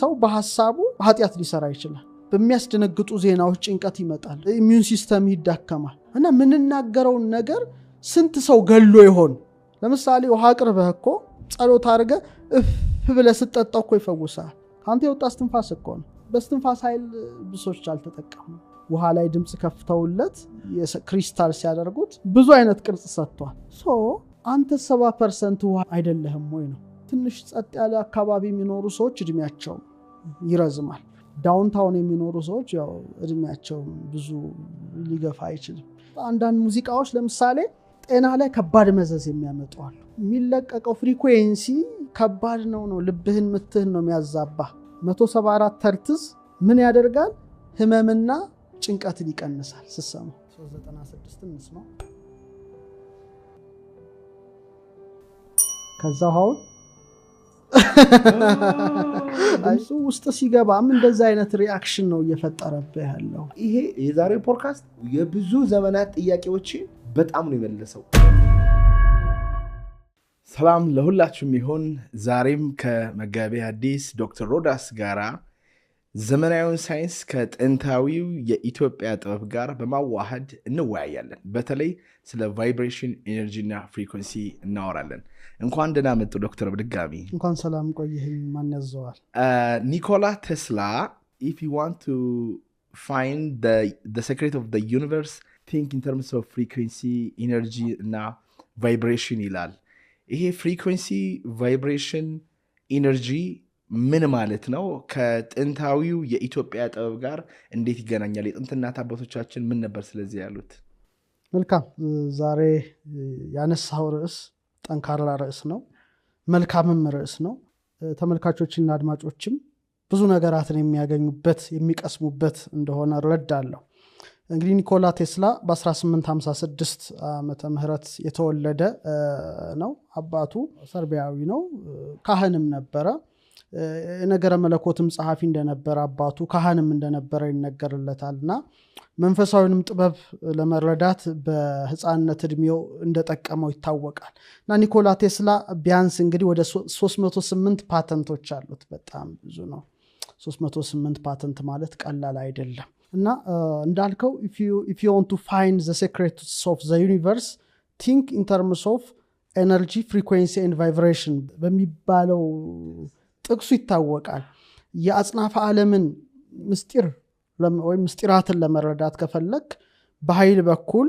ሰው በሐሳቡ ኃጢያት ሊሰራ ይችላል በሚያስደነግጡ ዜናዎች ጭንቀት ይመጣል ኢሚዩን ሲስተም ይዳከማል እና ምንናገረው ነገር ስንት ሰው ገሎ ይሆን ለምሳሌ ውሃ አቅርበህ እኮ ጸሎት አድርገ እፍ ብለህ ስትጠጣው እኮ ይፈውሳል አንተ የወጣ እስትንፋስ እኮ ነው በእስትንፋስ ኃይል ብዙዎች አልተጠቀሙ ውሃ ላይ ድምጽ ከፍተውለት የክሪስታል ሲያደርጉት ብዙ አይነት ቅርጽ ሰጥቷል ሶ አንተ 70% ውሃ አይደለህም ወይ ነው ትንሽ ጸጥ ያለ አካባቢ የሚኖሩ ሰዎች እድሜያቸው ይረዝማል ዳውንታውን የሚኖሩ ሰዎች ያው እድሜያቸው ብዙ ሊገፋ አይችልም አንዳንድ ሙዚቃዎች ለምሳሌ ጤና ላይ ከባድ መዘዝ የሚያመጡ አሉ የሚለቀቀው ፍሪኩዌንሲ ከባድ ነው ልብህን ምትህን ነው የሚያዛባ 174 ሄርትዝ ምን ያደርጋል ህመምና ጭንቀትን ይቀንሳል ሲሰሙ 396 እንስማ ከዛው አይሱ ውስጥ ሲገባም እንደዛ አይነት ሪአክሽን ነው እየፈጠረበት ያለው ይሄ የዛሬው ፖድካስት የብዙ ዘመናት ጥያቄዎች በጣም ነው የመለሰው ሰላም ለሁላችሁም ይሁን ዛሬም ከመጋቤ ሐዲስ ዶክተር ሮዳስ ጋራ ዘመናዊውን ሳይንስ ከጥንታዊው የኢትዮጵያ ጥበብ ጋር በማዋሃድ እንወያያለን በተለይ ስለ ቫይብሬሽን ኤነርጂ እና ፍሪኩዌንሲ እናወራለን እንኳን ደህና መጡ ዶክተር በድጋሚ እንኳን ሰላም ቆየኝ ማን ያዘዋል ኒኮላ ቴስላ if you want to find the secret of the universe think in terms of frequency energy እና vibration ይላል ይሄ frequency vibration energy ምን ማለት ነው ከጥንታዊው የኢትዮጵያ ጥበብ ጋር እንዴት ይገናኛል የጥንትና አባቶቻችን ምን ነበር ስለዚህ ያሉት መልካም ዛሬ ያነሳው ርዕስ ጠንካራ ርዕስ ነው መልካምም ርዕስ ነው ተመልካቾችና አድማጮችም ብዙ ነገራትን የሚያገኙበት የሚቀስሙበት እንደሆነ ረዳለሁ እንግዲህ ኒኮላ ቴስላ በ1856 ዓመተ ምህረት የተወለደ ነው አባቱ ሰርቢያዊ ነው ካህንም ነበረ ነገረ መለኮትም ጸሐፊ እንደነበረ አባቱ ካህንም እንደነበረ ይነገርለታልና መንፈሳዊንም ጥበብ ለመረዳት በህፃንነት እድሜው እንደጠቀመው ይታወቃል እና ኒኮላ ቴስላ ቢያንስ እንግዲህ ወደ 308 ፓተንቶች አሉት በጣም ብዙ ነው 308 ፓተንት ማለት ቀላል አይደለም እና እንዳልከው if you want to find the secrets of the universe think in terms of energy frequency and vibration በሚባለው ጥቅሱ ይታወቃል የአጽናፈ ዓለምን ምስጢር ወይ ምስጢራትን ለመረዳት ከፈለክ በኃይል በኩል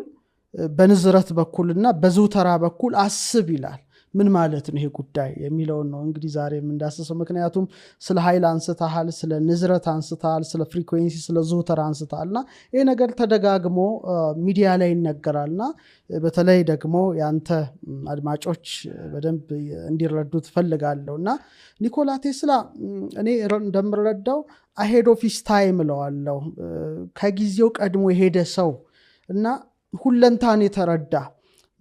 በንዝረት በኩልና በዘውተራ በኩል አስብ ይላል ምን ማለት ነው ይሄ ጉዳይ የሚለው ነው እንግዲህ ዛሬም እንዳሰሰው ምክንያቱም ስለ ኃይል አንስተሃል ስለ ንዝረት አንስተሃል ስለ ፍሪኩዌንሲ ስለ ዘውተራ አንስተሃልና ይሄ ነገር ተደጋግሞ ሚዲያ ላይ ይነገራልና በተለይ ደግሞ ያንተ አድማጮች በደንብ እንዲረዱት ፈልጋለሁና ኒኮላ ቴስላ እኔ እንደምረዳው ahead of his time ለዋለው ከጊዜው ቀድሞ የሄደ ሰው እና ሁለንታን የተረዳ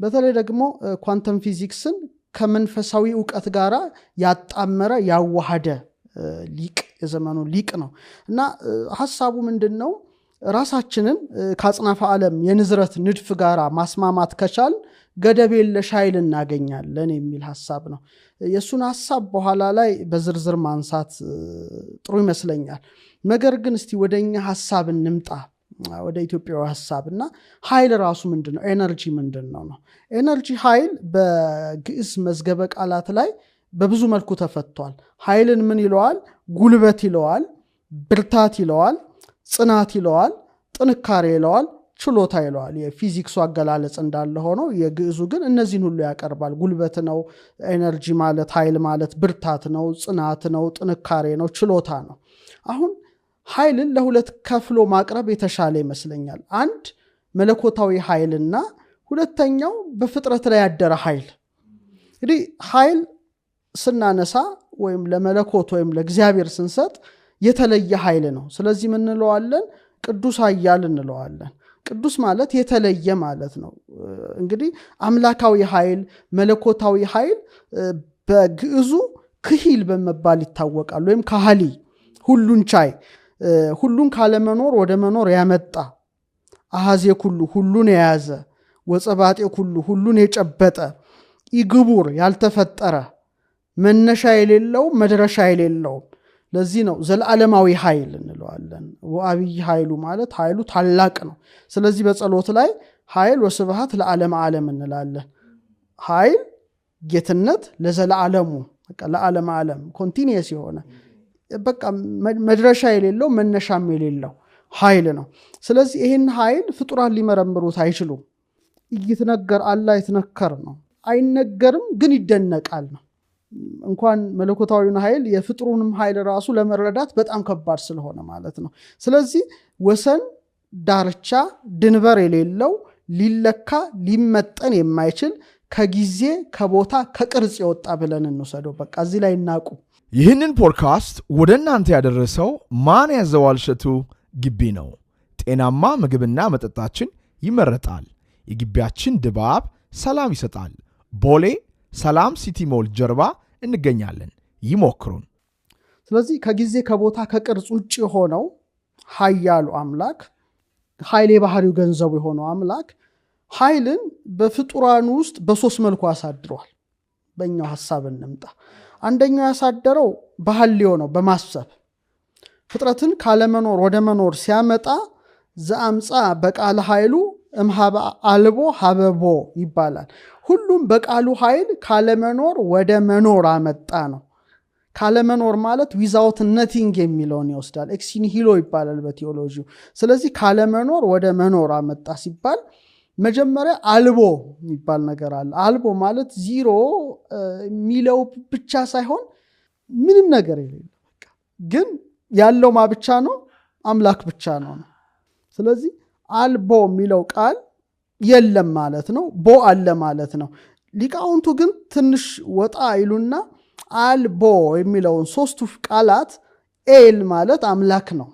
በተለይ ደግሞ ኳንተም ፊዚክስን ከመንፈሳዊ ዕውቀት ጋራ ያጣመረ ያዋሃደ ሊቅ የዘመኑ ሊቅ ነው እና ሐሳቡ ምንድነው ራሳችንን ከአጽናፈ ዓለም የንዝረት ንድፍ ጋራ ማስማማት ከቻል ገደብ የለሽ ኃይል እናገኛለን የሚል ሐሳብ ነው የሱን ሐሳብ በኋላ ላይ በዝርዝር ማንሳት ጥሩ ይመስለኛል ነገር ግን እስቲ ወደኛ ሐሳብ እንምጣ ወደ ኢትዮጵያው ሐሳብና ኃይል ራሱ ምንድነው ኤነርጂ ምንድነው ነው ኤነርጂ ኃይል በግዕዝ መዝገበ ቃላት ላይ በብዙ መልኩ ተፈቷል ኃይልን ምን ይለዋል ጉልበት ይለዋል ብርታት ይለዋል ጽናት ይለዋል ጥንካሬ ይለዋል ችሎታ ይለዋል የፊዚክሱ አገላለጽ እንዳለ ሆኖ የግዕዙ ግን እነዚህን ሁሉ ያቀርባል ጉልበት ነው ኤነርጂ ማለት ኃይል ማለት ብርታት ነው ጽናት ነው ጥንካሬ ነው ችሎታ ነው አሁን ኃይልን ለሁለት ከፍሎ ማቅረብ የተሻለ ይመስለኛል አንድ መለኮታዊ ኃይልና ሁለተኛው በፍጥረት ላይ ያደረ ኃይል እንግዲህ ኃይል ስናነሳ ወይም ለመለኮት ወይም ለእግዚአብሔር ስንሰጥ የተለየ ኃይል ነው ስለዚህ ምን እንለዋለን ቅዱስ ኃያል እንለዋለን ቅዱስ ማለት የተለየ ማለት ነው እንግዲህ አምላካዊ ኃይል መለኮታዊ ኃይል በግዕዙ ክሂል በመባል ይታወቃል ወይም ካህሊ ሁሉን ቻይ ሁሉን ካለመኖር ወደ መኖር ያመጣ አሃዜ ኩሉ ሁሉን የያዘ ወጸባጤ ኩሉ ሁሉን የጨበጠ ይግቡር ያልተፈጠረ መነሻ የሌለው መድረሻ የሌለው ለዚህ ነው ዘላለማዊ ኃይል እንለዋለን ወአብይ ኃይሉ ማለት ኃይሉ ታላቅ ነው ስለዚህ በጸሎት ላይ ኃይል ወስብሐት ለዓለም ዓለም እንላለን ኃይል ጌትነት ለዘላለሙ በቃ ለዓለም ዓለም ኮንቲኒየስ የሆነ በቃ መድረሻ የሌለው መነሻም የሌለው ኃይል ነው ስለዚህ ይሄን ኃይል ፍጡራን ሊመረምሩት አይችሉም ይተነገር አላህ ይተነከር ነው አይነገርም ግን ይደነቃል ነው እንኳን መለኮታዊውን ኃይል የፍጡሩንም ኃይል ራሱ ለመረዳት በጣም ከባድ ስለሆነ ማለት ነው ስለዚህ ወሰን ዳርቻ ድንበር የሌለው ሊለካ ሊመጠን የማይችል ከጊዜ ከቦታ ከቅርጽ የወጣ ብለን እንወሰደው በቃ እዚህ ላይ እናቁ ይህንን ፖድካስት ወደ እናንተ ያደረሰው ማን ያዘዋል እሸቱ ግቢ ነው ጤናማ ምግብና መጠጣችን ይመረጣል የግቢያችን ድባብ ሰላም ይሰጣል ቦሌ ሰላም ሲቲ ሞል ጀርባ እንገኛለን ይሞክሩን ስለዚህ ከጊዜ ከቦታ ከቅርጽ ውጪ ሆነው ኃያሉ አምላክ ኃይሌ ባህሪው ገንዘቡ የሆነው አምላክ ኃይልን በፍጡራን ውስጥ በሶስት መልኩ አሳድሯል በእኛው ሐሳብ እንምጣ አንደኛው ያሳደረው በሐልዮ ነው በማሰብ ፍጥረትን ካለመኖር ወደ መኖር ሲያመጣ ዘአምጻ በቃለ ኃይሉ እምሃበ አልቦ ሀበቦ ይባላል ሁሉም በቃሉ ኃይል ካለመኖር ወደ መኖር አመጣ ነው ካለመኖር ማለት without nothing የሚለውን ይወስዳል ex nihilo ይባላል በቲዮሎጂው ስለዚህ ካለመኖር ወደ መኖር አመጣ ሲባል መጀመሪያ አልቦ የሚባል ነገር አለ አልቦ ማለት ዜሮ ሚለው ብቻ ሳይሆን ምንም ነገር የሌለው በቃ ግን ያለው ማ ብቻ ነው አምላክ ብቻ ነው ስለዚህ አልቦ የሚለው ቃል የለም ማለት ነው ቦ አለ ማለት ነው ሊቃውንቱ ግን ትንሽ ወጣ ይሉና አልቦ የሚለውን ሶስቱ ቃላት ኤል ማለት አምላክ ነው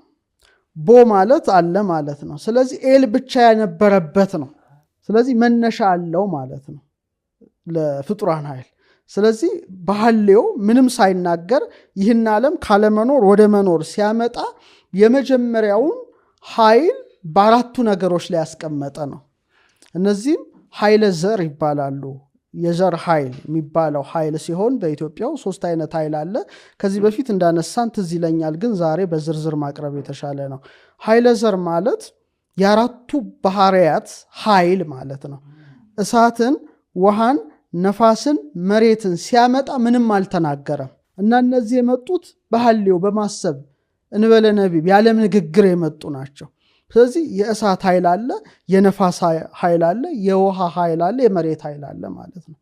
ቦ ማለት አለ ማለት ነው ስለዚህ ኤል ብቻ ያነበረበት ነው ስለዚህ መነሻ አለው ማለት ነው ለፍጡራን ኃይል ስለዚህ በሐልዮ ምንም ሳይናገር ይህን ዓለም ካለመኖር ወደ መኖር ሲያመጣ የመጀመሪያውን ኃይል በአራቱ ነገሮች ላይ ያስቀመጠ ነው እነዚህም ኃይለ ዘር ይባላሉ የዘር ኃይል የሚባለው ኃይል ሲሆን በኢትዮጵያው ሶስት አይነት ኃይል አለ ከዚህ በፊት እንዳነሳን ትዝ ይለኛል ግን ዛሬ በዝርዝር ማቅረብ የተሻለ ነው ኃይለ ዘር ማለት የአራቱ ባህሪያት ኃይል ማለት ነው እሳትን ውሃን ነፋስን መሬትን ሲያመጣ ምንም አልተናገረም እና እነዚህ የመጡት በሐልዮ በማሰብ እንበለ ነቢብ ያለም ንግግር የመጡ ናቸው ስለዚህ የእሳት ኃይል አለ የነፋስ ኃይል አለ የውሃ ኃይል አለ የመሬት ኃይል አለ ማለት ነው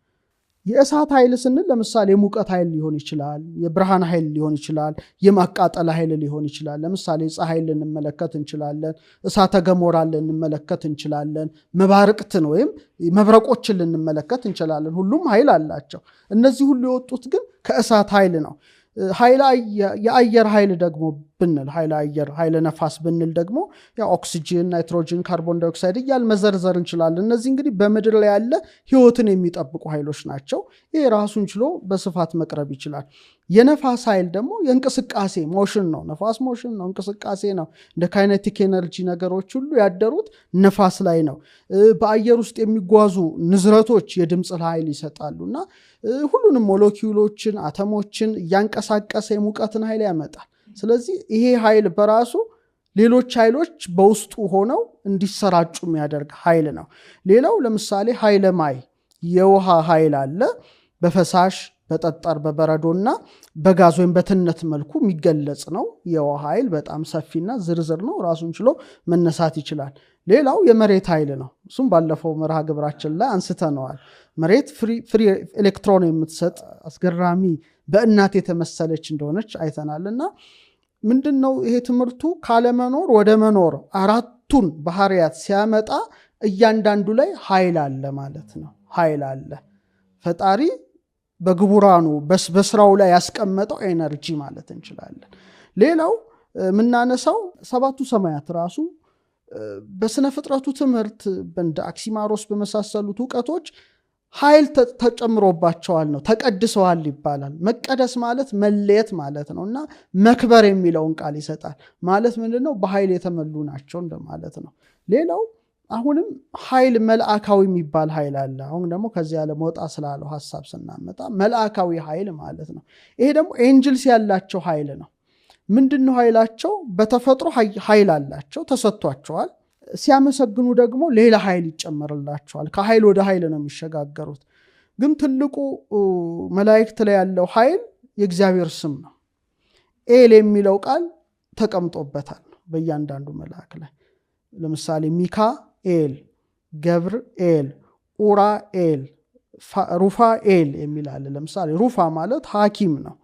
የእሳት ኃይል ስንል ለምሳሌ የሙቀት ኃይል ሊሆን ይችላል የብርሃን ኃይል ሊሆን ይችላል የማቃጠል ኃይል ሊሆን ይችላል ለምሳሌ ፀሐይ ልንመለከት እንችላለን እሳተ ገሞራ ልንመለከት እንችላለን መባረቅትን ወይም መብረቆችን ልንመለከት እንችላለን ሁሉም ኃይል አላቸው እነዚህ ሁሉ የወጡት ግን ከእሳት ኃይል ነው ኃይለ የአየር ኃይል ደግሞ ብንል ኃይለ አየር ኃይለ ነፋስ ብንል ደግሞ ያ ኦክሲጅን ናይትሮጅን ካርቦን ዳይኦክሳይድ ይያል መዘርዘር እንችላለን እነዚህ እንግዲህ በምድር ላይ ያለ ህይወትን የሚጠብቁ ኃይሎች ናቸው ይሄ ራሱን ችሎ በስፋት መቅረብ ይችላል የነፋስ ኃይል ደግሞ የእንቅስቃሴ ሞሽን ነው ነፋስ ሞሽን ነው እንቅስቃሴ ነው እንደ ካይኔቲክ ኤነርጂ ነገሮች ሁሉ ያደሩት ነፋስ ላይ ነው በአየር ውስጥ የሚጓዙ ንዝረቶች የድምጽ ኃይል ይሰጣሉና ሁሉንም ሞለኪውሎችን አተሞችን ያንቀሳቀሰ የሙቀትን ኃይል ያመጣል ስለዚህ ይሄ ኃይል በራሱ ሌሎች ኃይሎች በውስጡ ሆነው እንዲሰራጩ የሚያደርግ ኃይል ነው ሌላው ለምሳሌ ኃይለ ማይ የውሃ ኃይል አለ በፈሳሽ በጠጠር በበረዶና በጋዝ ወይም በትነት መልኩ የሚገለጽ ነው የውሃ ኃይል በጣም ሰፊና ዝርዝር ነው ራሱን ችሎ መነሳት ይችላል ሌላው የመሬት ኃይል ነው እሱም ባለፈው መርሃ ግብራችን ላይ አንስተነዋል መሬት ፍሪ ኤሌክትሮን የምትሰጥ አስገራሚ በእናት የተመሰለች እንደሆነች አይተናልና ምንድነው ይሄ ትምርቱ ካለመኖር ወደ መኖር አራቱን ባህሪያት ሲያመጣ እያንዳንዱ ላይ ኃይል አለ ማለት ነው ኃይል አለ ፈጣሪ በግቡራኑ በስራው ላይ ያስቀመጠው ኤነርጂ ማለት እንችላለን ሌላው ምናነሳው ሰባቱ ሰማያት ራሱ በስነ ፍጥረቱ ትምህርት በእንደ አክሲማሮስ በመሳሰሉት ዕውቀቶች ኃይል ተጨምሮባቸዋል ነው ተቀድሰዋል ይባላል መቀደስ ማለት መለየት ማለት ነውና መክበር የሚለውን ቃል ይሰጣል ማለት ምንድነው በኃይል የተመሉ ናቸው እንደማለት ነው ሌላው አሁንም ኃይል መልአካዊ የሚባል ኃይል አለ አሁን ደግሞ ከዚህ ያለ መውጣ ስላለው ሐሳብ ስናመጣ መልአካዊ ኃይል ማለት ነው ይሄ ደግሞ ኤንጅልስ ያላቸው ኃይል ነው ምንድነው ኃይላቸው? በተፈጥሮ ኃይል አላቸው ተሰጥቷቸዋል። ሲያመሰግኑ ደግሞ ሌላ ኃይል ይጨመርላቸዋል። ከኃይል ወደ ኃይል ነው የሚሸጋገሩት። ግን ትልቁ መላእክት ላይ ያለው ኃይል የእግዚአብሔር ስም ነው። ኤል የሚለው ቃል ተቀምጦበታል በእያንዳንዱ መልአክ ላይ። ለምሳሌ ሚካኤል፣ ገብርኤል፣ ኡራኤል፣ ሩፋኤል የሚል አለ። ለምሳሌ ሩፋ ማለት ሐኪም ነው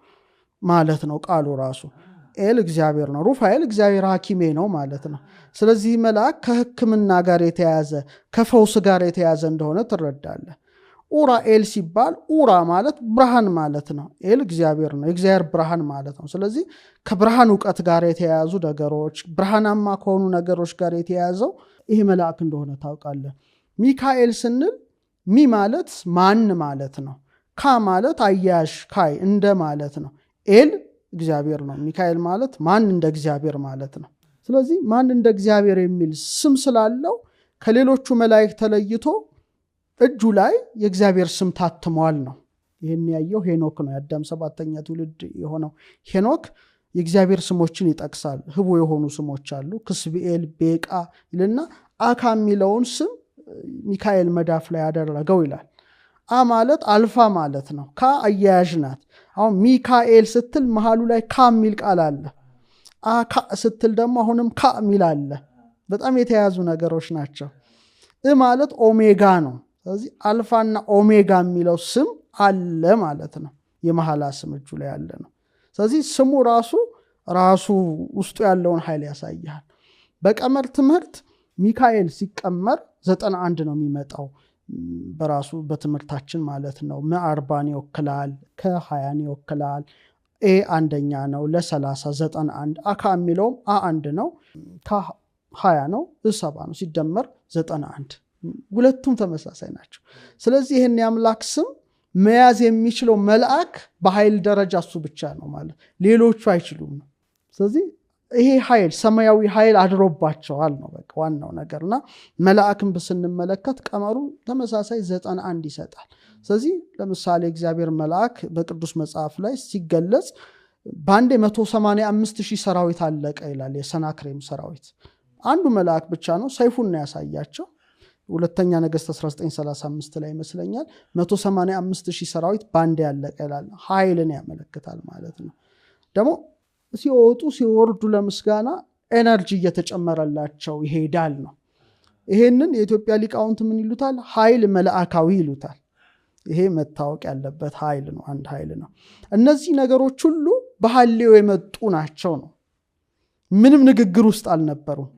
ማለት ነው ቃሉ ራሱ። ኤል እግዚአብሔር ነው። ሩፋኤል እግዚአብሔር ሐኪሜ ነው ማለት ነው። ስለዚህ መልአክ ከሕክምና ጋር የተያዘ ከፈውስ ጋር የተያዘ እንደሆነ ትረዳለህ። ኡራኤል ሲባል ኡራ ማለት ብርሃን ማለት ነው። ኤል እግዚአብሔር ነው፣ የእግዚአብሔር ብርሃን ማለት ነው። ስለዚህ ከብርሃን ዕውቀት ጋር የተያያዙ ነገሮች፣ ብርሃናማ ከሆኑ ነገሮች ጋር የተያያዘው ይሄ መልአክ እንደሆነ ታውቃለህ። ሚካኤል ስንል ሚ ማለት ማን ማለት ነው። ካ ማለት አያያዥ ካይ እንደ ማለት ነው። ኤል እግዚአብሔር ነው። ሚካኤል ማለት ማን እንደ እግዚአብሔር ማለት ነው። ስለዚህ ማን እንደ እግዚአብሔር የሚል ስም ስላለው ከሌሎቹ መላእክት ተለይቶ እጁ ላይ የእግዚአብሔር ስም ታትሟል ነው። ይህን ያየው ሄኖክ ነው። የአዳም 7ኛ ትውልድ የሆነው ሄኖክ የእግዚአብሔር ስሞችን ይጠቅሳል። ህቡ የሆኑ ስሞች አሉ። ክስብኤል፣ ቤቃ ይልና አካ የሚለውን ስም ሚካኤል መዳፍ ላይ ያደረገው ይላል። አ ማለት አልፋ ማለት ነው። ካ አያያዥ ናት። አሁን ሚካኤል ስትል መሃሉ ላይ ካ የሚል ቃል አለ። አካ ስትል ደግሞ አሁንም ካ የሚል አለ። በጣም የተያያዙ ነገሮች ናቸው። ማለት ኦሜጋ ነው። ስለዚህ አልፋና ኦሜጋ የሚለው ስም አለ ማለት ነው። የመሐላ ስም እጁ ላይ ያለ ነው። ስለዚህ ስሙ ራሱ ውስጡ ያለውን ኃይል ያሳያል። በቀመር ትምህርት ሚካኤል ሲቀመር 91 ነው የሚመጣው በራሱ በትምህርታችን ማለት ነው። መ40 ይወክላል፣ ከ20 ይወክላል። ኤ አንደኛ ነው ለ30 91። አካ የሚለውም አ1 ነው፣ ከ20 ነው፣ እ7 ነው፣ ሲደመር 91። ሁለቱም ተመሳሳይ ናቸው። ስለዚህ ይህን የአምላክ ስም መያዝ የሚችለው መልአክ በኃይል ደረጃ እሱ ብቻ ነው ማለት፣ ሌሎቹ አይችሉም ነው። ስለዚህ ይሄ ኃይል ሰማያዊ ኃይል አድሮባቸዋል ነው በቃ ዋናው ነገርና መልአክን ስንመለከት ቀመሩ ተመሳሳይ 91 ይሰጣል። ስለዚህ ለምሳሌ እግዚአብሔር መልአክ በቅዱስ መጽሐፍ ላይ ሲገለጽ ባንዴ 185,000 ሰራዊት አለቀ ይላል። የሰናክሬም ሰራዊት አንዱ መልአክ ብቻ ነው ሰይፉን ነው ያሳያቸው። ሁለተኛ ነገሥት 1935 ላይ ይመስለኛል 185,000 ሰራዊት ባንዴ ያለቀ ይላል። ኃይልን ያመለክታል ማለት ነው። ደግሞ ሲወጡ ሲወርዱ ለምስጋና ኤነርጂ እየተጨመረላቸው ይሄዳል ነው። ይሄንን የኢትዮጵያ ሊቃውንት ምን ይሉታል? ኃይል መልአካዊ ይሉታል። ይሄ መታወቅ ያለበት ኃይል ነው፣ አንድ ኃይል ነው። እነዚህ ነገሮች ሁሉ በሐሌው የመጡ ናቸው ነው። ምንም ንግግር ውስጥ አልነበሩም።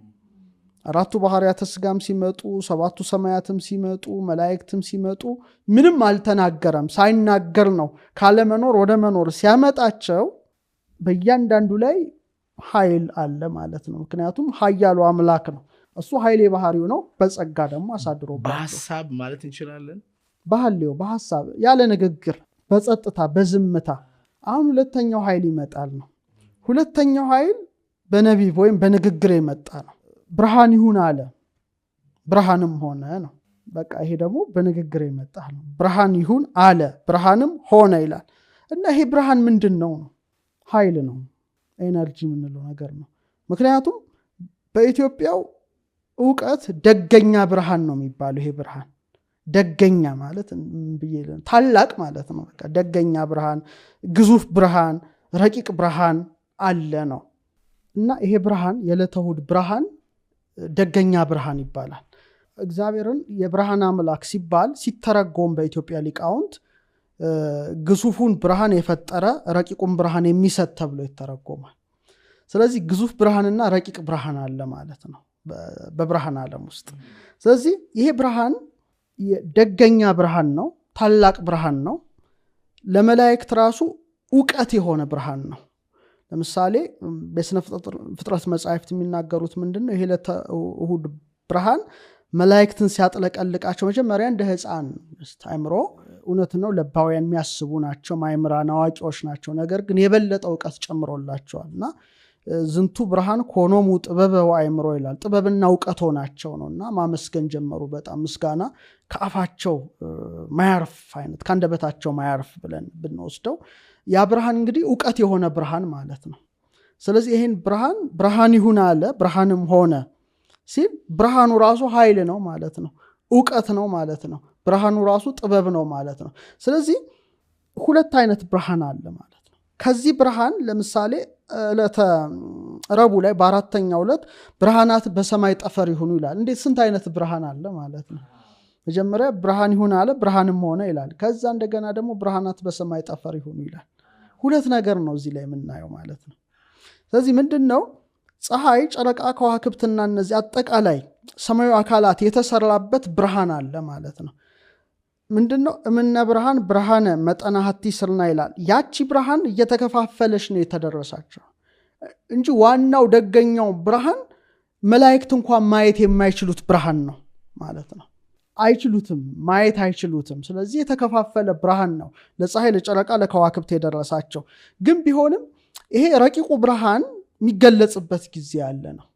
4ቱ ባህርያተ ሥጋም ሲመጡ፣ 7ቱ ሰማያትም ሲመጡ፣ መላእክትም ሲመጡ ምንም አልተናገረም። ሳይናገር ነው ካለመኖር ወደ መኖር ሲያመጣቸው በእያንዳንዱ ላይ ኃይል አለ ማለት ነው። ምክንያቱም ኃያሉ አምላክ ነው። እሱ ኃይል የባህሪው ነው። በጸጋ ደግሞ አሳድሮባቸው በሐሳብ ማለት እንችላለን። በሐሌው በሐሳብ ያለ ንግግር በጸጥታ በዝምታ። አሁን ሁለተኛው ኃይል ይመጣል ነው። ሁለተኛው ኃይል በነቢብ ወይም በንግግር የመጣ ነው። ብርሃን ይሁን አለ፣ ብርሃንም ሆነ ነው። በቃ ይሄ ደግሞ በንግግር የመጣ ነው። ብርሃን ይሁን አለ፣ ብርሃንም ሆነ ይላል። እና ይሄ ብርሃን ምንድን ነው? ኃይል ነው። ኤነርጂ የምንለው ነገር ነው። ምክንያቱም በኢትዮጵያው ዕውቀት ደገኛ ብርሃን ነው የሚባለው። ይሄ ብርሃን ደገኛ ማለት ታላቅ ማለት ነው። በቃ ደገኛ ብርሃን፣ ግዙፍ ብርሃን፣ ረቂቅ ብርሃን አለ ነው። እና ይሄ ብርሃን የዕለተ እሑድ ብርሃን ደገኛ ብርሃን ይባላል። እግዚአብሔርን የብርሃን አምላክ ሲባል ሲተረጎም በኢትዮጵያ ሊቃውንት ግዙፉን ብርሃን የፈጠረ ረቂቁን ብርሃን የሚሰጥ ተብሎ ይተረጎማል። ስለዚህ ግዙፍ ብርሃንና ረቂቅ ብርሃን አለ ማለት ነው በብርሃን ዓለም ውስጥ። ስለዚህ ይሄ ብርሃን ደገኛ ብርሃን ነው፣ ታላቅ ብርሃን ነው። ለመላእክት ራሱ ዕውቀት የሆነ ብርሃን ነው። ለምሳሌ በስነ ፍጥረት መጻሕፍት የሚናገሩት ምንድነው? ይሄ ዕለተ እሑድ ብርሃን መላእክትን ሲያጥለቀልቃቸው መጀመሪያ እንደ ሕፃን አእምሮ እውነት ነው ለባውያን የሚያስቡ ናቸው፣ ማእምራን አዋቂዎች ናቸው። ነገር ግን የበለጠ ዕውቀት ጨምሮላቸዋልና ዝንቱ ብርሃን ኮኖሙ ጥበበ ወአእምሮ ይላል። ጥበብና ዕውቀት ሆናቸው ነውና ማመስገን ጀመሩ። በጣም ምስጋና ከአፋቸው ማያርፍ አይነት ከአንደበታቸው ማያርፍ ብለን ብንወስደው ያ ብርሃን እንግዲህ ዕውቀት የሆነ ብርሃን ማለት ነው። ስለዚህ ይሄን ብርሃን ይሁን አለ፣ ብርሃንም ሆነ ሲል ብርሃኑ ራሱ ኃይል ነው ማለት ነው፣ ዕውቀት ነው ማለት ነው፣ ብርሃኑ ራሱ ጥበብ ነው ማለት ነው። ስለዚህ ሁለት አይነት ብርሃን አለ ማለት ነው። ከዚህ ብርሃን ለምሳሌ ዕለተ ረቡዕ ላይ በአራተኛው ዕለት ብርሃናት በሰማይ ጠፈር ይሁኑ ይላል። እንዴት ስንት አይነት ብርሃን አለ ማለት ነው። መጀመሪያ ብርሃን ይሁን አለ፣ ብርሃንም ሆነ ይላል። ከዛ እንደገና ደግሞ ብርሃናት በሰማይ ጠፈር ይሁኑ ይላል። ሁለት ነገር ነው እዚህ ላይ የምናየው ማለት ነው። ስለዚህ ምንድነው ፀሐይ፣ ጨረቃ፣ ከዋክብትና እነዚህ አጠቃላይ ሰማያዊ አካላት የተሰራበት ብርሃን አለ ማለት ነው። ምንድነው እምነ ብርሃን ብርሃነ መጠና ሀቲ ስርና ይላል። ያቺ ብርሃን እየተከፋፈለች ነው የተደረሳቸው እንጂ ዋናው ደገኛው ብርሃን መላእክት እንኳን ማየት የማይችሉት ብርሃን ነው ማለት ነው። አይችሉትም፣ ማየት አይችሉትም። ስለዚህ የተከፋፈለ ብርሃን ነው ለፀሐይ፣ ለጨረቃ፣ ለከዋክብት የደረሳቸው። ግን ቢሆንም ይሄ ረቂቁ ብርሃን የሚገለጽበት ጊዜ ያለ ነው።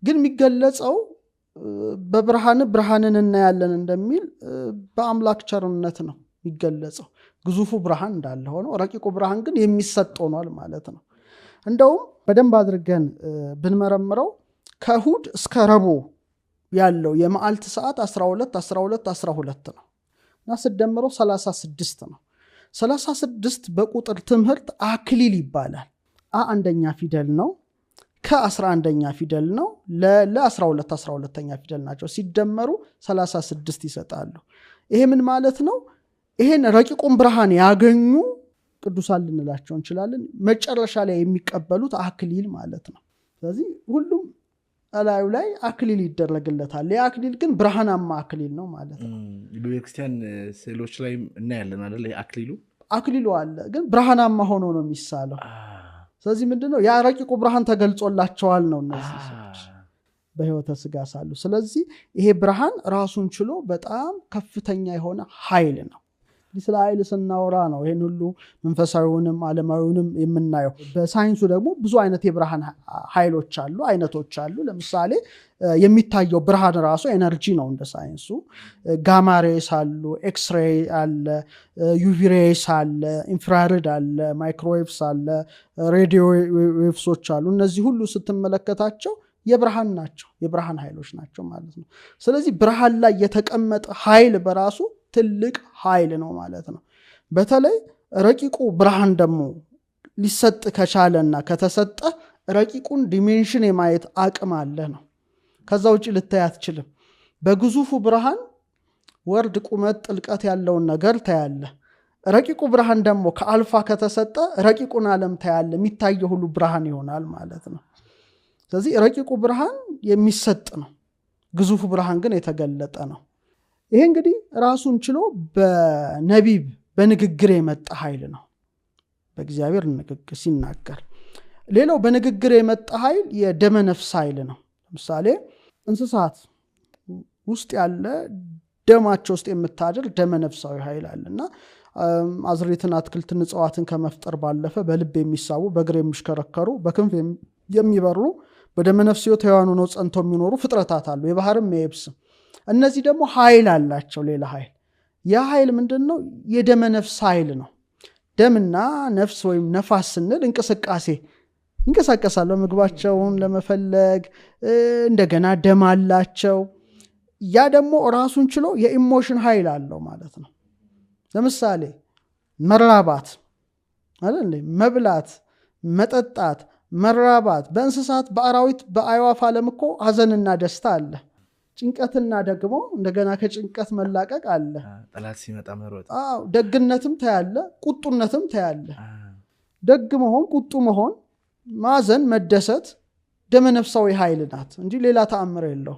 ግን የሚገለጸው ብርሃንን እናያለን እንደሚል በአምላክ ቸርነት ነው የሚገለጸው። ግዙፉ ብርሃን እንዳለ ሆኖ ረቂቁ ብርሃን ግን የሚሰጥ ሆኗል ማለት ነው። እንደውም በደንብ አድርገን ብንመረምረው ከእሑድ እስከ ረቡዕ ያለው የመዓልት ሰዓት 12 12 12 ነው እና ስደምረው 36 ነው። 36 በቁጥር ትምህርት አክሊል ይባላል። አንደኛ ፊደል ነው፣ ከ11ኛ ፊደል ነው፣ ለ12 12ኛ ፊደል ናቸው። ሲደመሩ 36 ይሰጣሉ። ይሄ ምን ማለት ነው? ይሄን ረቂቁን ብርሃን ያገኙ ቅዱሳን ልንላቸው እንችላለን። መጨረሻ ላይ የሚቀበሉት አክሊል ማለት ነው። ስለዚህ ሁሉም እላዩ ላይ አክሊል ይደረግለታል። ያ አክሊል ግን ብርሃናማ አክሊል ነው ማለት ነው። በቤተክርስቲያን ስዕሎች ላይ እናያለን አይደል? አክሊሉ አለ፣ ግን ብርሃናማ ሆኖ ነው የሚሳለው። ስለዚህ ምንድነው ያ ረቂቁ ብርሃን ተገልጾላቸዋል ነው እነዚህ ሰዎች በሕይወተ ሥጋ ሳሉ። ስለዚህ ይሄ ብርሃን ራሱን ችሎ በጣም ከፍተኛ የሆነ ኃይል ነው። ስለ ኃይል ስናወራ ነው ይሄን ሁሉ መንፈሳዊውንም ዓለማዊውንም የምናየው። በሳይንሱ ደግሞ ብዙ አይነት የብርሃን ኃይሎች አሉ፣ አይነቶች አሉ። ለምሳሌ የሚታየው ብርሃን ራሱ ኤነርጂ ነው እንደ ሳይንሱ። ጋማ ሬስ አሉ፣ ኤክስሬይ አለ፣ ዩቪ ሬስ አለ፣ ኢንፍራሬድ አለ፣ ማይክሮዌቭስ አለ፣ ሬዲዮ ዌቭሶች አሉ። እነዚህ ሁሉ ስትመለከታቸው የብርሃን ናቸው፣ የብርሃን ኃይሎች ናቸው ማለት ነው። ስለዚህ ብርሃን ላይ የተቀመጠ ኃይል በራሱ ትልቅ ኃይል ነው ማለት ነው። በተለይ ረቂቁ ብርሃን ደግሞ ሊሰጥ ከቻለና ከተሰጠ ረቂቁን ዲሜንሽን የማየት አቅም አለ ነው። ከዛ ውጪ ልታይ አትችልም። በግዙፉ ብርሃን ወርድ፣ ቁመት፣ ጥልቀት ያለውን ነገር ታያለ። ረቂቁ ብርሃን ደግሞ ከአልፋ ከተሰጠ ረቂቁን ዓለም ታያለ። የሚታየው ሁሉ ብርሃን ይሆናል ማለት ነው። ስለዚህ ረቂቁ ብርሃን የሚሰጥ ነው፣ ግዙፉ ብርሃን ግን የተገለጠ ነው። ይሄ እንግዲህ ራሱን ችሎ በነቢብ በንግግር የመጣ ኃይል ነው፣ በእግዚአብሔር ንግግር ሲናገር። ሌላው በንግግር የመጣ ኃይል የደመ ነፍስ ኃይል ነው። ለምሳሌ እንስሳት ውስጥ ያለ ደማቸው ውስጥ የምታድር ደመ ነፍሳዊ ኃይል አለና አዝሬትን፣ አትክልትን፣ እጽዋትን ከመፍጠር ባለፈ በልብ የሚሳቡ፣ በእግር የሚሽከረከሩ፣ በክንፍ የሚበሩ፣ በደመ ነፍስ ሕያዋን ሆነው ጸንተው የሚኖሩ ፍጥረታት አሉ፣ የባህርም የየብስም። እነዚህ ደግሞ ኃይል አላቸው። ሌላ ኃይል። ያ ኃይል ምንድነው? የደመ ነፍስ ኃይል ነው። ደምና ነፍስ ወይም ነፋስ ስንል እንቅስቃሴ ይንቀሳቀሳሉ ምግባቸውን ለመፈለግ። እንደገና ደም አላቸው። ያ ደግሞ ራሱን ችሎ የኢሞሽን ኃይል አለው ማለት ነው። ለምሳሌ መራባት አይደል? መብላት፣ መጠጣት፣ መራባት በእንስሳት፣ በአራዊት፣ በአዕዋፍ ዓለም እኮ ሀዘንና ደስታ አለ። ጭንቀትና ደግሞ እንደገና ከጭንቀት መላቀቅ አለ። ጠላት ሲመጣ መሮጥ። ደግነትም ታያለ፣ ቁጡነትም ታያለ። ደግ መሆን፣ ቁጡ መሆን፣ ማዘን፣ መደሰት ደመነፍሳዊ ኃይል ናት እንጂ ሌላ ተአምር የለው።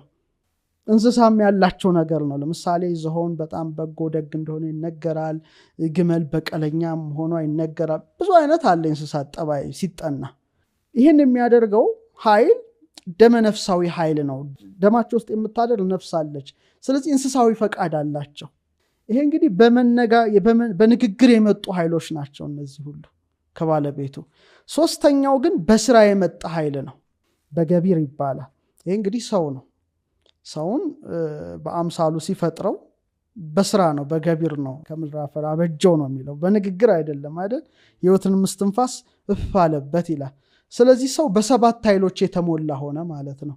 እንስሳም ያላቸው ነገር ነው። ለምሳሌ ዝሆን በጣም በጎ ደግ እንደሆነ ይነገራል። ግመል በቀለኛም ሆኖ ይነገራል። ብዙ አይነት አለ እንስሳት ጠባይ ሲጠና። ይህን የሚያደርገው ኃይል ደመነፍሳዊ ኃይል ነው። ደማቸው ውስጥ የምታደር ነፍስ አለች። ስለዚህ እንስሳዊ ፈቃድ አላቸው። ይሄ እንግዲህ በንግግር የመጡ ኃይሎች ናቸው እነዚህ ሁሉ ከባለቤቱ። ሶስተኛው ግን በስራ የመጣ ኃይል ነው፣ በገቢር ይባላል። ይሄ እንግዲህ ሰው ነው። ሰውን በአምሳሉ ሲፈጥረው በስራ ነው፣ በገቢር ነው። ከምድር አፈር አበጀው ነው የሚለው፣ በንግግር አይደለም አይደል? ሕይወትን እስትንፋስ እፍ አለበት ይላል። ስለዚህ ሰው በሰባት ኃይሎች የተሞላ ሆነ ማለት ነው።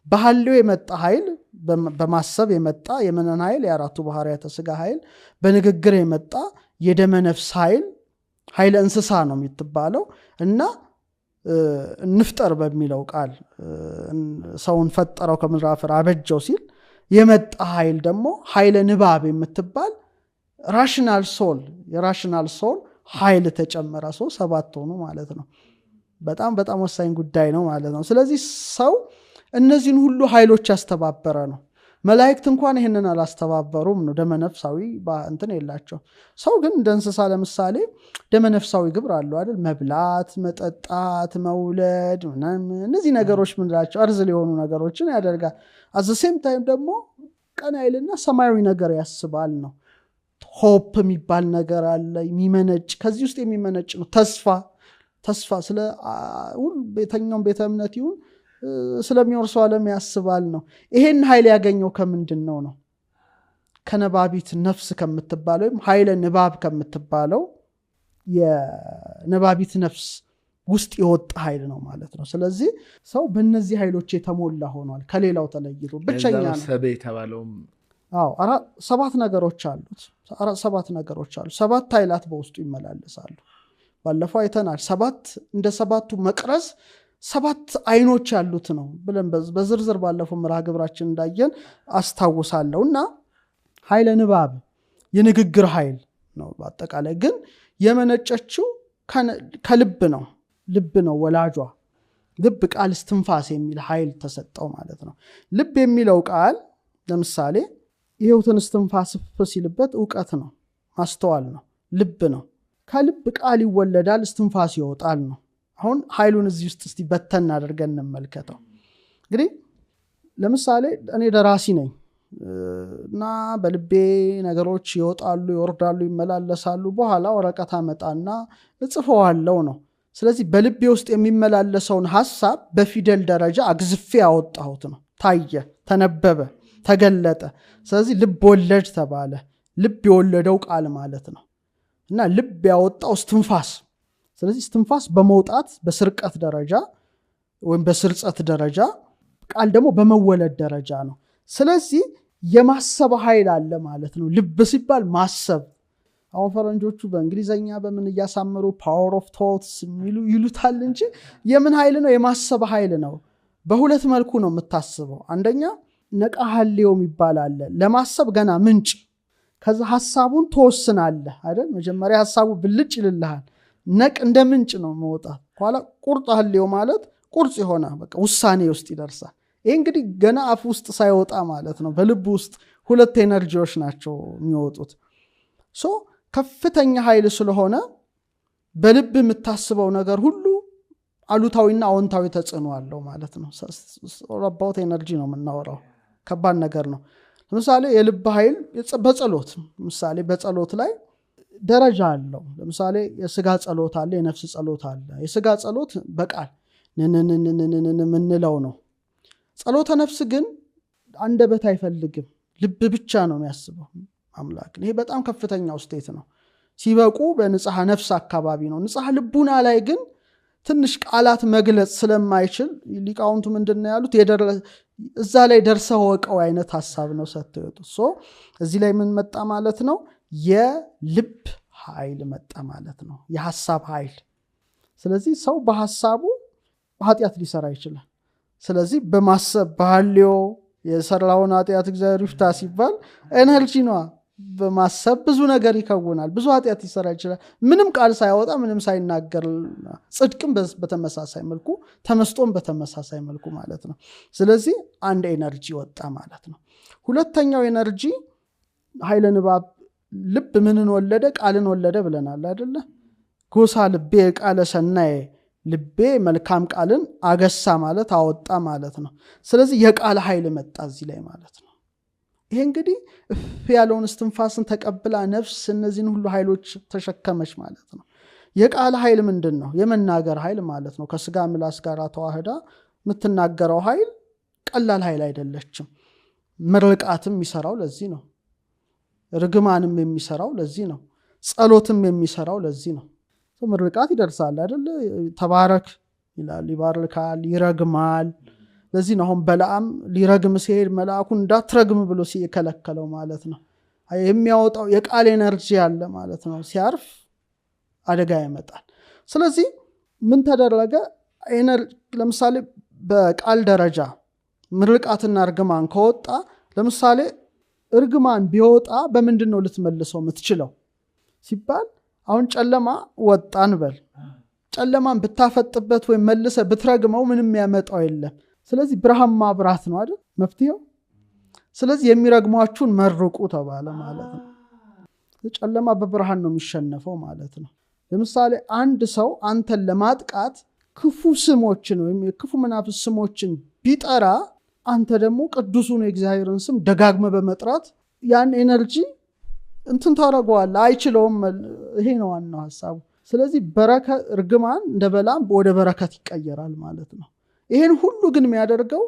በሐልዮ የመጣ ኃይል፣ በማሰብ የመጣ የመነን ኃይል፣ የአራቱ ባህርያተ ሥጋ ኃይል፣ በንግግር የመጣ የደመ ነፍስ ኃይል፣ ኃይለ እንስሳ ነው የምትባለው እና እንፍጠር በሚለው ቃል ሰውን ፈጠረው ከምድር አፈር አበጀው ሲል የመጣ ኃይል ደግሞ ኃይለ ንባብ የምትባል ራሽናል ሶል የራሽናል ሶል ኃይል ተጨመረ። ሰው ሰባት ሆኑ ማለት ነው። በጣም በጣም ወሳኝ ጉዳይ ነው ማለት ነው። ስለዚህ ሰው እነዚህን ሁሉ ኃይሎች ያስተባበረ ነው። መላእክት እንኳን ይሄንን አላስተባበሩም ነው። ደመነፍሳዊ እንትን የላቸው። ሰው ግን እንደ እንስሳ ለምሳሌ ደመነፍሳዊ ግብር አለው አይደል? መብላት፣ መጠጣት፣ መውለድ፣ እነዚህ ነገሮች ምንላቸው አርዝ ሊሆኑ ነገሮችን ያደርጋል። አዘ ሴም ታይም ደግሞ ቀና ይልና ሰማያዊ ነገር ያስባል ነው። ሆፕ የሚባል ነገር አለ የሚመነጭ፣ ከዚህ ውስጥ የሚመነጭ ነው ተስፋ ስለ ቤተኛውም ቤተ እምነት ይሁን ስለሚወርሰው ዓለም ያስባል ነው። ይሄን ኃይል ያገኘው ከምንድን ነው? ከነባቢት ነፍስ ከምትባለው ወይም ኃይለ ንባብ ከምትባለው የነባቢት ነፍስ ውስጥ የወጣ ኃይል ነው ማለት ነው። ስለዚህ ሰው በእነዚህ ኃይሎች የተሞላ ሆኗል። ከሌላው ተለይቶ ብቸኛ ነው። ሰበ የተባለውም ሰባት ነገሮች አሉት። ሰባት ኃይላት በውስጡ ይመላለሳሉ። ባለፈው አይተናል። እንደ ሰባቱ መቅረዝ ሰባት አይኖች ያሉት ነው ብለን በዝርዝር ባለፈው መርሃ ግብራችን እንዳየን አስታውሳለሁ። እና ኃይለ ንባብ የንግግር ኃይል ነው። በአጠቃላይ ግን የመነጨችው ከልብ ነው። ልብ ነው ወላጇ። ልብ ቃል እስትንፋስ የሚል ኃይል ተሰጠው ማለት ነው። ልብ የሚለው ቃል ለምሳሌ ይሄውትን እስትንፋስ ሲልበት ዕውቀት ነው፣ ማስተዋል ነው፣ ልብ ነው። ከልብ ቃል ይወለዳል፣ እስትንፋስ ይወጣል ነው። አሁን ኃይሉን እዚህ ውስጥ እስቲ በተን አድርገን እንመልከተው። እንግዲህ ለምሳሌ እኔ ደራሲ ነኝ እና በልቤ ነገሮች ይወጣሉ፣ ይወርዳሉ፣ ይመላለሳሉ። በኋላ ወረቀት አመጣና እጽፈዋለሁ ነው። ስለዚህ በልቤ ውስጥ የሚመላለሰውን ሐሳብ በፊደል ደረጃ አግዝፌ ያወጣሁት ነው። ታየ፣ ተነበበ፣ ተገለጠ። ስለዚህ ልብ ወለድ ተባለ። ልብ የወለደው ቃል ማለት ነው። እና ልብ ያወጣው እስትንፋስ። ስለዚህ እስትንፋስ በመውጣት በስርቀት ደረጃ ወይም በስርጸት ደረጃ፣ ቃል ደግሞ በመወለድ ደረጃ ነው። ስለዚህ የማሰብ ኃይል አለ ማለት ነው። ልብ ሲባል ማሰብ። አሁን ፈረንጆቹ በእንግሊዘኛ በምን እያሳመሩ ፓወር ኦፍ ቶትስ ይሉታል እንጂ የምን ኃይል ነው? የማሰብ ኃይል ነው። በሁለት መልኩ ነው የምታስበው። አንደኛ ነቃ ሐልዮ የሚባል አለ። ለማሰብ ገና ምንጭ፣ ከዛ ሐሳቡን ትወስናለህ አይደል? መጀመሪያ ሐሳቡ ብልጭ ይልልሃል። ነቅ እንደ ምንጭ ነው መውጣት። ኋላ ቁርጥ ሐልዮ ማለት ቁርጽ የሆነ በቃ ውሳኔ ውስጥ ይደርሳል። ይሄ እንግዲህ ገና አፍ ውስጥ ሳይወጣ ማለት ነው። በልብ ውስጥ ሁለት ኤነርጂዎች ናቸው የሚወጡት። ከፍተኛ ኃይል ስለሆነ በልብ የምታስበው ነገር ሁሉ አሉታዊና አዎንታዊ ተጽዕኖ አለው ማለት ነው። አባውት ኤነርጂ ነው የምናወራው። ከባድ ነገር ነው። ለምሳሌ የልብ ኃይል በጸሎት፣ ምሳሌ በጸሎት ላይ ደረጃ አለው። ለምሳሌ የስጋ ጸሎት አለ፣ የነፍስ ጸሎት አለ። የስጋ ጸሎት በቃል ምንለው ነው። ጸሎተ ነፍስ ግን አንደበት አይፈልግም፣ ልብ ብቻ ነው የሚያስበው አምላክ። ይሄ በጣም ከፍተኛው ስቴት ነው። ሲበቁ በንጽሐ ነፍስ አካባቢ ነው። ንጽሐ ልቡና ላይ ግን ትንሽ ቃላት መግለጽ ስለማይችል ሊቃውንቱ ምንድነው ያሉት? እዛ ላይ ደርሰው ወቀው አይነት ሐሳብ ነው ሰጥተው ይወጡት። እዚህ ላይ ምን መጣ ማለት ነው? የልብ ኃይል መጣ ማለት ነው፣ የሐሳብ ኃይል። ስለዚህ ሰው በሐሳቡ ኃጢአት ሊሰራ ይችላል። ስለዚህ በማሰብ በሐልዮ የሰራውን ኃጢአት እግዚአብሔር ይፍታ ሲባል ኤነርጂ ነው። በማሰብ ብዙ ነገር ይከውናል፣ ብዙ ኃጢአት ሊሰራ ይችላል። ምንም ቃል ሳያወጣ ምንም ሳይናገር። ጽድቅም በተመሳሳይ መልኩ፣ ተመስጦም በተመሳሳይ መልኩ ማለት ነው። ስለዚህ አንድ ኤነርጂ ወጣ ማለት ነው። ሁለተኛው ኤነርጂ ኃይለ ንባብ። ልብ ምንን ወለደ? ቃልን ወለደ ብለናል አይደለ? ጎሳ ልቤ ቃለ ሰናየ፣ ልቤ መልካም ቃልን አገሳ ማለት አወጣ ማለት ነው። ስለዚህ የቃል ኃይል መጣ እዚህ ላይ ማለት ነው። ይሄ እንግዲህ እፍ ያለውን እስትንፋስን ተቀብላ ነፍስ እነዚህን ሁሉ ኃይሎች ተሸከመች ማለት ነው። የቃል ኃይል ምንድን ነው? የመናገር ኃይል ማለት ነው። ከስጋ ምላስ ጋር ተዋህዳ የምትናገረው ኃይል ቀላል ኃይል አይደለችም። ምርቃትም የሚሰራው ለዚህ ነው። ርግማንም የሚሰራው ለዚህ ነው። ጸሎትም የሚሰራው ለዚህ ነው። ምርቃት ይደርሳል አይደለ? ተባረክ ይላል ይባርካል ይረግማል ለዚህ ነው አሁን በለዓም ሊረግም ሲሄድ መልአኩን እንዳትረግም ብሎ ሲከለከለው ማለት ነው የሚያወጣው የቃል ኤነርጂ አለ ማለት ነው ሲያርፍ አደጋ ያመጣል ስለዚህ ምን ተደረገ ለምሳሌ በቃል ደረጃ ምርቃትና እርግማን ከወጣ ለምሳሌ እርግማን ቢወጣ በምንድነው ልትመልሰው የምትችለው ሲባል አሁን ጨለማ ወጣን በል ጨለማን ብታፈጥበት ወይ መልሰ ብትረግመው ምንም ያመጣው የለም ስለዚህ ብርሃን ማብራት ነው አይደል መፍትሄው ስለዚህ የሚረግሟችሁን መርቁ ተባለ ማለት ነው ጨለማ በብርሃን ነው የሚሸነፈው ማለት ነው ለምሳሌ አንድ ሰው አንተን ለማጥቃት ክፉ ስሞችን ወይም ክፉ መናፍስ ስሞችን ቢጠራ አንተ ደግሞ ቅዱሱን የእግዚአብሔርን ስም ደጋግመ በመጥራት ያን ኤነርጂ እንትን ታረጋዋል አይችለውም ይሄ ነው ዋናው ሐሳቡ ስለዚህ በረከት እርግማን እንደ በለዓም ወደ በረከት ይቀየራል ማለት ነው ይሄን ሁሉ ግን የሚያደርገው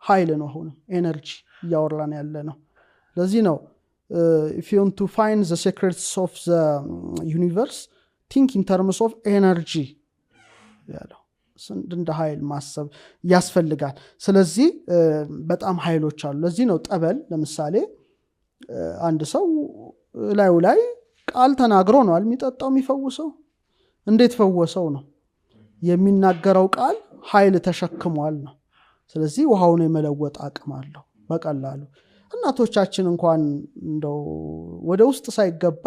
ኃይል ነው ሆነ ኤነርጂ ያወራን ያለ ነው ለዚህ ነው if you want to find the secrets of the universe think in terms of energy ያለው እንደ ኃይል ማሰብ ያስፈልጋል ስለዚህ በጣም ኃይሎች አሉ ለዚህ ነው ጠበል ለምሳሌ አንድ ሰው ላይ ቃል ተናግሮ ነው የሚጠጣው የሚፈውሰው እንዴት ፈወሰው ነው የሚናገረው ቃል ኃይል ተሸክሟል ነው ስለዚህ ውሃውን የመለወጥ አቅም አለው በቀላሉ እናቶቻችን እንኳን እንደው ወደ ውስጥ ሳይገባ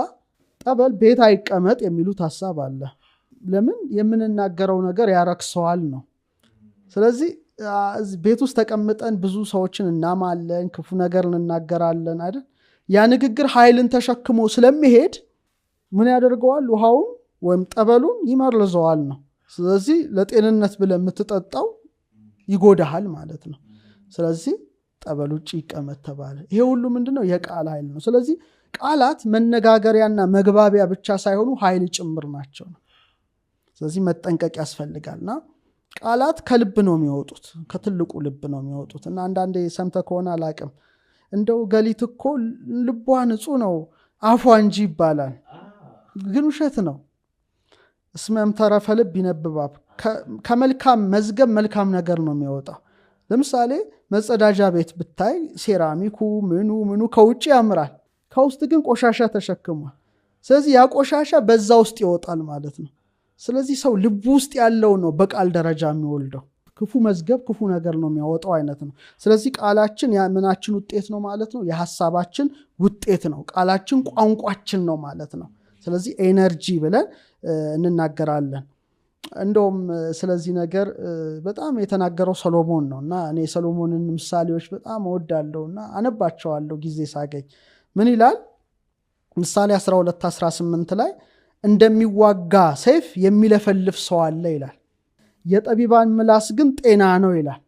ጠበል ቤት አይቀመጥ የሚሉት ሐሳብ አለ ለምን የምንናገረው ነገር ያረክሰዋል ነው ስለዚህ ቤት ውስጥ ተቀምጠን ብዙ ሰዎችን እናማለን ክፉ ነገር እንናገራለን አይደል ያ ንግግር ኃይልን ተሸክሞ ስለሚሄድ ምን ያደርገዋል ውሃውን ወይም ጠበሉን ይመርዘዋል ነው ስለዚህ ለጤንነት ብለን የምትጠጣው ይጎዳሃል ማለት ነው ስለዚህ ጠበሉ ውጪ ይቀመጥ ተባለ ይሄ ሁሉ ምንድነው የቃል ኃይል ነው ስለዚህ ቃላት መነጋገሪያና መግባቢያ ብቻ ሳይሆኑ ኃይል ጭምር ናቸው ስለዚህ መጠንቀቅ ያስፈልጋልና ቃላት ከልብ ነው የሚወጡት ከትልቁ ልብ ነው የሚወጡት እና አንዳንዴ ሰምተ ከሆነ አላቅም እንደው ገሊት እኮ ልቧ ንጹህ ነው አፏ እንጂ ይባላል ግን ውሸት ነው እስመም ተረፈ ልብ ይነብባብ ከመልካም መዝገብ መልካም ነገር ነው የሚወጣው ለምሳሌ መጸዳጃ ቤት ብታይ ሴራሚኩ ምኑ ከውጪ ያምራል ከውስጥ ግን ቆሻሻ ተሸክሟል ስለዚህ ያ ቆሻሻ በዛ ውስጥ ይወጣል ማለት ነው ስለዚህ ሰው ልብ ውስጥ ያለው ነው በቃል ደረጃ የሚወልደው ክፉ መዝገብ ክፉ ነገር ነው የሚያወጣው አይነት ነው ስለዚህ ቃላችን ያምናችን ውጤት ነው ማለት ነው የሐሳባችን ውጤት ነው ቃላችን ቋንቋችን ነው ማለት ነው ስለዚህ ኤነርጂ ብለን እንናገራለን እንደውም ስለዚህ ነገር በጣም የተናገረው ሰሎሞን ነውና እኔ ሰሎሞንን ምሳሌዎች በጣም እወዳለሁና አነባቸዋለሁ ጊዜ ሳገኝ ምን ይላል ምሳሌ 12:18 ላይ እንደሚዋጋ ሰይፍ የሚለፈልፍ ሰው አለ ይላል የጠቢባን ምላስ ግን ጤና ነው ይላል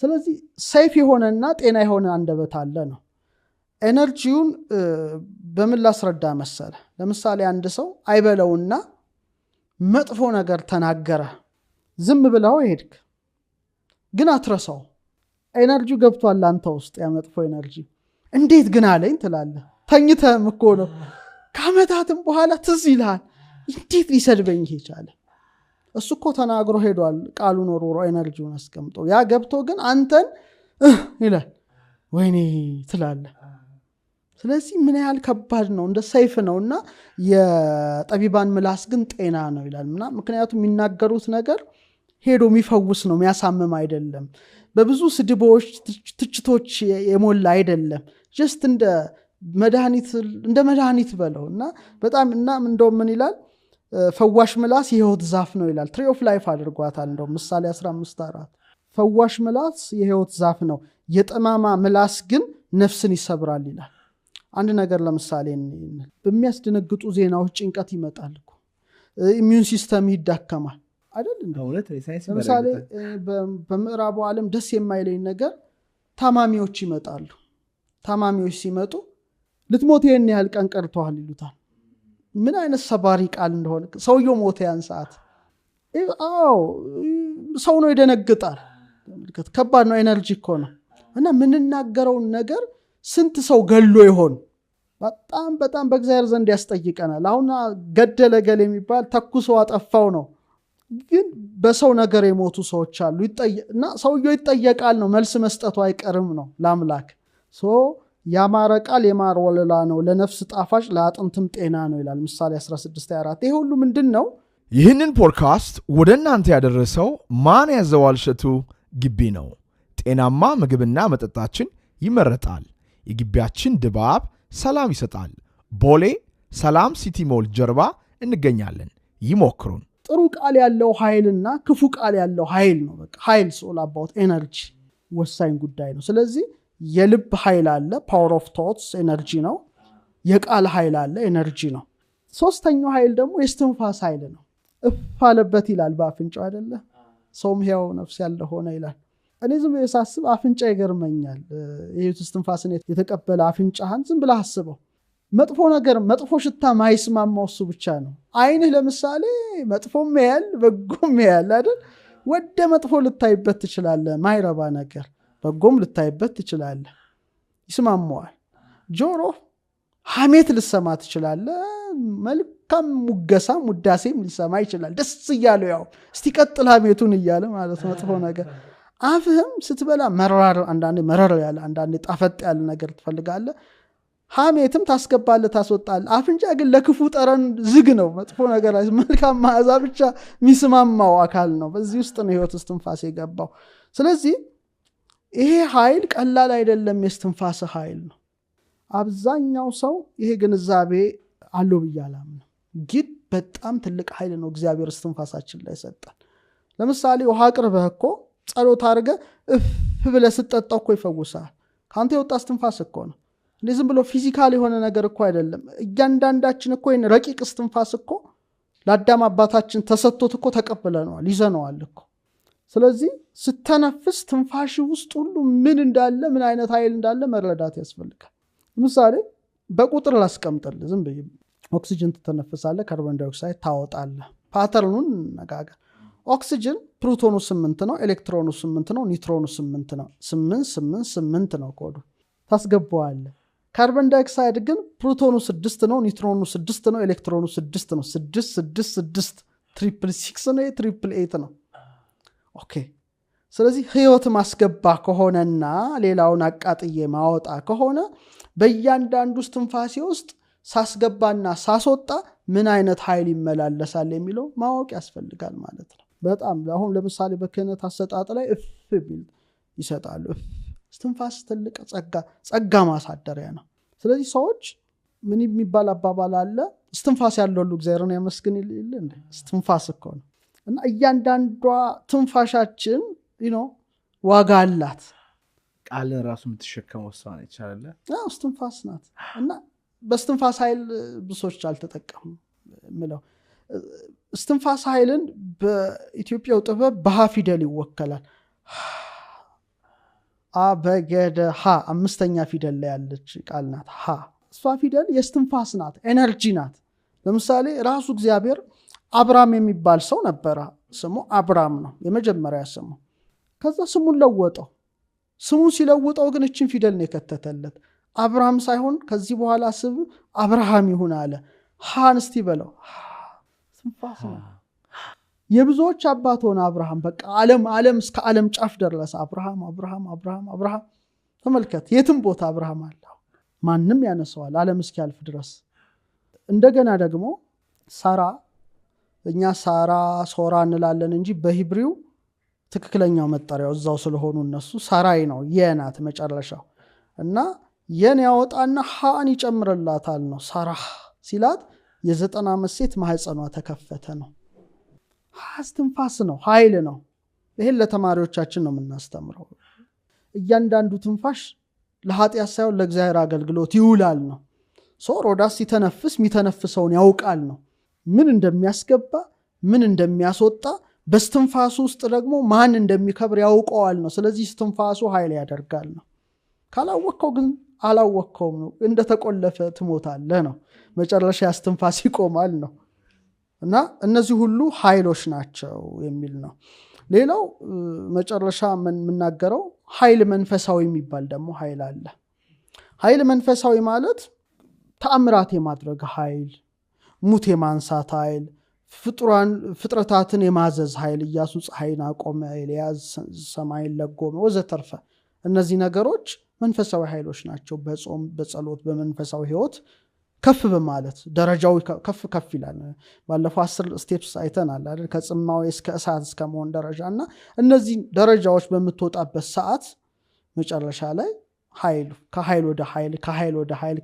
ስለዚህ ሰይፍ የሆነና ጤና የሆነ አንደበት አለ ነው ኤነርጂውን በምን ላስረዳ መሰለ ለምሳሌ አንድ ሰው አይበለውና መጥፎ ነገር ተናገረ ዝም ብለው ሄድክ ግን አትረሳው ኤነርጂው ገብቷል አንተ ውስጥ ያ መጥፎ ኤነርጂ እንዴት ግን አለኝ ትላለህ ተኝተህም እኮ ነው ከአመታትም በኋላ ትዝ ይልሃል እንዴት ሊሰድበኝ ይቻለ እሱ እኮ ተናግሮ ሄዷል ቃሉን ወርውሮ ኤነርጂውን አስቀምጦ ያ ገብቶ ግን አንተን ይላል ወይኔ ትላለህ ስለዚህ ምን ያህል ከባድ ነው እንደ ሰይፍ ነውና የጠቢባን ምላስ ግን ጤና ነው ይላልና ምክንያቱም የሚናገሩት ነገር ሄዶ የሚፈውስ ነው የሚያሳምም አይደለም በብዙ ስድቦች ትችቶች የሞላ አይደለም just እንደ መድኃኒት በለውና በጣም እና እንደው ምን ይላል ፈዋሽ ምላስ የህይወት ዛፍ ነው ይላል ትሪ ኦፍ ላይፍ አድርጓታል እንደው ምሳሌ 15:4 ፈዋሽ ምላስ የህይወት ዛፍ ነው የጠማማ ምላስ ግን ነፍስን ይሰብራል ይላል አንድ ነገር ለምሳሌ በሚያስደነግጡ ዜናዎች ጭንቀት ይመጣል እኮ ኢሚዩን ሲስተም ይዳከማል አይደል ለምሳሌ በምዕራቡ ዓለም ደስ የማይለኝ ነገር ታማሚዎች ይመጣሉ ታማሚዎች ሲመጡ ልትሞት ይሄን ያህል ቀን ቀርቷል ይሉታል ምን አይነት ሰባሪ ቃል እንደሆነ ሰውየው ሞተ ያን ሰዓት ሰው ነው ይደነግጣል ከባድ ነው ኤነርጂ እኮ ነው እና ምንናገረው ነገር ስንት ሰው ገሎ ይሆን በጣም በእግዚአብሔር ዘንድ ያስጠይቀናል አሁን ገደለ ገለ የሚባል ተኩሶ አጠፋው ነው ግን በሰው ነገር የሞቱ ሰዎች አሉ እና ሰውየው ይጠየቃል ነው መልስ መስጠቱ አይቀርም ነው ለአምላክ ያማረ ቃል የማር ወለላ ነው ለነፍስ ጣፋጭ ለአጥንትም ጤና ነው ይላል ምሳሌ 16:4 ይሄ ሁሉ ምንድነው ይህንን ፖድካስት ወደ እናንተ ያደረሰው ማን ያዘዋል እሸቱ ግቢ ነው ጤናማ ምግብና መጠጣችን ይመረጣል የግቢያችን ድባብ ሰላም ይሰጣል ቦሌ ሰላም ሲቲ ሞል ጀርባ እንገኛለን ይሞክሩን ጥሩ ቃል ያለው ኃይልና ክፉ ቃል ያለው ኃይል ነው በቃ ኃይል ሶል አባውት ኤነርጂ ወሳኝ ጉዳይ ነው ስለዚህ የልብ ኃይል አለ ፓወር ኦፍ ቶትስ ኤነርጂ ነው የቃል ኃይል አለ ኤነርጂ ነው ሶስተኛው ኃይል ደግሞ የስትንፋስ ኃይል ነው እፋለበት ይላል በአፍንጫው አይደለ ሰውም ሕያው ነፍስ ያለ ሆነ ይላል እኔ ዝም ብዬ ሳስብ አፍንጫ ይገርመኛል የህይወት እስትንፋስን የተቀበለ አፍንጫህን ዝም ብለህ አስበው መጥፎ ነገር መጥፎ ሽታ ማይስማማው እሱ ብቻ ነው አይንህ ለምሳሌ መጥፎም ያያል በጎም ያያል አይደል ወደ መጥፎ ልታይበት ትችላለህ ማይረባ ነገር በጎም ልታይበት ትችላለህ ይስማማዋል ጆሮ ሐሜት ልሰማ ትችላለህ መልካም ሙገሳም ውዳሴም ሊሰማ ይችላል ደስ ይያለው ያው እስቲ ቀጥል ሐሜቱን ይያለ ማለት ነው መጥፎ ነገር አፍህም ስትበላ መራር አንዳንዴ መረር ያለ አንዳንዴ ጣፈጥ ያለ ነገር ትፈልጋለህ ሐሜትም ታስገባለህ ታስወጣለህ አፍንጫ ግን ለክፉ ጠረን ዝግ ነው መጥፎ ነገር መልካም ማዕዛ ብቻ ሚስማማው አካል ነው በዚህ ውስጥ ነው ህይወት እስትንፋስ የገባው ስለዚህ ይሄ ኃይል ቀላል አይደለም የስትንፋስ ኃይል ነው አብዛኛው ሰው ይሄ ግንዛቤ አለው ብያላም ነው ግን በጣም ትልቅ ኃይል ነው እግዚአብሔር እስትንፋሳችን ላይ ሰጣን ለምሳሌ ውሃ ቅርበህ እኮ ጸሎት አድርገህ እፍ ብለህ ስትጠጣው እኮ ይፈውሳል ካንተ የወጣ እስትንፋስ እኮ ነው እንዴ ዝም ብሎ ፊዚካል የሆነ ነገር እኮ አይደለም እያንዳንዳችን እኮ ይሄን ረቂቅ እስትንፋስ እኮ ለአዳም አባታችን ተሰጥቶት እኮ ተቀበለነዋል ይዘነዋል እኮ ስለዚህ ስተነፍስ ትንፋሽ ውስጥ ሁሉ ምን እንዳለ ምን አይነት ኃይል እንዳለ መረዳት ያስፈልጋል ለምሳሌ በቁጥር ላስቀምጥልህ ዝም ብዬ ኦክሲጅን ተተነፍሳለህ ካርቦን ዳይኦክሳይድ ታወጣለህ ፓተርኑን ነጋገር ኦክሲጅን ፕሮቶኑ 8 ነው ኤሌክትሮኑ 8 ነው ኒውትሮኑ 8 ነው 8 ነው ኮዱ ታስገባዋለህ ካርቦን ዳይኦክሳይድ ግን ፕሮቶኑ 6 ነው ኒውትሮኑ 6 ነው ኤሌክትሮኑ 6 ነው 6 6 6 ትሪፕል 6 ነው ትሪፕል 8 ነው ኦኬ ስለዚህ ህይወት ማስገባ ከሆነና ሌላውን አቃጥዬ ማወጣ ከሆነ በእያንዳንዱ እስትንፋሴ ውስጥ ሳስገባና ሳስወጣ ምን አይነት ኃይል ይመላለሳል የሚለው ማወቅ ያስፈልጋል ማለት ነው በጣም አሁን ለምሳሌ በክህነት አሰጣጥ ላይ እፍ ቢል ይሰጣሉ እስትንፋስ ትልቅ ጸጋ ማሳደሪያ ነው ስለዚህ ሰዎች ምን የሚባል አባባል አለ እስትንፋስ ያለው ሁሉ እግዚአብሔርን ያመስግን ይል እንዴ እስትንፋስ እኮ ነው እና እያንዳንዷ ትንፋሻችን ዋጋ አላት ቃልን ራሱ የምትሸከመው እሷ ነች አይደለ እስትንፋስ ናት እና በእስትንፋስ ኃይል ብሶች አልተጠቀሙም ምለው እስትንፋስ ኃይልን በኢትዮጵያው ጥበብ በሃ ፊደል ይወከላል አበገደ ሃ አምስተኛ ፊደል ላይ ያለች ቃል ናት ሃ እሷ ፊደል የእስትንፋስ ናት ኤነርጂ ናት ለምሳሌ ራሱ እግዚአብሔር አብራም የሚባል ሰው ነበር ስሙ አብራም ነው የመጀመሪያ ስሙ ከዛ ስሙን ለወጠው ስሙን ሲለውጠው ግን እቺን ፊደል ነው የከተተለት አብራም ሳይሆን ከዚህ በኋላ ስም አብርሃም ይሁን አለ ሃን እስቲ በለው እስትንፋስ ነው የብዙዎች አባት ሆነ አብርሃም በቃ ዓለም እስከ ዓለም ጫፍ ደረሰ አብርሃም ተመልከት የትም ቦታ አብርሃም አለ ማንንም ያነሳዋል ዓለም እስኪያልፍ ድረስ እንደገና ደግሞ ሳራ እኛ ሳራ ሶራ እንላለን እንጂ በሂብሪው ትክክለኛው መጣሪያው እዛው ስለሆኑ እነሱ ሳራይ ነው የናት መጨረሻው እና የን ያወጣና ሃን ይጨምርላታል ነው ሳራ ሲላት የ90 ዓመት ሴት ማህፀኗ ተከፈተ ነው እስትንፋስ ነው ኃይል ነው ይሄን ለተማሪዎቻችን ነው የምናስተምረው እያንዳንዱ ትንፋሽ ለኃጢአት ሳይሆን ለእግዚአብሔር አገልግሎት ይውላል ነው ሮዳስ ሲተነፍስ የሚተነፍሰውን ያውቃል ነው ምን እንደሚያስገባ ምን እንደሚያስወጣ በስትንፋሱ ውስጥ ደግሞ ማን እንደሚከብር ያውቀዋል ነው ስለዚህ ስትንፋሱ ኃይል ያደርጋል ነው ካላወቀው ግን አላወቀውም ነው እንደተቆለፈ ትሞታለህ ነው መጨረሻ ያስትንፋስ ይቆማል ነው እና እነዚህ ሁሉ ኃይሎች ናቸው የሚል ነው ሌላው መጨረሻ ምናገረው ኃይል መንፈሳዊ የሚባል ደግሞ ኃይል አለ ኃይል መንፈሳዊ ማለት ተአምራት የማድረግ ኃይል ሙት የማንሳት ኃይል ፍጥረታትን የማዘዝ ኃይል ኢያሱ ፀሐይን አቆመ፣ ኤልያስ ሰማይን ለጎመ ወዘተርፈ እነዚህ ነገሮች መንፈሳዊ ኃይሎች ናቸው። በጾም በጸሎት በመንፈሳዊ ህይወት ከፍ በማለት ደረጃው ከፍ ይላል። ባለፈው 10 ስቴፕስ አይተናል አይደል? ከጽማዌ እስከ እሳት እስከ መሆን ደረጃና እነዚህ ደረጃዎች በመተወጣበት ሰዓት መጨረሻ ላይ ከኃይል ወደ ኃይል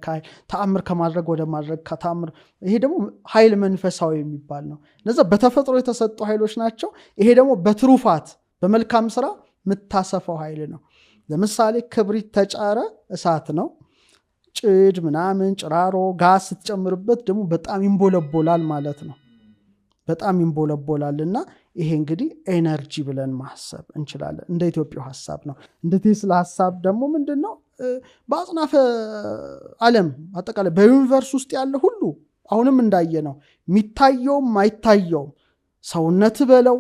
ተአምር ከማድረግ ወደ ማድረግ ከተአምር ይሄ ደግሞ ኃይል መንፈሳዊ የሚባል ነው። እነዛ በተፈጥሮ የተሰጡ ኃይሎች ናቸው። ይሄ ደግሞ በትሩፋት በመልካም ስራ ምታሰፈው ኃይል ነው። ለምሳሌ ክብሪት ተጫረ እሳት ነው። ጭድ ምናምን ጭራሮ ጋዝ ስትጨምርበት ደግሞ በጣም ይንቦለቦላል ማለት ነው። በጣም ይንቦለቦላልና ይሄ እንግዲህ ኤነርጂ ብለን ማሰብ እንችላለን። እንደ ኢትዮጵያ ሐሳብ ነው። እንደ ቴስላ ሐሳብ ደግሞ ምንድነው? በአጽናፈ ዓለም አጠቃላይ በዩኒቨርስ ውስጥ ያለ ሁሉ አሁንም እንዳየነው የሚታየው ማይታየው ሰውነት በለው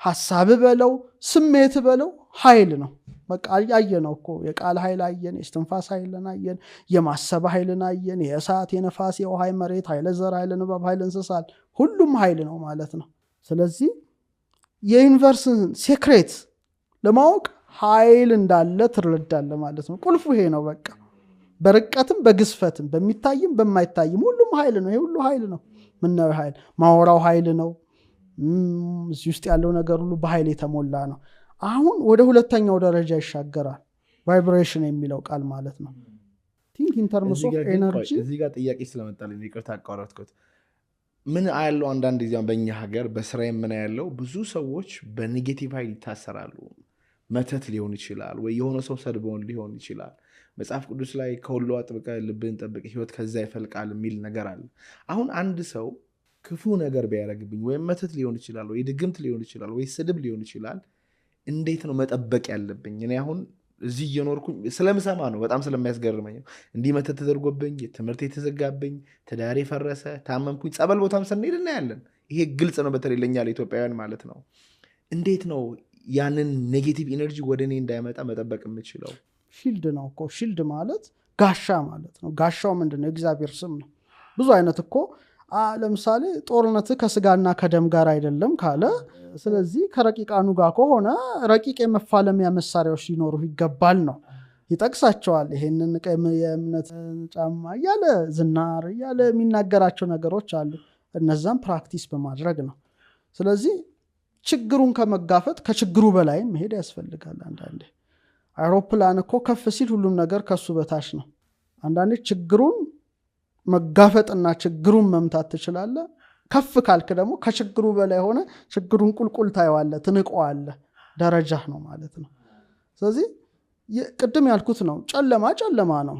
ሐሳብ በለው ስሜት በለው ኃይል ነው። በቃ ያየነው እኮ የቃል ኃይል አየን፣ የስትንፋስ ኃይልን አየን፣ የማሰብ ኃይልን አየን፣ የእሳት የነፋስ የውሃ መሬት ኃይለ ዘር ኃይለ ንባብ ኃይለ እንስሳት ሁሉም ኃይል ነው ማለት ነው። ስለዚህ የዩኒቨርስን ሴክሬት ለማወቅ ኃይል እንዳለ ትረዳለ ማለት ነው። ቁልፉ ይሄ ነው። በቃ በርቀትም በግዝፈትም በሚታይም በማይታይም ሁሉም ኃይል ነው። ይሄ ሁሉ ኃይል ነው። ምናየው ኃይል ማወራው ኃይል ነው። እዚህ ውስጥ ያለው ነገር ሁሉ በኃይል የተሞላ ነው። አሁን ወደ ሁለተኛው ደረጃ ይሻገራል። ቫይብሬሽን የሚለው ቃል ማለት ነው። ቲንክ ኢን ተርምስ ኦፍ ኤነርጂ። እዚህ ጋር ጥያቄ ስለመጣልኝ ይቅርታ አቋረጥኩት። ምን አያለው አንዳንድ ጊዜ በእኛ ሀገር በስራ ምን ያለው ብዙ ሰዎች በኔጌቲቭ ኃይል ይታሰራሉ። መተት ሊሆን ይችላል ወይ የሆነ ሰው ሰድቦን ሊሆን ይችላል። መጽሐፍ ቅዱስ ላይ ከሁሉ አጥብቀ ልብን ጠብቅ ህይወት ከዛ ይፈልቃል የሚል ነገር አለ። አሁን አንድ ሰው ክፉ ነገር ቢያደርግብኝ ወይ መተት ሊሆን ይችላል ወይ ድግምት ሊሆን ይችላል ወይ ስድብ ሊሆን ይችላል፣ እንዴት ነው መጠበቅ ያለብኝ? እኔ አሁን እዚህ እየኖርኩኝ ስለምሰማ ነው፣ በጣም ስለሚያስገርመኝ ነው። እንዲህ መተት ተደርጎብኝ ትምህርት የተዘጋብኝ ትዳሬ ፈረሰ ታመምኩኝ ጸበል ቦታም ስንሄድ እናያለን። ይሄ ግልጽ ነው፣ በተለይ ለኛ ለኢትዮጵያውያን ማለት ነው። እንዴት ነው ያንን ኔጌቲቭ ኢነርጂ ወደ እኔ እንዳይመጣ መጠበቅ የምችለው? ሺልድ ነው እኮ። ሺልድ ማለት ጋሻ ማለት ነው። ጋሻው ምንድነው? እግዚአብሔር ስም ነው። ብዙ አይነት እኮ ለምሳሌ ጦርነት ከስጋና ከደም ጋር አይደለም ካለ፣ ስለዚህ ከረቂቃኑ ጋር ከሆነ ረቂቅ የመፋለሚያ መሳሪያዎች ሊኖሩ ይገባል ነው ይጠቅሳቸዋል። ይሄንን የእምነት ጫማ እያለ ዝናር እያለ የሚናገራቸው ነገሮች አሉ። እነዛም ፕራክቲስ በማድረግ ነው። ስለዚህ ችግሩን ከመጋፈጥ ከችግሩ በላይ መሄድ ያስፈልጋል። አንዳንዴ አውሮፕላን እኮ ከፍ ሲል ሁሉም ነገር ከሱ በታች ነው። አንዳንዴ ችግሩን መጋፈጥና ችግሩን መምታት ትችላለህ። ከፍ ካልክ ደግሞ ከችግሩ በላይ ሆነ ችግሩን ቁልቁል ታየዋለህ፣ ትንቀዋለህ። ደረጃ ነው ማለት ነው። ስለዚህ ቅድም ያልኩት ነው። ጨለማ ነው።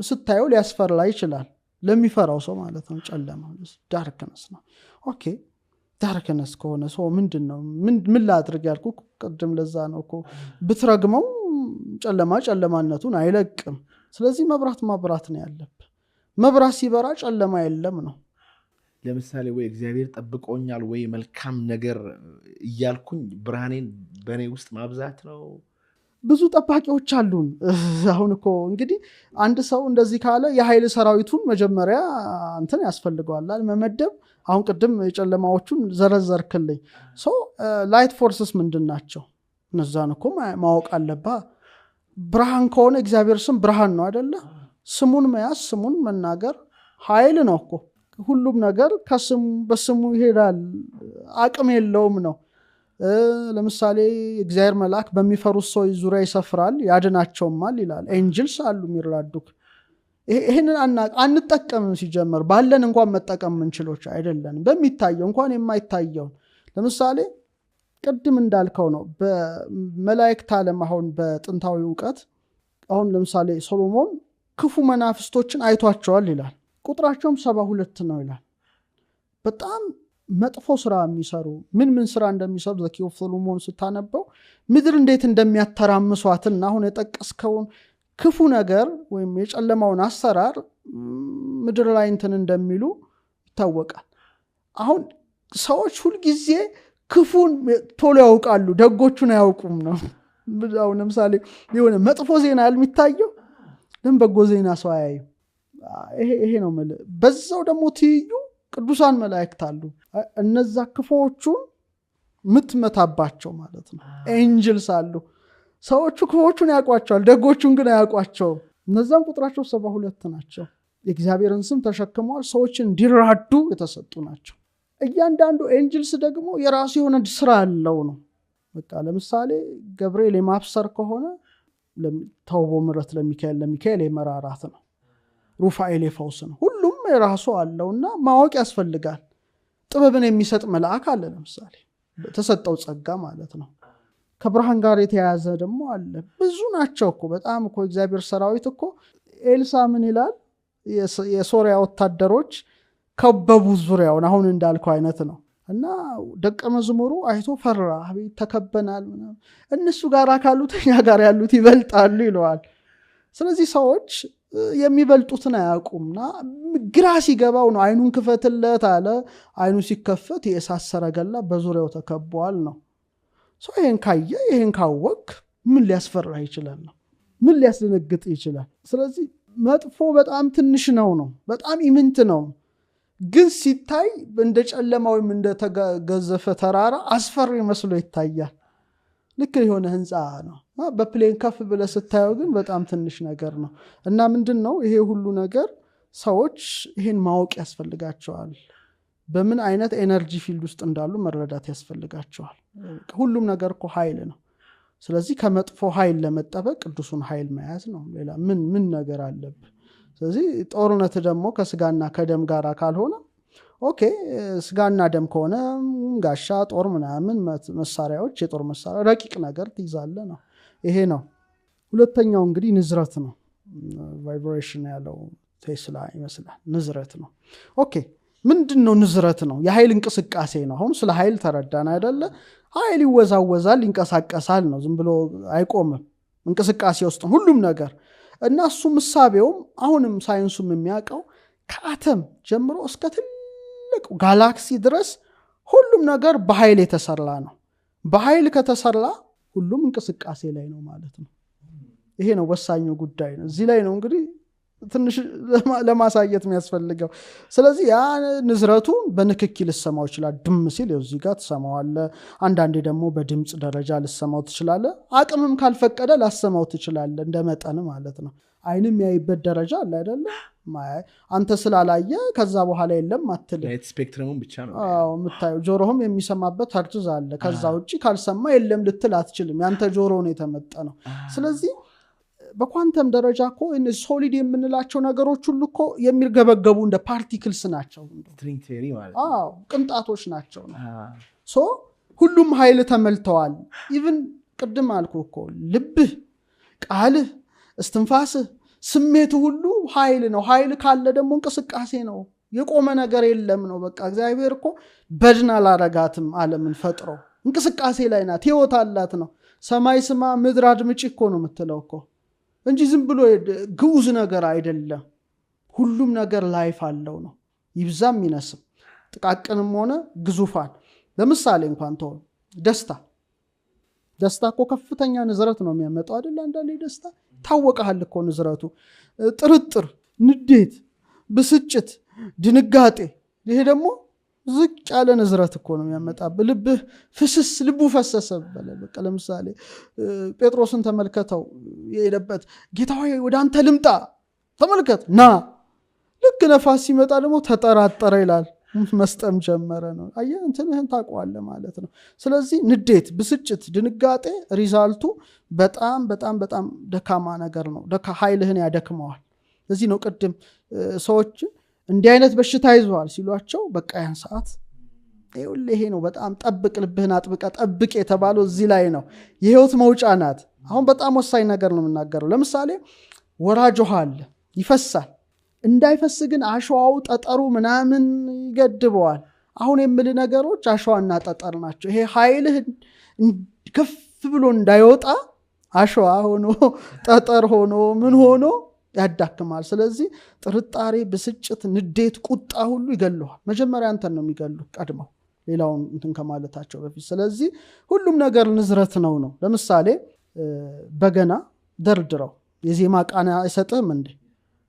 ስታየው ሊያስፈራ ይችላል ለሚፈራው ሰው ማለት ነው። ጨለማ ዳርክነስ ነው። ኦኬ ዳርክነስ ከሆነ ሰው ምንድነው? ምን ላድርግ ያልኩ ቅድም ለዛ ነው እኮ ብትረግመው ጨለማነቱን አይለቅም። ስለዚህ መብራት ነው ያለብህ። መብራት ሲበራ ጨለማ የለም ነው። ለምሳሌ ወይ እግዚአብሔር ጠብቆኛል ወይ መልካም ነገር እያልኩኝ ብርሃኔን በእኔ ውስጥ ማብዛት ነው። ብዙ ጠባቂዎች አሉን። አሁን እኮ እንግዲህ አንድ ሰው እንደዚህ ካለ የኃይል ሰራዊቱን መጀመሪያ እንትን ያስፈልገዋል መመደብ። አሁን ቅድም የጨለማዎቹን ዘረዘርክልኝ። ላይት ፎርስስ ምንድን ናቸው? እነዛን እኮ ማወቅ አለብህ። ብርሃን ከሆነ እግዚአብሔር ስም ብርሃን ነው አይደለ? ስሙን መያዝ ስሙን መናገር ኃይል ነው እኮ። ሁሉም ነገር በስሙ ይሄዳል፣ አቅም የለውም ነው። ለምሳሌ እግዚአብሔር መልአክ በሚፈሩት ሰዎች ዙሪያ ይሰፍራል ያድናቸውማል ይላል። ኤንጅልስ አሉ የሚራዱክ። ይሄንን አንጠቀምም። ሲጀመር ባለን እንኳን መጠቀም ምንችሎች አይደለንም። በሚታየው እንኳን የማይታየውን ለምሳሌ ቅድም እንዳልከው ነው። በመላእክት ዓለም አሁን በጥንታዊ ዕውቀት አሁን ለምሳሌ ሶሎሞን ክፉ መናፍስቶችን አይቷቸዋል ይላል። ቁጥራቸውም 72 ነው ይላል። በጣም መጥፎ ስራ የሚሰሩ ምን ስራ እንደሚሰሩ ዘኪ ኦፍ ሶሎሞን ስታነበው ምድር እንዴት እንደሚያተራምሷትና አሁን የጠቀስከውን ክፉ ነገር ወይም የጨለማውን አሰራር ምድር ላይ እንትን እንደሚሉ ይታወቃል። አሁን ሰዎች ሁሉ ጊዜ ክፉን ቶሎ ያውቃሉ፣ ደጎቹን አያውቁም ነው። አሁን ለምሳሌ የሆነ መጥፎ ዜና የሚታየው ለምን በጎ ዜና ሰው አያዩ? ይሄ ነው ማለት። በዛው ደግሞ ትይዩ ቅዱሳን መላእክት አሉ እነዛ ክፉዎቹን ምትመታባቸው ማለት ነው ኤንጅልስ አሉ ሰዎቹ ክፉዎቹን ያውቋቸዋል ደጎቹን ግን አያውቋቸውም እነዛም ቁጥራቸው 72 ናቸው የእግዚአብሔርን ስም ተሸክመዋል ሰዎችን እንዲራዱ የተሰጡ ናቸው እያንዳንዱ ኤንጅልስ ደግሞ የራሱ የሆነ ስራ አለው ነው በቃ ለምሳሌ ገብርኤል የማብሰር ከሆነ ተውቦ ምረት ለሚካኤል የመራራት ነው ሩፋኤል የፈውስ ነው ሁሉም የራሱ አለውና ማወቅ ያስፈልጋል ጥበብን የሚሰጥ መልአክ አለ ለምሳሌ ተሰጠው ጸጋ ማለት ነው ከብርሃን ጋር የተያያዘ ደግሞ አለ ብዙ ናቸው እኮ በጣም እኮ እግዚአብሔር ሰራዊት እኮ ኤልሳ ምን ይላል የሶሪያ ወታደሮች ከበቡ ዙሪያውን አሁን እንዳልከው አይነት ነው እና ደቀ መዝሙሩ አይቶ ፈራ አቤት ተከበናል እነሱ ጋር ካሉት እኛ ጋር ያሉት ይበልጣሉ ይለዋል ስለዚህ ሰዎች የሚበልጡትን አያውቁምና ግራ ሲገባው ነው አይኑን ክፈትለት አለ አይኑ ሲከፈት የሳሰረ ገላ በዙሪያው ተከቧል ነው ሰው ይሄን ካየ ይሄን ካወቅ ምን ሊያስፈራ ይችላል ነው ምን ሊያስደነግጥ ይችላል ስለዚህ መጥፎ በጣም ትንሽ ነው በጣም ኢምንት ነው ግን ሲታይ እንደ ጨለማው እንደ ተገዘፈ ተራራ አስፈሪ መስሎ ይታያል ልክ የሆነ ህንጻ ነው በፕሌን ከፍ ብለ ስታየው ግን በጣም ትንሽ ነገር ነው እና ምንድነው ይሄ ሁሉ ነገር ሰዎች ይሄን ማወቅ ያስፈልጋቸዋል በምን አይነት ኤነርጂ ፊልድ ውስጥ እንዳሉ መረዳት ያስፈልጋቸዋል ሁሉም ነገር እኮ ኃይል ነው ስለዚህ ከመጥፎ ኃይል ለመጠበቅ ቅዱሱን ኃይል መያዝ ነው ሌላ ምን ነገር አለበት ስለዚህ ጦርነት ደግሞ ከስጋና ከደም ጋር ካልሆነ ኦኬ ስጋና ደም ከሆነ ጋሻ ጦር ምናምን መሳሪያዎች የጦር መሳሪያ ረቂቅ ነገር ትይዛለ ነው ይሄ ነው ሁለተኛው እንግዲህ ንዝረት ነው ቫይብሬሽን ያለው ቴስላ ይመስላል ንዝረት ነው ኦኬ ምንድነው ንዝረት ነው የኃይል እንቅስቃሴ ነው አሁን ስለ ኃይል ተረዳና አይደለ ኃይል ይወዛወዛል ይንቀሳቀሳል ነው ዝም ብሎ አይቆምም እንቅስቃሴ ውስጥ ሁሉም ነገር እና እሱ ምሳቤውም አሁንም ሳይንሱም የሚያውቀው ከአተም ጀምሮ እስከ ትልቅ ጋላክሲ ድረስ ሁሉም ነገር በኃይል የተሰራ ነው በኃይል ከተሰራ ሁሉም እንቅስቃሴ ላይ ነው ማለት ነው ይሄ ነው ወሳኙ ጉዳይ ነው እዚህ ላይ ነው እንግዲህ ትንሽ ለማሳየት የሚያስፈልገው ስለዚህ ያ ንዝረቱ በንክኪ ልሰማው ይችላል ድም ሲል እዚህ ጋር ተሰማዋለ አንዳንዴ ደግሞ በድምጽ ደረጃ ልሰማው ትችላለ አቅምም ካልፈቀደ ላሰማው ትችላለ እንደመጠን ማለት ነው አይንም ያይበት ደረጃ አለ አይደለ አንተ ስላላየ ከዛ በኋላ የለም አትል ላይት ስፔክትረሙን ብቻ ነው ምታዩ ጆሮህም የሚሰማበት አርትዝ አለ ከዛ ውጪ ካልሰማ የለም ልትል አትችልም ያንተ ጆሮ ነው የተመጠነው ስለዚህ በኳንተም ደረጃ እኮ እነዚህ ሶሊድ የምንላቸው ነገሮች ሁሉ እኮ የሚርገበገቡ እንደ ፓርቲክልስ ናቸው ስትሪንግ ቲዮሪ ማለት ቅንጣቶች ናቸው ሶ ሁሉም ኃይል ተመልተዋል ኢቭን ቅድም አልኩ እኮ ልብህ ቃልህ እስትንፋስህ ስሜቱ ሁሉ ኃይል ነው ኃይል ካለ ደግሞ እንቅስቃሴ ነው የቆመ ነገር የለም ነው በቃ እግዚአብሔር እኮ በድና አላረጋትም ዓለምን ፈጥሮ እንቅስቃሴ ላይ ናት ህይወት አላት ነው ሰማይ ስማ ምድር አድምጪ እኮ ነው የምትለው እኮ እንጂ ዝም ብሎ ግዑዝ ነገር አይደለም ሁሉም ነገር ላይፍ አለው ነው ይብዛም ይነስም ጥቃቅንም ሆነ ግዙፋን ለምሳሌ እንኳን ተው ደስታ እኮ ከፍተኛ ንዝረት ነው የሚያመጣው አይደል አንዳንዴ ደስታ ታወቀሃል እኮ ንዝረቱ ጥርጥር ንዴት ብስጭት ድንጋጤ ይሄ ደግሞ ዝቅ ያለ ንዝረት እኮ ነው የሚያመጣው ልቡ ፈሰሰ በቃ ለምሳሌ ጴጥሮስን ተመልከተው የሄደበት ጌታ ሆይ ወደ አንተ ልምጣ ተመልከት ና ልክ ነፋስ ሲመጣ ደግሞ ተጠራጠረ ይላል መስጠም ጀመረ ነው አየ እንትንህን ታቋለ ማለት ነው ስለዚህ ንዴት ብስጭት ድንጋጤ ሪዛልቱ በጣም በጣም በጣም ደካማ ነገር ነው ኃይልህን ያደክመዋል ለዚህ ነው ቅድም ሰዎች እንዲህ አይነት በሽታ ይዟል ሲሏቸው በቃ ያን ሰዓት ይሄ ነው በጣም ጠብቅ ልብህን አጥብቀ ጠብቅ የተባለው እዚህ ላይ ነው የህይወት መውጫ ናት አሁን በጣም ወሳኝ ነገር ነው የምናገረው ለምሳሌ ወራጅ ውሃ አለ ይፈሳል እንዳይፈስ ግን አሸዋው ጠጠሩ ምናምን ይገድበዋል አሁን የምል ነገሮች አሸዋና ጠጠር ናቸው ይሄ ኃይልህ ከፍ ብሎ እንዳይወጣ አሸዋ ሆኖ ጠጠር ሆኖ ምን ሆኖ ያዳክማል ስለዚህ ጥርጣሬ ብስጭት ንዴት ቁጣ ሁሉ ይገለዋል መጀመሪያ አንተን ነው የሚገሉት ቀድመው ሌላውን እንትን ከማለታቸው በፊት ስለዚህ ሁሉም ነገር ንዝረት ነው ለምሳሌ በገና ደርድረው የዜማ ቃና አይሰጥህም እንዴ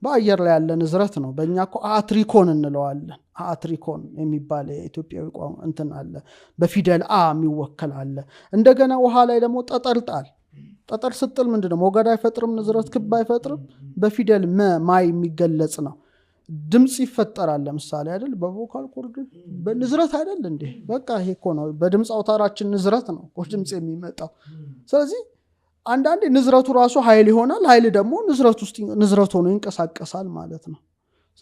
በአየር ላይ ያለ ንዝረት ነው። በእኛ እኮ አትሪኮን እንለዋለን። አትሪኮን የሚባል የኢትዮጵያዊ ቋንቋ እንትን አለ፣ በፊደል አ የሚወከል አለ። እንደገና ውሃ ላይ ደግሞ ጠጠርጣል። ጠጠር ስጥል ምንድነው? ሞገድ አይፈጥርም፣ ንዝረት ክብ አይፈጥርም። በፊደል ማይ የሚገለጽ ነው። ድምጽ ይፈጠራል ለምሳሌ አይደል? በቮካል ኮርድ በንዝረት አይደል እንዴ? በቃ ይሄ እኮ ነው። በድምጽ አውታራችን ንዝረት ነው ድምጽ የሚመጣው። ስለዚህ አንዳንዴ ንዝረቱ ራሱ ኃይል ይሆናል። ኃይል ደግሞ ንዝረት ሆኖ ይንቀሳቀሳል ማለት ነው።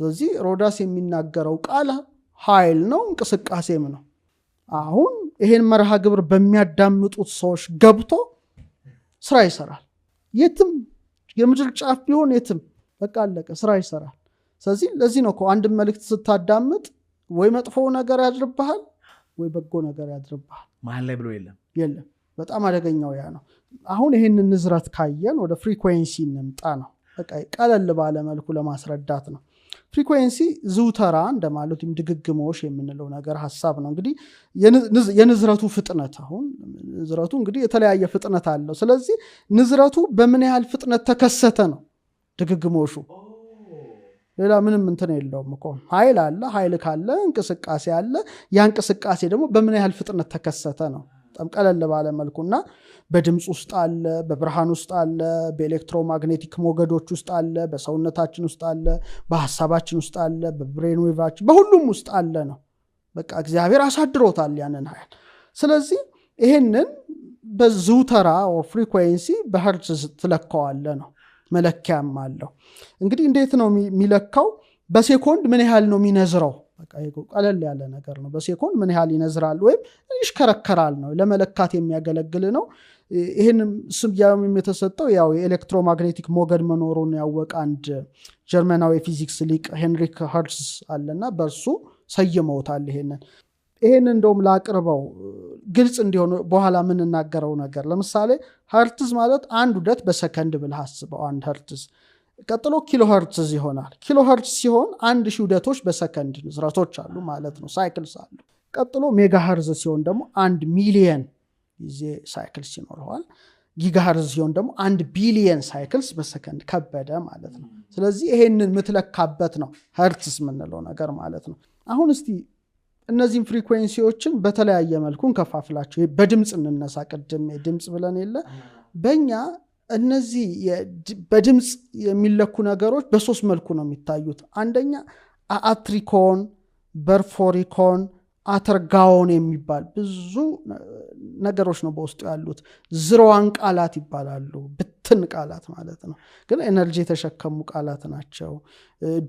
ስለዚህ ሮዳስ የሚናገረው ቃል ኃይል ነው፣ እንቅስቃሴም ነው። አሁን ይሄን መርሃ ግብር በሚያዳምጡት ሰዎች ገብቶ ስራ ይሰራል። የትም የምድር ጫፍ ቢሆን የትም በቃ አለቀ፣ ስራ ይሰራል። ስለዚህ ለዚህ ነው እኮ አንድ መልእክት ስታዳምጥ ወይ መጥፎ ነገር ያድርብሃል ወይ በጎ ነገር ያድርብሃል። መሀል ላይ ብሎ የለም። በጣም አደገኛው ያ ነው። አሁን ይሄንን ንዝረት ካየን ወደ ፍሪኩዌንሲ እንምጣ ነው። በቃ ቀለል ባለ መልኩ ለማስረዳት ነው። ፍሪኩዌንሲ ዝውተራ እንደማለት ድግግሞሽ የምንለው ነገር ሐሳብ ነው። እንግዲህ የንዝረቱ ፍጥነት፣ አሁን ንዝረቱ እንግዲህ የተለያየ ፍጥነት አለው። ስለዚህ ንዝረቱ በምን ያህል ፍጥነት ተከሰተ ነው ድግግሞሹ። ሌላ ምንም እንትን የለውም እኮ። ኃይል አለ፣ ኃይል ካለ እንቅስቃሴ አለ። ያ እንቅስቃሴ ደግሞ በምን ያህል ፍጥነት ተከሰተ ነው። በጣም ቀለል ባለ መልኩና በድምጽ ውስጥ አለ፣ በብርሃን ውስጥ አለ፣ በኤሌክትሮማግኔቲክ ሞገዶች ውስጥ አለ፣ በሰውነታችን ውስጥ አለ፣ በሐሳባችን ውስጥ አለ፣ በብሬን ዌቫችን በሁሉም ውስጥ አለ ነው። በቃ እግዚአብሔር አሳድሮታል ያንን ኃይል። ስለዚህ ይሄንን በዝውተራ ኦር ፍሪኩዌንሲ በሄርትዝ ትለካዋለ ነው። መለኪያም አለው። እንግዲህ እንዴት ነው የሚለካው? በሴኮንድ ምን ያህል ነው የሚነዝረው? በቃ ቀለል ያለ ነገር ነው። በሴኮንድ ምን ያህል ይነዝራል ወይም ይሽከረከራል ነው። ለመለካት የሚያገለግል ነው። ይሄንም ስም የተሰጠው ያው የኤሌክትሮማግኔቲክ ሞገድ መኖሩን ያወቀ አንድ ጀርመናዊ ፊዚክስ ሊቅ ሄንሪክ ሄርትዝ አለና በእርሱ ሰይመውታል። ይሄን እንደውም ላቅርበው ግልጽ እንዲሆን በኋላ ምን እናገረው ነገር። ለምሳሌ ሄርትዝ ማለት አንድ ዑደት በሰከንድ ብለህ አስበው። አንድ ሄርትዝ ቀጥሎ ኪሎ ሄርትዝ ይሆናል። ኪሎ ሄርትዝ ሲሆን 1000 ዑደቶች በሰከንድ ንዝረቶች አሉ ማለት ነው፣ ሳይክልስ አሉ። ቀጥሎ ሜጋ ሄርትዝ ሲሆን ደግሞ 1 ሚሊየን ጊዜ ሳይክልስ ይኖረዋል። ጊጋ ሄርትዝ ሲሆን ደግሞ 1 ቢሊየን ሳይክልስ በሰከንድ ከበደ ማለት ነው። ስለዚህ ይሄንን የምትለካበት ነው ሄርትዝ የምንለው ነገር ማለት ነው። አሁን እስቲ እነዚህን ፍሪኩዌንሲዎችን በተለያየ መልኩ እንከፋፍላቸው። በድምጽ እንነሳ። ቅድም ድምጽ ብለን የለ በእኛ እነዚህ በድምጽ የሚለኩ ነገሮች በሶስት መልኩ ነው የሚታዩት። አንደኛ አትሪኮን፣ በርፎሪኮን፣ አተርጋውን የሚባል ብዙ ነገሮች ነው በውስጡ ያሉት። ዝሮዋን ቃላት ይባላሉ። ብትን ቃላት ማለት ነው፣ ግን ኤነርጂ የተሸከሙ ቃላት ናቸው።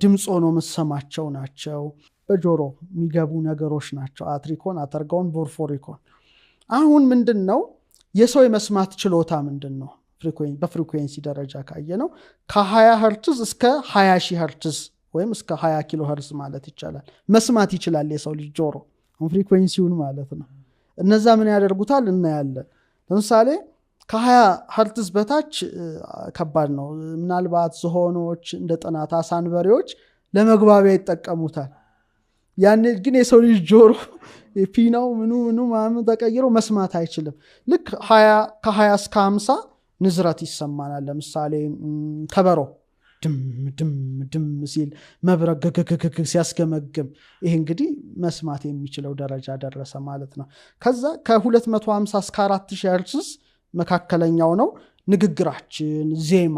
ድምጽ ሆኖ መሰማቸው ናቸው። በጆሮ የሚገቡ ነገሮች ናቸው። አትሪኮን፣ አተርጋውን፣ በርፎሪኮን። አሁን ምንድነው የሰው የመስማት ችሎታ ምንድነው? በፍሪኩዌንሲ ደረጃ ካየ ነው ከ20 ሄርትዝ እስከ 20,000 ሄርትዝ ወይም እስከ 20 ኪሎ ሄርትዝ ማለት ይቻላል መስማት ይችላል የሰው ልጅ ጆሮ፣ ፍሪኩዌንሲውን ማለት ነው። እነዛ ምን ያደርጉታል እናያለን። ለምሳሌ ከ20 ሄርትዝ በታች ከባድ ነው። ምናልባት ዝሆኖች እንደ ጥናት አሳንበሪዎች ለመግባቢያ ይጠቀሙታል። ያን ግን የሰው ልጅ ጆሮ ፒናው ምኑ ማምን ተቀይሮ መስማት አይችልም። ልክ ከ20 እስከ 50 ንዝረት ይሰማናል። ለምሳሌ ከበሮ ድም ድም ድም ሲል፣ መብረቅ ገገገገ ሲያስገመግም፣ ይሄ እንግዲህ መስማት የሚችለው ደረጃ ደረሰ ማለት ነው። ከዛ ከ250 እስከ 4000 ሄርትዝ መካከለኛው ነው። ንግግራችን፣ ዜማ፣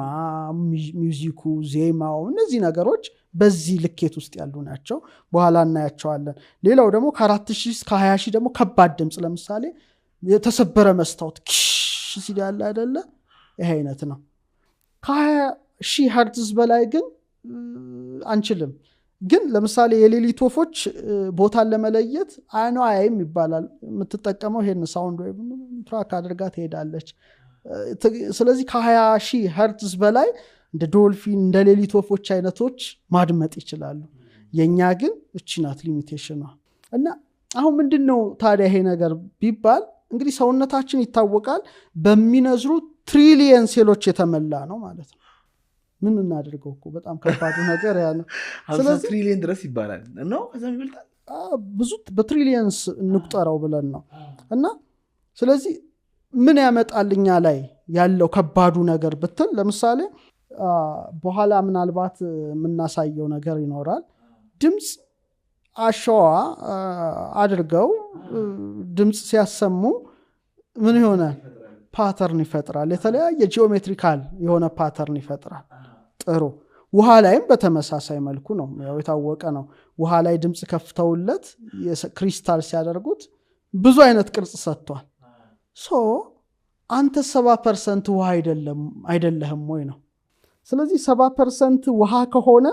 ሚውዚኩ፣ ዜማው፣ እነዚህ ነገሮች በዚህ ልኬት ውስጥ ያሉ ናቸው። በኋላ እናያቸዋለን። ሌላው ደግሞ ከ4000 እስከ 20000 ደግሞ ከባድ ድምጽ፣ ለምሳሌ የተሰበረ መስታወት ኪሽ ሲል ያለ አይደለ? ይሄ አይነት ነው። ከ20000 ሄርትዝ በላይ ግን አንችልም። ግን ለምሳሌ የሌሊት ወፎች ቦታን ለመለየት አይኗ አይም ይባላል። የምትጠቀመው ይሄን ሳውንድ ዌቭ ትራክ አድርጋ ትሄዳለች። ስለዚህ ከ20000 ሄርትዝ በላይ እንደ ዶልፊን እንደ ሌሊት ወፎች አይነቶች ማድመጥ ይችላሉ። የኛ ግን እቺ ናት ሊሚቴሽኗ። እና አሁን ምንድነው ታዲያ ይሄ ነገር ቢባል እንግዲህ ሰውነታችን ይታወቃል በሚነዝሩ ትሪሊየን ሴሎች የተመላ ነው ማለት ነው። ምን እናደርገው እኮ በጣም ከባዱ ነገር ያ ነው። ስለዚህ ትሪሊየን ድረስ ይባላል ነው። ከዛም ይበልጣል ብዙ በትሪሊየንስ እንቁጠረው ብለን ነው። እና ስለዚህ ምን ያመጣልኛ ላይ ያለው ከባዱ ነገር ብትል ለምሳሌ በኋላ ምናልባት የምናሳየው ነገር ይኖራል። ድምፅ አሸዋ አድርገው ድምፅ ሲያሰሙ ምን ይሆናል? ፓተርን ይፈጥራል። የተለያየ ጂኦሜትሪካል የሆነ ፓተርን ይፈጥራል። ጥሩ። ውሃ ላይም በተመሳሳይ መልኩ ነው፣ ያው የታወቀ ነው። ውሃ ላይ ድምፅ ከፍተውለት ክሪስታል ሲያደርጉት ብዙ አይነት ቅርጽ ሰጥቷል። አንተ 70% ውሃ አይደለህም ወይ ነው። ስለዚህ 70% ውሃ ከሆነ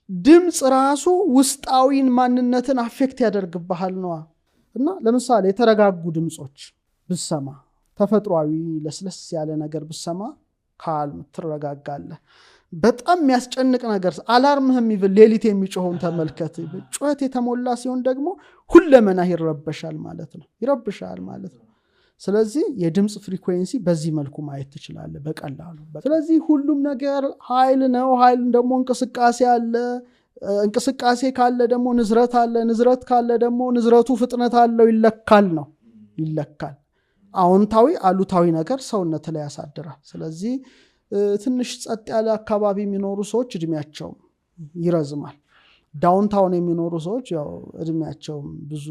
ድምፅ ራሱ ውስጣዊን ማንነትን አፌክት ያደርግብሃል ነው። እና ለምሳሌ የተረጋጉ ድምጾች ብሰማ፣ ተፈጥሯዊ ለስለስ ያለ ነገር ብሰማ ካልም ትረጋጋለህ። በጣም የሚያስጨንቅ ነገር አላርምህም ይብል ሌሊት የሚጮኸውን ተመልከት። ጩኸት የተሞላ ሲሆን ደግሞ ሁለመና ይረበሻል ማለት ነው። ስለዚህ የድምፅ ፍሪኩዌንሲ በዚህ መልኩ ማየት ትችላለህ በቀላሉ። ስለዚህ ሁሉም ነገር ኃይል ነው። ኃይል ደግሞ እንቅስቃሴ አለ። እንቅስቃሴ ካለ ደግሞ ንዝረት አለ። ንዝረት ካለ ደግሞ ንዝረቱ ፍጥነት አለው፣ ይለካል። አዎንታዊ አሉታዊ ነገር ሰውነት ላይ ያሳድራል። ስለዚህ ትንሽ ጸጥ ያለ አካባቢ የሚኖሩ ሰዎች እድሜያቸው ይረዝማል። ዳውንታውን የሚኖሩ ሰዎች ያው እድሜያቸው ብዙ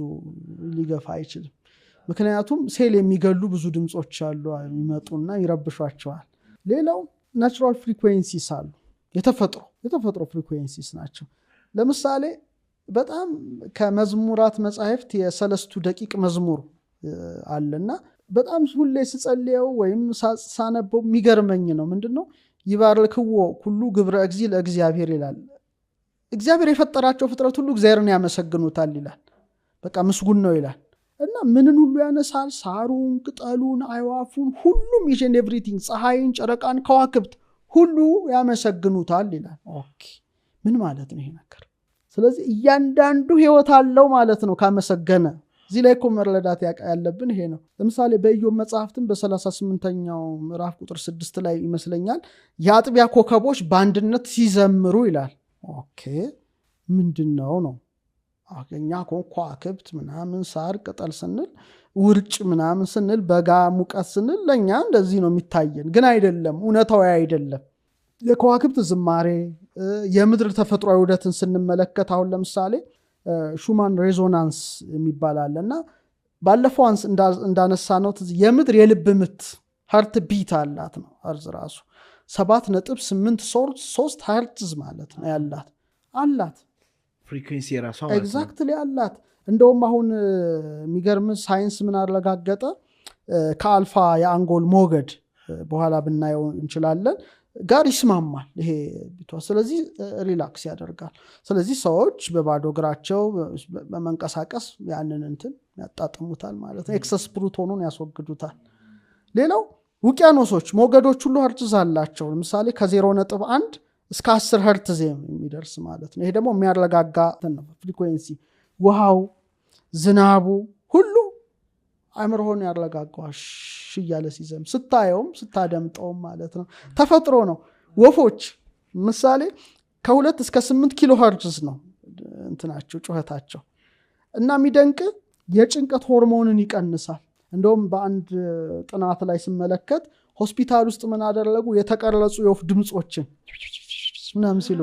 ሊገፋ አይችልም። ምክንያቱም ሴል የሚገሉ ብዙ ድምጾች አሉ የሚመጡና ይረብሿቸዋል። ሌላው ናቹራል ፍሪኩዌንሲስ አሉ። የተፈጥሮ ፍሪኩዌንሲስ ናቸው። ለምሳሌ በጣም ከመዝሙራት መጻሕፍት የሰለስቱ ደቂቅ መዝሙር አለና በጣም ሁሌ ስጸልየው ወይም ሳነበው የሚገርመኝ ነው። ምንድነው? ይባርክዎ ሁሉ ግብረ እግዚ ለእግዚአብሔር ይላል። እግዚአብሔር የፈጠራቸው ፍጥረት ሁሉ እግዚአብሔርን ያመሰግኑታል ይላል። በቃ ምስጉን ነው ይላል። እና ምንን ሁሉ ያነሳል? ሳሩን፣ ቅጠሉን፣ አይዋፉን ሁሉም ኢች ኤንድ ኤቭሪቲንግ፣ ፀሐይን፣ ጨረቃን፣ ከዋክብት ሁሉ ያመሰግኑታል ይላል። ኦኬ ምን ማለት ነው ይሄ ነገር? ስለዚህ እያንዳንዱ ህይወት አለው ማለት ነው ካመሰገነ። እዚህ ላይ እኮ መረዳት ያለብን ይሄ ነው። ለምሳሌ በኢዮብ መጽሐፍትን በ38ኛው ምዕራፍ ቁጥር 6 ላይ ይመስለኛል የአጥቢያ ኮከቦች በአንድነት ሲዘምሩ ይላል። ኦኬ ምንድነው ነው? አገኛ ከዋክብት ምናምን ሳር ቅጠል ስንል ውርጭ ምናምን ስንል በጋ ሙቀት ስንል ለኛ እንደዚህ ነው የሚታየን፣ ግን አይደለም፣ እውነታው አይደለም። የከዋክብት ዝማሬ የምድር ተፈጥሯዊ ውደትን ስንመለከት አሁን ለምሳሌ ሹማን ሬዞናንስ የሚባል አለና ባለፈው እንዳነሳ ነው የምድር የልብ ምት ሃርት ቢት አላት ነው። አርዝ ራሱ 7.83 ሃርትዝ ማለት ነው አላት ፍሪኩዌንሲ ራሷ ኤግዛክትሊ አላት። እንደውም አሁን የሚገርም ሳይንስ ምን አረጋገጠ? ከአልፋ የአንጎል ሞገድ በኋላ ብናየው እንችላለን ጋር ይስማማል ይሄ ቢቷ። ስለዚህ ሪላክስ ያደርጋል። ስለዚህ ሰዎች በባዶ እግራቸው በመንቀሳቀስ ያንን እንትን ያጣጥሙታል ማለት ነው። ኤክሰስ ፕሩቶኑን ያስወግዱታል። ሌላው ውቅያኖሶች ሞገዶች ሁሉ ሄርትዝ አላቸው። ለምሳሌ ከ0.1 እስከ 10 ሄርትዝ የሚደርስ ማለት ነው። ይሄ ደግሞ የሚያረጋጋ ፍሪኩዌንሲ። ውሃው፣ ዝናቡ ሁሉ አእምሮህን ያረጋጋዋል እያለ ሲዘም ስታየውም ስታደምጠውም ማለት ነው። ተፈጥሮ ነው። ወፎች ምሳሌ ከ2 እስከ 8 ኪሎ ሄርትዝ ነው እንትናቸው ጩኸታቸው እና የሚደንቅ የጭንቀት ሆርሞንን ይቀንሳል። እንደውም በአንድ ጥናት ላይ ስመለከት ሆስፒታል ውስጥ ምን አደረጉ? የተቀረጹ የወፍ ድምጾችን ምናምን ሲሉ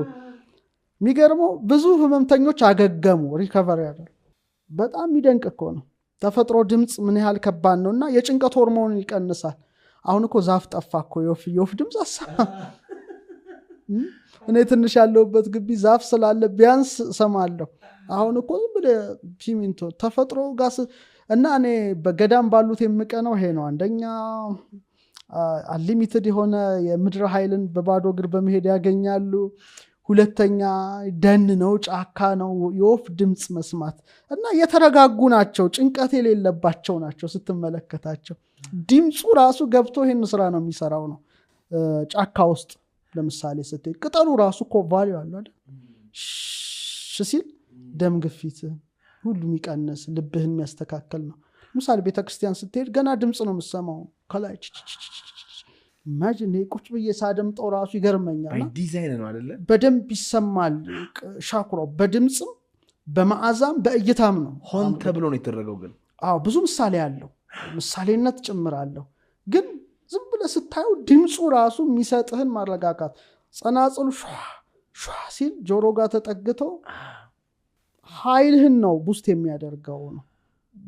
የሚገርመው ብዙ ህመምተኞች አገገሙ፣ ሪከቨር ያደረጉ። በጣም የሚደንቅ እኮ ነው። ተፈጥሮ ድምጽ ምን ያህል ከባድ ነውና የጭንቀት ሆርሞንን ይቀንሳል። አሁን እኮ ዛፍ ጠፋ እኮ የወፍ ድምጽ አሰማ። እኔ ትንሽ ያለውበት ግቢ ዛፍ ስላለ ቢያንስ ሰማለሁ። አሁን እኮ ዝም ብለህ ሲሚንቶ ተፈጥሮ ጋር እና እኔ በገዳም ባሉት የምቀነው ይሄ ነው። አንደኛ አንሊሚትድ የሆነ የምድር ኃይልን በባዶ እግር በመሄድ ያገኛሉ። ሁለተኛ ደን ነው፣ ጫካ ነው፣ የወፍ ድምጽ መስማት እና የተረጋጉ ናቸው፣ ጭንቀት የሌለባቸው ናቸው። ስትመለከታቸው ድምጹ ራሱ ገብቶ ይሄን ስራ ነው የሚሰራው ነው። ጫካ ውስጥ ለምሳሌ ስትሄድ ቅጠሉ ራሱ እኮ ቫልዩ አለው አይደል? ሲል ደም ግፊት ሁሉ የሚቀንስ ልብህን የሚያስተካክል ነው። ለምሳሌ ቤተክርስቲያን ስትሄድ ገና ድምጽ ነው የምትሰማው ከላይ ኢማጂን ቁጭ ብዬ ሳደምጠው ራሱ ይገርመኛል። ዲዛይን ነው አይደለ? በደንብ ይሰማል። ሻኩሮ በድምጽም በመዓዛም በእይታም ነው። ሆን ተብሎ ነው የተደረገው። ግን ብዙ ምሳሌ አለው፣ ምሳሌነት ጭምራለሁ። ግን ዝም ብለህ ስታየው ድምፁ ራሱ የሚሰጥህን ማረጋጋት ጸናጽሉ ሿ ሲል ጆሮ ጋር ተጠግተው ኃይልህን ነው ቡስት የሚያደርገው ነው።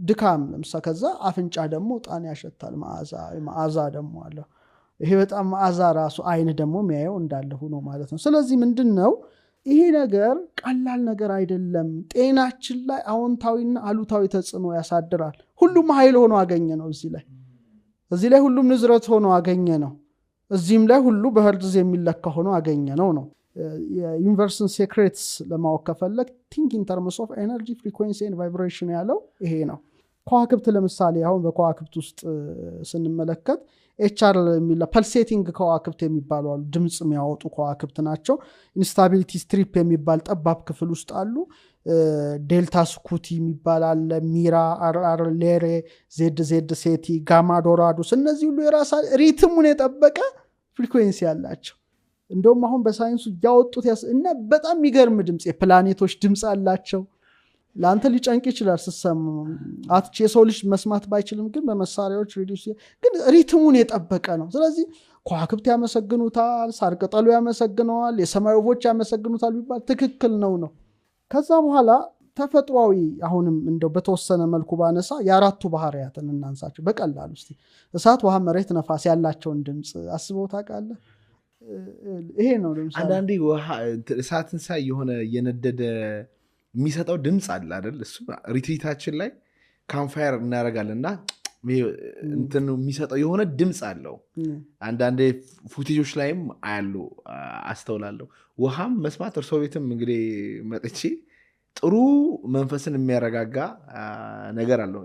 ድካም ለምሳሌ ከዛ አፍንጫ ደግሞ ጣን ያሸታል መዓዛ ደግሞ አለ። ይሄ በጣም መዓዛ ራሱ አይን ደግሞ የሚያየው እንዳለ ሆኖ ማለት ነው። ስለዚህ ምንድነው ይሄ ነገር ቀላል ነገር አይደለም። ጤናችን ላይ አዎንታዊና አሉታዊ ተጽዕኖ ያሳድራል። ሁሉም ኃይል ሆኖ አገኘ ነው እዚህ ላይ ሁሉም ንዝረት ሆኖ አገኘ ነው። እዚህም ላይ ሁሉ በሄርትዝ የሚለካ ሆኖ አገኘ ነው። የዩኒቨርሳል ሴክሬትስ ለማወቅ ከፈለክ ቲንክ ኢን ተርምስ ኦፍ ኤነርጂ ፍሪኩዌንሲ ኤንድ ቫይብሬሽን ያለው ይሄ ነው። ከዋክብት ለምሳሌ አሁን በከዋክብት ውስጥ ስንመለከት ኤችአር የሚላ ፐልሴቲንግ ከዋክብት የሚባሉ አሉ። ድምጽ የሚያወጡ ከዋክብት ናቸው። ኢንስታቢሊቲ ስትሪፕ የሚባል ጠባብ ክፍል ውስጥ አሉ። ዴልታ ስኩቲ የሚባል አለ። ሚራ፣ አር ሌሬ፣ ዜድ ሴቲ፣ ጋማ ዶራዶስ እነዚህ ሁሉ የራሳ ሪትሙን የጠበቀ ፍሪኩዌንሲ አላቸው። እንደውም አሁን በሳይንሱ ያወጡት እና በጣም የሚገርም ድምጽ የፕላኔቶች ድምጽ አላቸው። ለአንተ ሊጨንቅ ይችላል ስሰሙ የሰው ልጅ መስማት ባይችልም ግን በመሳሪያዎች ሬዲዮስ ግን ሪትሙን የጠበቀ ነው። ስለዚህ ከዋክብት ያመሰግኑታል፣ ሳር ቅጠሉ ያመሰግነዋል፣ የሰማይ ወፎች ያመሰግኑታል ቢባል ትክክል ነው። ከዛ በኋላ ተፈጥሯዊ አሁንም እንደው በተወሰነ መልኩ ባነሳ የአራቱ ባህሪያትን እናንሳቸው በቀላሉ እስቲ። እሳት፣ ውሃ፣ መሬት፣ ነፋስ ያላቸውን ድምጽ አስበው ታውቃለህ? ይሄ ነው ለምሳሌ አንዳንዴ ውሃ እሳትን ሳይ የሆነ የነደደ የሚሰጠው ድምጽ አለ አይደል? እሱ ሪትሪታችን ላይ ካምፋየር እናደርጋለንና እንትን የሚሰጠው የሆነ ድምጽ አለው። አንዳንዴ ፉቴጆች ላይም አያሉ አስተውላለሁ። ውሃም መስማት እርሶ ቤትም እንግዲህ መጥቼ ጥሩ መንፈስን የሚያረጋጋ ነገር አለው።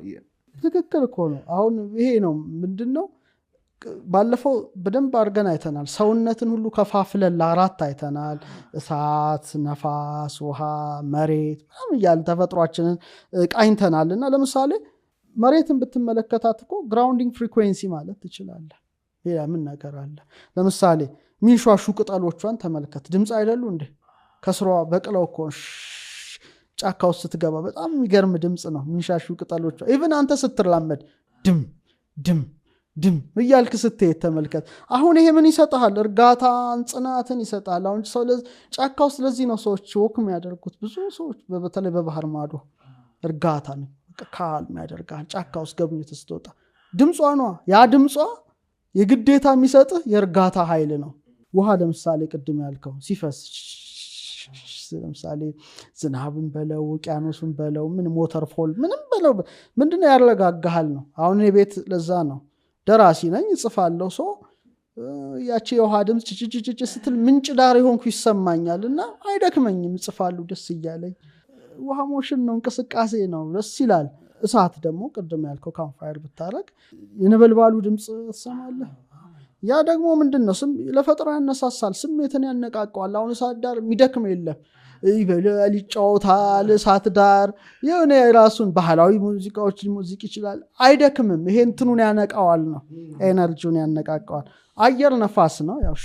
ትክክል እኮ ነው። አሁን ይሄ ነው ምንድነው ባለፈው በደንብ አድርገን አይተናል። ሰውነትን ሁሉ ከፋፍለን ለአራት አይተናል። እሳት፣ ነፋስ፣ ውሃ፣ መሬት ምናምን እያልን ተፈጥሯችንን ቃኝተናልና ለምሳሌ መሬትን ብትመለከታት እኮ ግራውንዲንግ ፍሪኩዌንሲ ማለት ትችላለህ። ሌላ ምን ነገር አለ? ለምሳሌ ሚንሿሹ ቅጠሎቿን ተመልከት። ድምጽ አይደሉ እንዴ? ከስሯ በቅለው እኮ ጫካ ውስጥ ስትገባ በጣም የሚገርም ድምጽ ነው ሚንሻሹ ቅጠሎቿ። ኢቭን አንተ ስትራመድ ድም ድም ድም እያልክ ስትሄድ ተመልከት። አሁን ይሄ ምን ይሰጣል? እርጋታን፣ ጽናትን ይሰጣል። አሁን ሰው ጫካ ውስጥ ለዚህ ነው ሰዎች ወክ የሚያደርጉት። ብዙ ሰዎች በተለይ በባህር ማዶ እርጋታን ካልም ያደርጋል። ጫካ ውስጥ ገብኝት ስትወጣ ድምጿ ነው። ያ ድምጿ የግዴታ የሚሰጥህ የእርጋታ ኃይል ነው። ውሃ ለምሳሌ ቅድም ያልከው ሲፈስ ለምሳሌ ዝናብን በለው ውቅያኖስን በለው ምን ሞተር ፎል ምንም በለው ምንድነው ያረጋጋሃል ነው። አሁን የቤት ለዛ ነው ደራሲ ነኝ ጽፋለሁ። ሰው ያቺ የውሃ ድምጽ ጭጭጭጭ ስትል ምንጭ ዳር ይሆንኩ ይሰማኛልና አይደክመኝም፣ ጽፋለሁ ደስ እያለኝ። ውሃ ሞሽን ነው፣ እንቅስቃሴ ነው፣ ደስ ይላል። እሳት ደግሞ ቅድም ያልከው ካምፋየር ብታረግ የነበልባሉ ድምጽ ትሰማለህ። ያ ደግሞ ምንድነው ለፈጠራ ያነሳሳል፣ ስሜትን ያነቃቀዋል። አሁን እሳት ዳር የሚደክም የለም፣ ይበላል፣ ይጫወታል። እሳት ዳር የሆነ የራሱን ባህላዊ ሙዚቃዎች ሙዚቅ ይችላል፣ አይደክምም። ይሄ እንትኑን ያነቃዋል ነው፣ ኤነርጂውን ያነቃቀዋል። አየር ነፋስ ነው፣ ያው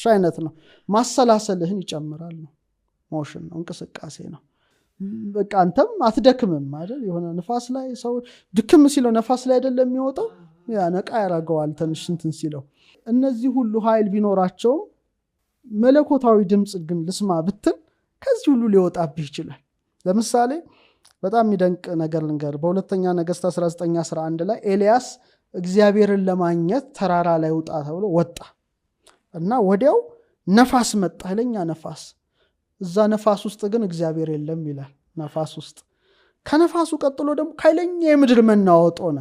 አይነት ነው፣ ማሰላሰልህን ይጨምራል ነው። ሞሽን ነው፣ እንቅስቃሴ ነው። በቃ አንተም አትደክምም አይደል? የሆነ ነፋስ ላይ ሰው ድክም ሲለው ነፋስ ላይ አይደለም የሚወጣው፣ ያነቃ ያረጋዋል ትንሽ እንትን ሲለው። እነዚህ ሁሉ ኃይል ቢኖራቸው መለኮታዊ ድምጽ ግን ልስማ ብትል ከዚህ ሁሉ ሊወጣብህ ይችላል። ለምሳሌ በጣም የሚደንቅ ነገር ልንገር። በሁለተኛ ነገሥት 19:11 ላይ ኤልያስ እግዚአብሔርን ለማግኘት ተራራ ላይ ወጣ ተብሎ ወጣ እና ወዲያው ነፋስ መጣ፣ ኃይለኛ ነፋስ። እዛ ነፋስ ውስጥ ግን እግዚአብሔር የለም ይላል። ነፋስ ውስጥ ከነፋሱ ቀጥሎ ደግሞ ኃይለኛ የምድር መናወጥ ሆነ።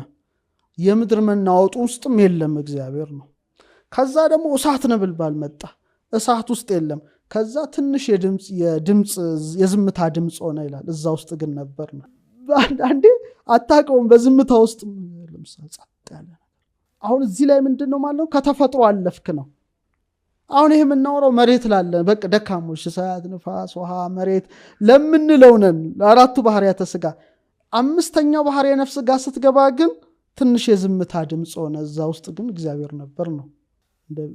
የምድር መናወጡ ውስጥም የለም እግዚአብሔር ነው። ከዛ ደግሞ እሳት ነበልባል መጣ፣ እሳት ውስጥ የለም። ከዛ ትንሽ የዝምታ ድምጽ ሆነ ይላል። እዛ ውስጥ ግን ነበር ነው። አንዴ አታውቀውም በዝምታ ውስጥ ለምሳሌ ጸጥ ያለ። አሁን እዚህ ላይ ምንድነው ማለት ነው? ከተፈጥሮ አለፍክ ነው። አሁን ይሄ የምናወራው መሬት ላለ በቃ ደካሞች እሳት፣ ነፋስ፣ ውሃ፣ መሬት ለምንለው ነን። ለአራቱ ባህሪያተ ሥጋ አምስተኛው ባህሪያ ነፍስ ጋር ስትገባ ግን ትንሽ የዝምታ ድምጽ ሆነ። እዛ ውስጥ ግን እግዚአብሔር ነበር ነው።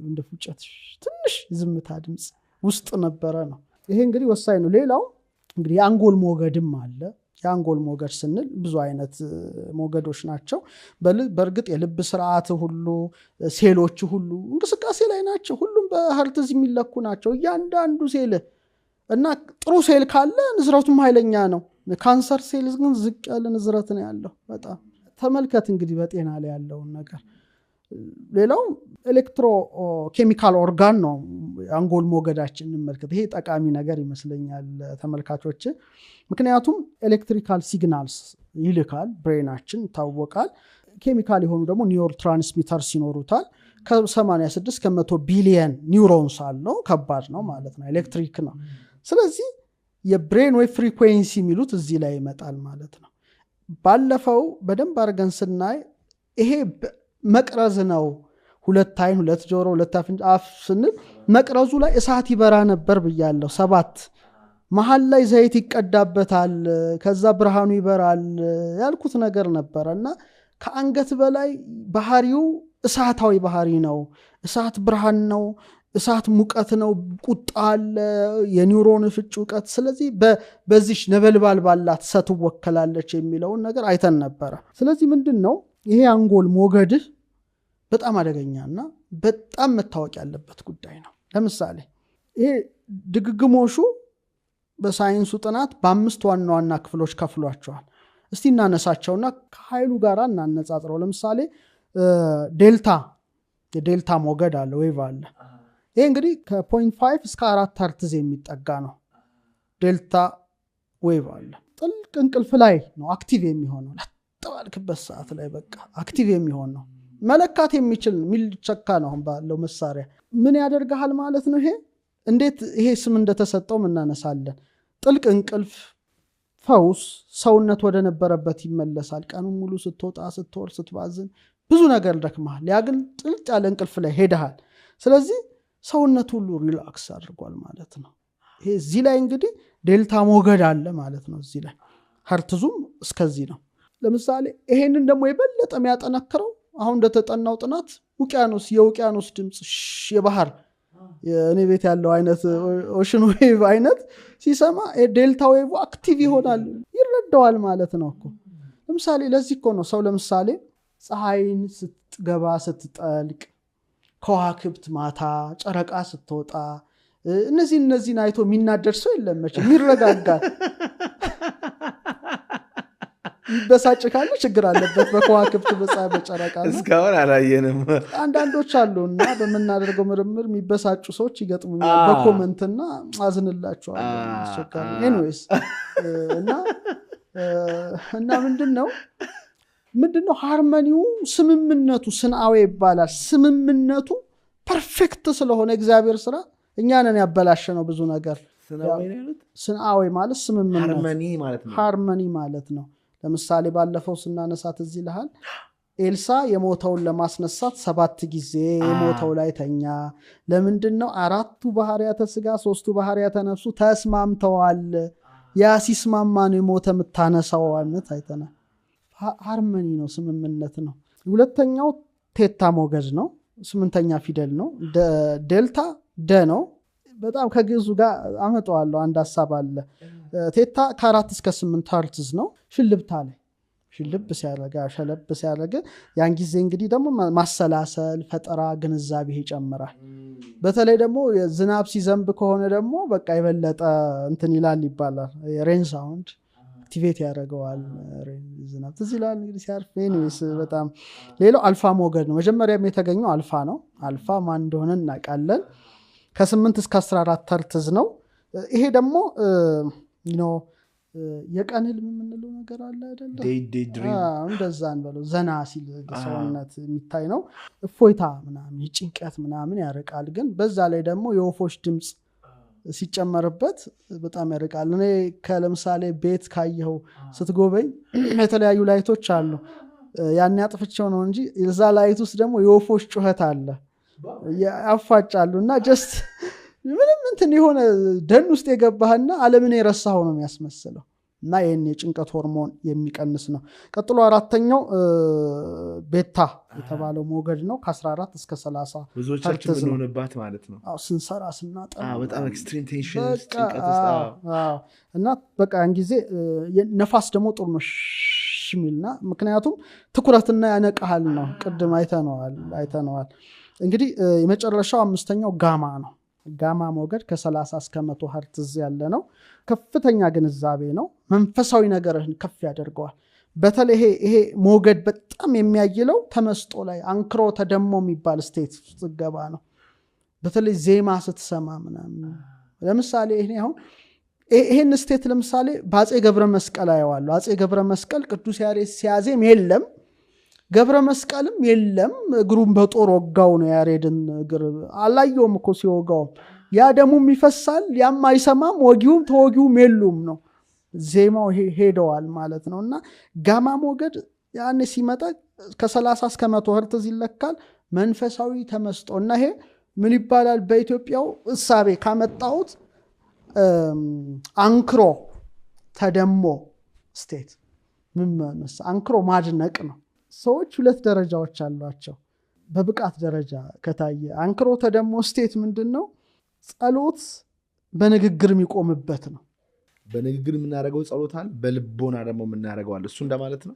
እንደ ፉጨት ትንሽ የዝምታ ድምጽ ውስጥ ነበረ ነው። ይሄ እንግዲህ ወሳኝ ነው። ሌላው እንግዲህ የአንጎል ሞገድም አለ። የአንጎል ሞገድ ስንል ብዙ አይነት ሞገዶች ናቸው። በእርግጥ የልብ ስርዓት ሁሉ ሴሎች ሁሉ እንቅስቃሴ ላይ ናቸው። ሁሉም በሀርትዝ የሚለኩ ናቸው እያንዳንዱ ሴል እና ጥሩ ሴል ካለ ንዝረቱም ኃይለኛ ነው። ካንሰር ሴል ግን ዝቅ ያለ ንዝረት ነው ያለው። በጣም ተመልከት እንግዲህ በጤና ላይ ያለውን ነገር። ሌላው ኤሌክትሮ ኬሚካል ኦርጋን ነው አንጎል ሞገዳችን እንመልከት። ይሄ ጠቃሚ ነገር ይመስለኛል ተመልካቾች። ምክንያቱም ኤሌክትሪካል ሲግናልስ ይልካል ብሬናችን ይታወቃል። ኬሚካል የሆኑ ደግሞ ኒውሮ ትራንስሚተርስ ይኖሩታል። ከ86 ከ100 ቢሊየን ኒውሮንስ አለው። ከባድ ነው ማለት ነው፣ ኤሌክትሪክ ነው። ስለዚህ የብሬን ዌቭ ፍሪኩዌንሲ የሚሉት እዚህ ላይ ይመጣል ማለት ነው። ባለፈው በደንብ አድርገን ስናይ ይሄ መቅረዝ ነው። 2 አይን 2 ጆሮ 2 አፍንጫ አፍ ስንል መቅረዙ ላይ እሳት ይበራ ነበር ብያለሁ። 7 መሃል ላይ ዘይት ይቀዳበታል፣ ከዛ ብርሃኑ ይበራል ያልኩት ነገር ነበርና ከአንገት በላይ ባህሪው እሳታዊ ባህሪ ነው። እሳት ብርሃን ነው፣ እሳት ሙቀት ነው፣ ቁጣ አለ፣ የኒውሮን ፍጭ ውቀት። ስለዚህ በዚህ ነበልባል ባላት እሳት ወከላለች የሚለውን ነገር አይተን ነበር። ስለዚህ ምንድነው ይሄ አንጎል ሞገድህ በጣም አደገኛና በጣም መታወቅ ያለበት ጉዳይ ነው። ለምሳሌ ይሄ ድግግሞሹ በሳይንሱ ጥናት በ5 ዋና ዋና ክፍሎች ከፍሏቸዋል። እስቲ እናነሳቸውና ከኃይሉ ጋር እናነጻጽረው። ለምሳሌ የዴልታ ሞገድ አለ፣ ዌቭ አለ። ይሄ እንግዲህ ከ0.5 እስከ 4 ሄርትዝ የሚጠጋ ነው። ዴልታ ዌቭ አለ። ጥልቅ እንቅልፍ ላይ ነው አክቲቭ የሚሆነው። ለተባልክበት ሰዓት ላይ በቃ አክቲቭ የሚሆን ነው። መለካት የሚችል ሚልቸካ ነው ባለው መሳሪያ። ምን ያደርጋል ማለት ነው? ይሄ እንዴት ይሄ ስም እንደተሰጠው እናነሳለን። ጥልቅ እንቅልፍ ፈውስ፣ ሰውነት ወደ ነበረበት ይመለሳል። ቀኑን ሙሉ ስትወጣ ስትወር ስትባዝን ብዙ ነገር ደክመሃል። ያ ግን ጥልቅ ያለ እንቅልፍ ላይ ሄደሃል። ስለዚህ ሰውነት ሁሉ ሪላክስ አድርጓል ማለት ነው። ይሄ እዚህ ላይ እንግዲህ ዴልታ ሞገድ አለ ማለት ነው። እዚህ ላይ ሄርትዙም እስከዚህ ነው። ለምሳሌ ይሄንን ደግሞ የበለጠ የሚያጠነክረው አሁን እንደተጠናው ጥናት የውቅያኖስ ድምጽ የባህር የኔ ቤት ያለው አይነት ኦሽን ዌቭ አይነት ሲሰማ ዴልታ ዌቭ አክቲቭ ይሆናል፣ ይረዳዋል ማለት ነው እኮ። ለምሳሌ ለዚህ እኮ ነው ሰው ለምሳሌ ፀሐይን ስትገባ ስትጠልቅ፣ ከዋክብት ማታ፣ ጨረቃ ስትወጣ እነዚህን አይቶ የሚናደድ ሰው የለም መቼም፣ ይረጋጋል። ይበሳጭ ካለ ችግር አለበት በከዋክብት በፀሐይ በጨረቃ ነው። እስካሁን አላየንም። አንዳንዶች አሉና በመናደርገው ምርምር የሚበሳጩ ሰዎች ይገጥሙኛል በኮመንትና አዝንላቸዋለሁ። አስቸጋሪ ኤኒዌይስ እና ምንድነው ሃርመኒው ስምምነቱ ስንአዌ ይባላል። ስምምነቱ ፐርፌክት ስለሆነ እግዚአብሔር ስራ እኛ ነን ያበላሸነው ብዙ ነገር። ስንአዌ ማለት ስምምነት ሃርመኒ ማለት ነው። ለምሳሌ ባለፈው ስናነሳት እዚህ ልሃል ኤልሳ የሞተውን ለማስነሳት 7 ጊዜ የሞተው ላይ ተኛ። ለምንድነው? 4ቱ ባህሪያተ ስጋ 3ቱ ባህሪያተ ነፍሱ ተስማምተዋል። ያ ሲስማማ ነው የሞተ የምታነሳው አይነት አይተናል። ሃርመኒ ነው፣ ስምምነት ነው። ሁለተኛው ቴታ ሞገድ ነው፣ 8ኛ ፊደል ነው። ዴልታ ደ ነው። በጣም ከግዙ ጋር አመጣዋለሁ አንድ ሐሳብ አለ። ቴታ ከ4 እስከ 8 ሄርትዝ ነው። ሽልብታ ላይ ሽልብ ሲያረጋ ያን ጊዜ እንግዲህ ደግሞ ማሰላሰል፣ ፈጠራ፣ ግንዛቤ ይጨምራል። በተለይ ደግሞ ዝናብ ሲዘንብ ከሆነ ደግሞ በቃ የበለጠ እንትን ይላል ይባላል። ሬን ሳውንድ አክቲቬት ያደርገዋል። ዝናብ ትዝ ይላል እንግዲህ ሲያርፍ። ኤኒዌይስ በጣም ሌላው አልፋ ሞገድ ነው። መጀመሪያም የተገኘው አልፋ ነው። አልፋ ማን እንደሆነ እናውቃለን። ከ8 እስከ 14 ሄርትዝ ነው። ይሄ ደግሞ የቀን ህልም የምንለው ነገር አለ አይደለ? እንደዛ እንበለው ዘና ሲል ሰውነት የሚታይ ነው። እፎይታ ምናምን ጭንቀት ምናምን ያርቃል። ግን በዛ ላይ ደግሞ የወፎች ድምጽ ሲጨመርበት በጣም ያርቃል። እኔ ለምሳሌ ቤት ካየው ስትጎበኝ የተለያዩ ላይቶች አሉ። ያን ያጥፍቸው ነው እንጂ እዛ ላይት ውስጥ ደግሞ የወፎች ጩኸት አለ፣ ያፋጫሉና ጀስት ምንም እንትን የሆነ ደን ውስጥ የገባህና ዓለምን የረሳኸው ነው የሚያስመስለው። እና ይህን የጭንቀት ሆርሞን የሚቀንስ ነው። ቀጥሎ አራተኛው ቤታ የተባለው ሞገድ ነው። ከ14 እስከ 30 ብዙዎቻችን ምንሆንባት ማለት ነው። ስንሰራ ስናጠና በጣም ኤክስትሪም ቴንሽን ጭንቀት ውስጥ እና በቃ ያን ጊዜ ነፋስ ደግሞ ጥሩ ነው ሽሚልና ምክንያቱም ትኩረትና ያነቃሃል ነው። ቅድም አይተነዋል። እንግዲህ የመጨረሻው አምስተኛው ጋማ ነው። ጋማ ሞገድ ከ30 እስከ 100 ሄርትዝ ያለ ነው። ከፍተኛ ግንዛቤ ነው። መንፈሳዊ ነገርህን ከፍ ያደርገዋል። በተለይ ይሄ ሞገድ በጣም የሚያይለው ተመስጦ ላይ አንክሮ ተደሞ የሚባል ስቴት ውስጥ ገባ ነው። በተለይ ዜማ ስትሰማ ምናምን ለምሳሌ ይሄን ስቴት ለምሳሌ በአፄ ገብረ መስቀል አየዋለሁ። አፄ ገብረ መስቀል ቅዱስ ያሬድ ሲያዜም የለም፣ ገብረ መስቀልም የለም፣ እግሩን በጦር ወጋው ነው ያሬድን እግር አላየውም እኮ ሲወጋው። ያ ደሙም ይፈሳል፣ ያም አይሰማም፣ ወጊውም ተወጊውም የሉም ነው። ዜማው ሄደዋል ማለት ነው። እና ጋማ ሞገድ ያኔ ሲመጣ ከ30 እስከ 100 ሄርትዝ ይለካል። መንፈሳዊ ተመስጦ እና ይሄ ምን ይባላል በኢትዮጵያው እሳቤ ካመጣሁት አንክሮ ተደሞ ስቴት አንክሮ ማድነቅ ነው። ሰዎች 2 ደረጃዎች አሏቸው በብቃት ደረጃ ከታየ። አንክሮ ተደሞ ስቴት ምንድነው? ጸሎት በንግግር የሚቆምበት ነው። በንግግር የምናደርገው ጸሎታል፣ በልቦና ደግሞ የምናደርገው አለ። እሱ እንደማለት ነው።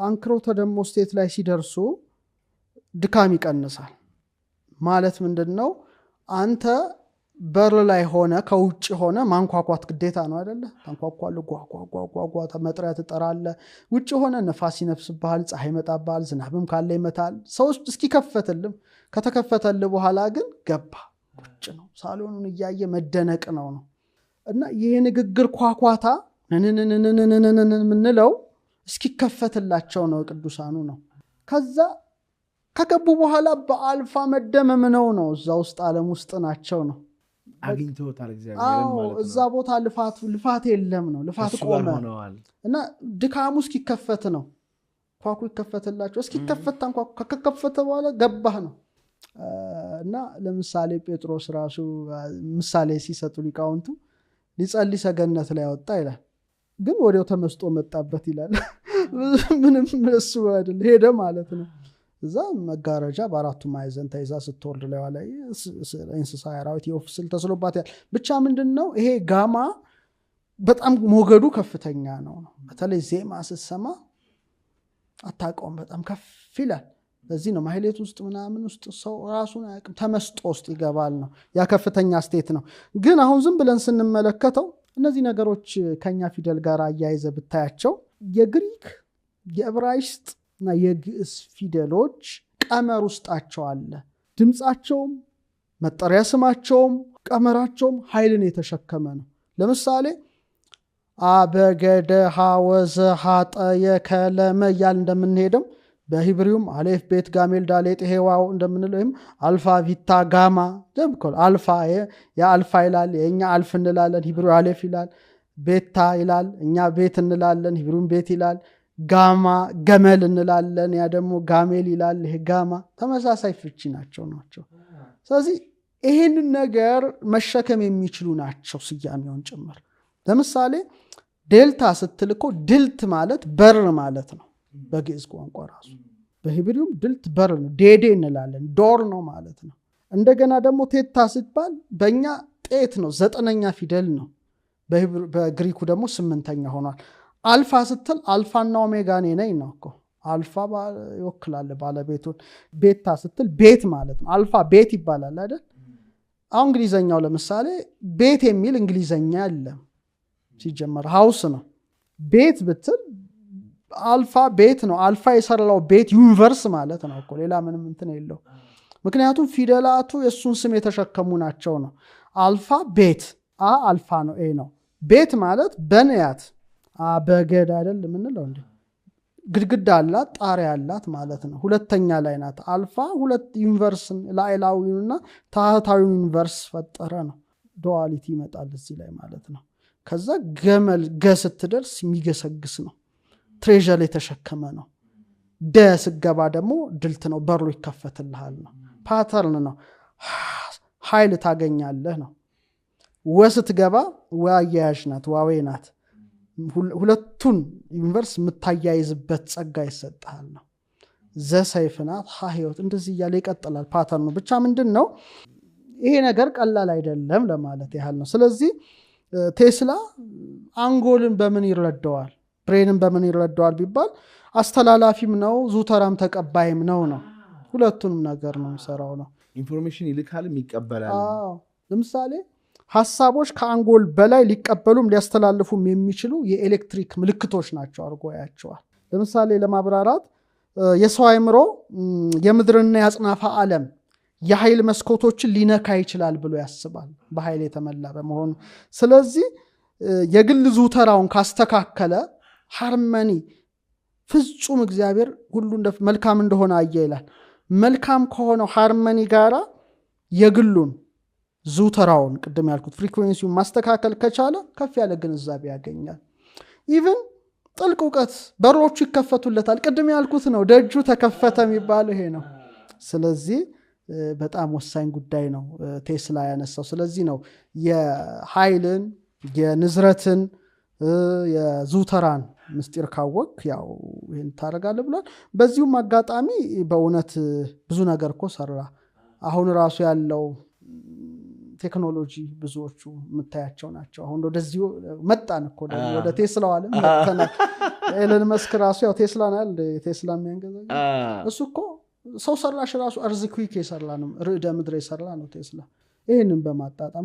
አንክሮ ተደሞ ስቴት ላይ ሲደርሱ ድካም ይቀንሳል ማለት ምንድነው? አንተ በር ላይ ሆነ ከውጭ ሆነ ማንኳኳት ግዴታ ነው አይደለ? ታንኳኳለህ፣ ጓጓጓጓጓ መጥሪያ ትጠራለህ። ውጭ ሆነ ነፋስ ይነፍስብሃል፣ ፀሐይ ይመጣብሃል፣ ዝናብም ካለ ይመታል። ሰው እስኪከፈትልም ከተከፈተልህ በኋላ ግን ገባ ቁጭ ነው። ሳሎኑን እያየ መደነቅ ነው። እና ይሄ ንግግር ኳኳታ ምንለው እስኪከፈትላቸው ነው ቅዱሳኑ ነው። ከዛ ከገቡ በኋላ በአልፋ መደመም ነው። እዛ ውስጥ ዓለም ውስጥ ናቸው ነው። አግኝተውታል እግዚአብሔርን ማለት ነው። እዛ ቦታ ልፋት የለም ነው። ልፋት ቆመ እና ድካሙ እስኪከፈት ነው። ኳኩ ይከፈትላቸው እስኪከፈት ታንኳኩ ከከፈተ በኋላ ገባህ ነው። እና ለምሳሌ ጴጥሮስ ራሱ ምሳሌ ሲሰጡ ሊቃውንቱ ሊጸልይ ሰገነት ላይ ወጣ ይላል፣ ግን ወዲያው ተመስጦ መጣበት ይላል። ምንም እሱ አይደል ሄደ ማለት ነው። እዛ መጋረጃ በአራቱ ማዕዘን ተይዛ ስትወርድ ላይ እንስሳ አራዊት የወፍ ስዕል ተስሎባት ብቻ ምንድነው ይሄ ጋማ በጣም ሞገዱ ከፍተኛ ነው። በተለይ ዜማ ስትሰማ አታውቀውም፣ በጣም ከፍ ይላል። ለዚህ ነው ማህሌት ውስጥ ምናምን ውስጥ ሰው ራሱን አያውቅም፣ ተመስጦ ውስጥ ይገባል ነው። ያ ከፍተኛ ስቴት ነው። ግን አሁን ዝም ብለን ስንመለከተው እነዚህ ነገሮች ከኛ ፊደል ጋር አያይዘ ብታያቸው የግሪክ የዕብራይስጥ እና የግዕዝ ፊደሎች ቀመር ውስጣቸው አለ። ድምጻቸውም መጠሪያ ስማቸውም ቀመራቸውም ኃይልን የተሸከመ ነው። ለምሳሌ አበገደ ሐወዘ ሐጠየ ከለመ ያል እንደምንሄደው በሂብሪውም አሌፍ ቤት ጋሜል ዳሌጥ ሄዋው እንደምንለውም አልፋ ቪታ ጋማ ደምኮል አልፋ የአልፋ ይላል፣ የኛ አልፍ እንላለን፣ ሂብሪው አሌፍ ይላል። ቤታ ይላል፣ እኛ ቤት እንላለን፣ ሂብሪውም ቤት ይላል። ጋማ ገመል እንላለን፣ ያ ደግሞ ጋሜል ይላል። ይሄ ጋማ ተመሳሳይ ፍቺ ናቸው። ስለዚህ ይሄንን ነገር መሸከም የሚችሉ ናቸው ስያሜውን ጭምር። ለምሳሌ ዴልታ ስትልኮ ድልት ማለት በር ማለት ነው በግዕዝ ቋንቋ ራሱ። በሂብሪውም ድልት በር ነው፣ ዴዴ እንላለን፣ ዶር ነው ማለት ነው። እንደገና ደግሞ ቴታ ሲባል በእኛ ጤት ነው፣ 9ኛ ፊደል ነው። በግሪኩ ደግሞ 8ኛ ሆኗል። አልፋ ስትል አልፋና ኦሜጋ ነኝ ነው እኮ አልፋ ይወክላል ባለቤቱን። ቤታ ስትል ቤት ማለት ነው። አልፋ ቤት ይባላል አይደል? አሁን እንግሊዘኛው ለምሳሌ ቤት የሚል እንግሊዘኛ አለ ሲጀመር ሃውስ ነው። ቤት ብትል አልፋ ቤት ነው። አልፋ የሰራው ቤት ዩኒቨርስ ማለት ነው እኮ ሌላ ምንም እንትን የለው። ምክንያቱም ፊደላቱ የሱን ስም የተሸከሙ ናቸው ነው። አልፋ ቤት አልፋ ነው ኤ ነው። ቤት ማለት በንያት በገድ አይደል ምንለው እንዴ? ግድግዳ አላት ጣሪያ አላት ማለት ነው። ሁለተኛ ላይ ናት። አልፋ ሁለት ዩኒቨርስን ላይላዊውና ታህታዊውን ዩኒቨርስ ፈጠረ ነው። ዱዋሊቲ ይመጣል እዚህ ላይ ማለት ነው። ከዛ ገመል ስትደርስ የሚገሰግስ ነው። ትሬዠር የተሸከመ ነው። ስገባ ደግሞ ድልት ነው፣ በሩ ይከፈትልሃል ነው። ፓተርን ነው፣ ኃይል ታገኛለህ ነው። ስትገባ ዋያያዥ ናት፣ ዋዌ ናት። ሁለቱን ዩኒቨርስ የምታያይዝበት ጸጋ ይሰጣል ነው። ዘሰይፍናት ህይወት እንደዚህ እያለ ይቀጥላል ፓተርኑ። ብቻ ምንድነው ይሄ ነገር ቀላል አይደለም ለማለት ያህል ነው። ስለዚህ ቴስላ አንጎልን በምን ይረዳዋል ብሬንን በምን ይረዳዋል ቢባል አስተላላፊም ነው ዙተራም ተቀባይም ነው። ሁለቱንም ነገር ነው የሚሰራው ነው። ኢንፎርሜሽን ይልካልም ይቀበላል። ለምሳሌ ሐሳቦች ከአንጎል በላይ ሊቀበሉም ሊያስተላልፉም የሚችሉ የኤሌክትሪክ ምልክቶች ናቸው አድርጎ ያያቸዋል። ለምሳሌ ለማብራራት የሰው አእምሮ የምድርና የአጽናፈ ዓለም የኃይል መስኮቶችን ሊነካ ይችላል ብሎ ያስባል በኃይል የተመላ በመሆኑ። ስለዚህ የግል ዙተራውን ካስተካከለ ሃርመኒ ፍጹም እግዚአብሔር ሁሉ መልካም እንደሆነ አየ ይላል። መልካም ከሆነው ሃርመኒ ጋራ የግሉን ዙተራውን ቅድም ያልኩት ፍሪኩዌንሲውን ማስተካከል ከቻለ ከፍ ያለ ግንዛቤ ያገኛል። ኢቭን ጥልቅ ዕውቀት በሮቹ ይከፈቱለታል። ቅድም ያልኩት ነው ደጁ ተከፈተ የሚባለው ይሄ ነው። ስለዚህ በጣም ወሳኝ ጉዳይ ነው ቴስላ ያነሳው። ስለዚህ ነው የኃይልን የንዝረትን የዙተራን ምስጢር ካወቅ ያው ይሄን ታረጋለህ ብሏል። በዚሁም አጋጣሚ በእውነት ብዙ ነገር እኮ ሰራ። አሁን ራሱ ያለው ቴክኖሎጂ ብዙዎቹ የምታያቸው ናቸው። አሁን ወደዚህ መጣን እኮ ወደ ቴስላው ዓለም መጣን። ኤለን መስክ ራሱ ያው ቴስላ ነው አይደል? ቴስላ የሚያንገዛው እሱ እኮ ሰው ሰራሽ ራሱ አርዝኩዊክ የሰራ ነው፣ ርዕደ ምድር የሰራ ነው ቴስላ። ይሄንን በማጣጣም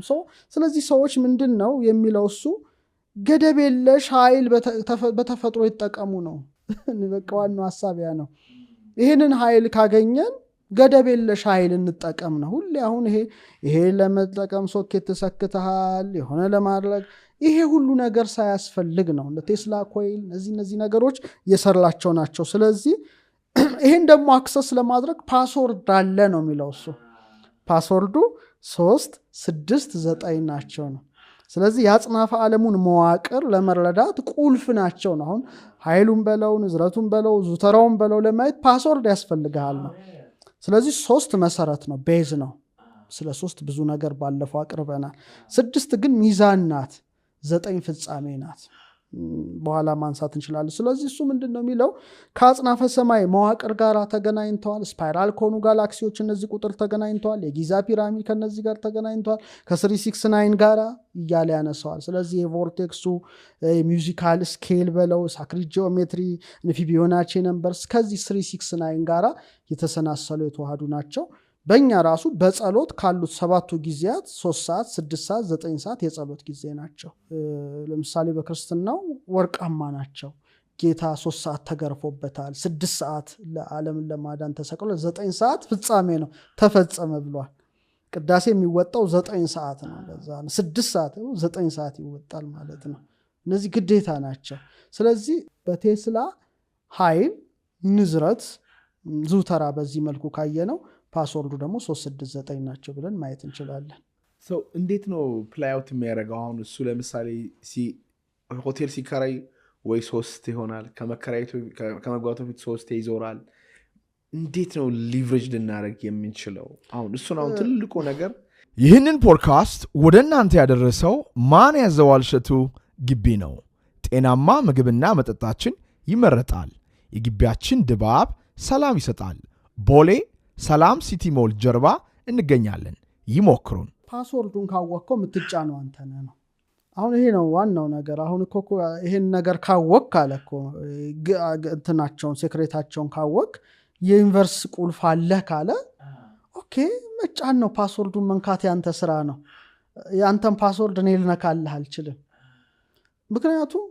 ስለዚህ ሰዎች ምንድነው የሚለው እሱ ገደብ የለሽ ኃይል በተፈጥሮ ይጠቀሙ ነው። በቃ ዋናው ሐሳብ ያ ነው። ይሄንን ኃይል ካገኘን ገደብ የለሽ ኃይል እንጠቀም ነው። ሁሌ አሁን ይሄ ለመጠቀም ሶኬት ተሰክተሃል የሆነ ለማድረግ ይሄ ሁሉ ነገር ሳያስፈልግ ነው። እንደ ቴስላ ኮይል እነዚህ ነገሮች የሰራቸው ናቸው። ስለዚህ ይሄን ደግሞ አክሰስ ለማድረግ ፓስወርድ አለ ነው የሚለው እሱ። ፓስወርዱ 369 ናቸው ነው። ስለዚህ የአጽናፈ ዓለሙን መዋቅር ለመረዳት ቁልፍ ናቸው ነው። አሁን ኃይሉን በለው ንዝረቱን በለው ዙተራውን በለው ለማየት ፓስወርድ ያስፈልጋል ነው። ስለዚህ 3 መሰረት ነው፣ ቤዝ ነው። ስለ 3 ብዙ ነገር ባለፈው አቅርበናል። 6 ግን ሚዛን ናት፣ 9 ፍጻሜ ናት። በኋላ ማንሳት እንችላለን። ስለዚህ እሱ ምንድነው የሚለው ከአጽናፈ ሰማይ መዋቅር ጋር ተገናኝተዋል። ስፓይራል ኮኑ ጋላክሲዎች እነዚህ ቁጥር ተገናኝተዋል። የጊዛ ፒራሚድ ከነዚህ ጋር ተገናኝተዋል። ከ369 ጋር እያለ ያነሳዋል። ስለዚህ የቮርቴክሱ ሚውዚካል ስኬል በለው ሳክሪድ ጂኦሜትሪ ፊቦናቺ ነምበርስ ከዚህ 369 ጋር የተሰናሰሉ የተዋሃዱ ናቸው። በእኛ ራሱ በጸሎት ካሉት 7ቱ ጊዜያት 3 ሰዓት 6 ሰዓት 9 ሰዓት የጸሎት ጊዜ ናቸው። ለምሳሌ በክርስትናው ወርቃማ ናቸው። ጌታ 3 ሰዓት ተገርፎበታል፣ 6 ሰዓት ለዓለምን ለማዳን ተሰቅሎ 9 ሰዓት ፍጻሜ ነው ተፈጸመ ብሏል። ቅዳሴ የሚወጣው 9 ሰዓት ነው። ለዛ ነው 6 ሰዓት 9 ሰዓት ይወጣል ማለት ነው። እነዚህ ግዴታ ናቸው። ስለዚህ በቴስላ ኃይል ንዝረት ዙተራ በዚህ መልኩ ካየነው ፓስወርዱ ደግሞ 369 ናቸው ብለን ማየት እንችላለን። እንዴት ነው ፕላይ አውት የሚያደርገው? አሁን እሱ ለምሳሌ ሆቴል ሲከራይ ወይ 3 ይሆናል፣ ከመግባቱ ፊት 3 ይዞራል። እንዴት ነው ሊቨሬጅ ልናደርግ የምንችለው? አሁን እሱን አሁን ትልቁ ነገር ይህንን ፖድካስት ወደ እናንተ ያደረሰው ማን ያዘዋል እሸቱ ግቢ ነው። ጤናማ ምግብና መጠጣችን ይመረጣል። የግቢያችን ድባብ ሰላም ይሰጣል። ቦሌ ሰላም ሲቲ ሞል ጀርባ እንገኛለን። ይሞክሩን። ፓስወርዱን ካወቅከው የምትጫነው አንተ ነህ ነው። አሁን ይሄ ነው ዋናው ነገር። አሁን እኮ ይሄን ነገር ካወቅ አለ እኮ እንትናቸውን ሴክሬታቸውን ካወቅ የዩኒቨርስ ቁልፍ አለ ካለ ኦኬ መጫን ነው። ፓስወርዱን መንካት ያንተ ስራ ነው። ያንተን ፓስወርድ እኔ ልነካልህ አልችልም። ምክንያቱም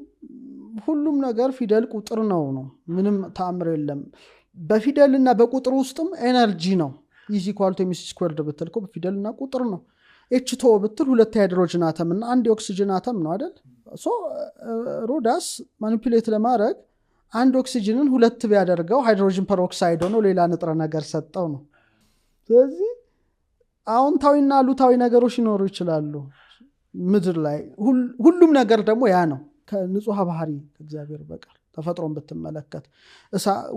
ሁሉም ነገር ፊደል ቁጥር ነው። ምንም ተአምር የለም። በፊደልና በቁጥር ውስጥም ኤነርጂ ነው። ኢዝ ኢኳል ቱ ኤምሲ ስኩዌርድ ብትል እኮ በፊደልና ቁጥር ነው። ኤች2 ብትል 2 ሃይድሮጅን አተም እና 1 ኦክሲጅን አተም ነው አይደል? ሮዳስ ማኒፑሌት ለማድረግ 1 ኦክሲጅንን 2 ቢያደርገው ሃይድሮጅን ፐሮክሳይድ ሆኖ ሌላ ንጥረ ነገር ሰጠው ነው። ስለዚህ አዎንታዊና አሉታዊ ነገሮች ይኖሩ ይችላሉ ምድር ላይ። ሁሉም ነገር ደግሞ ያ ነው ከንጹህ ባህሪ ከእግዚአብሔር በቀር። ተፈጥሮን ብትመለከት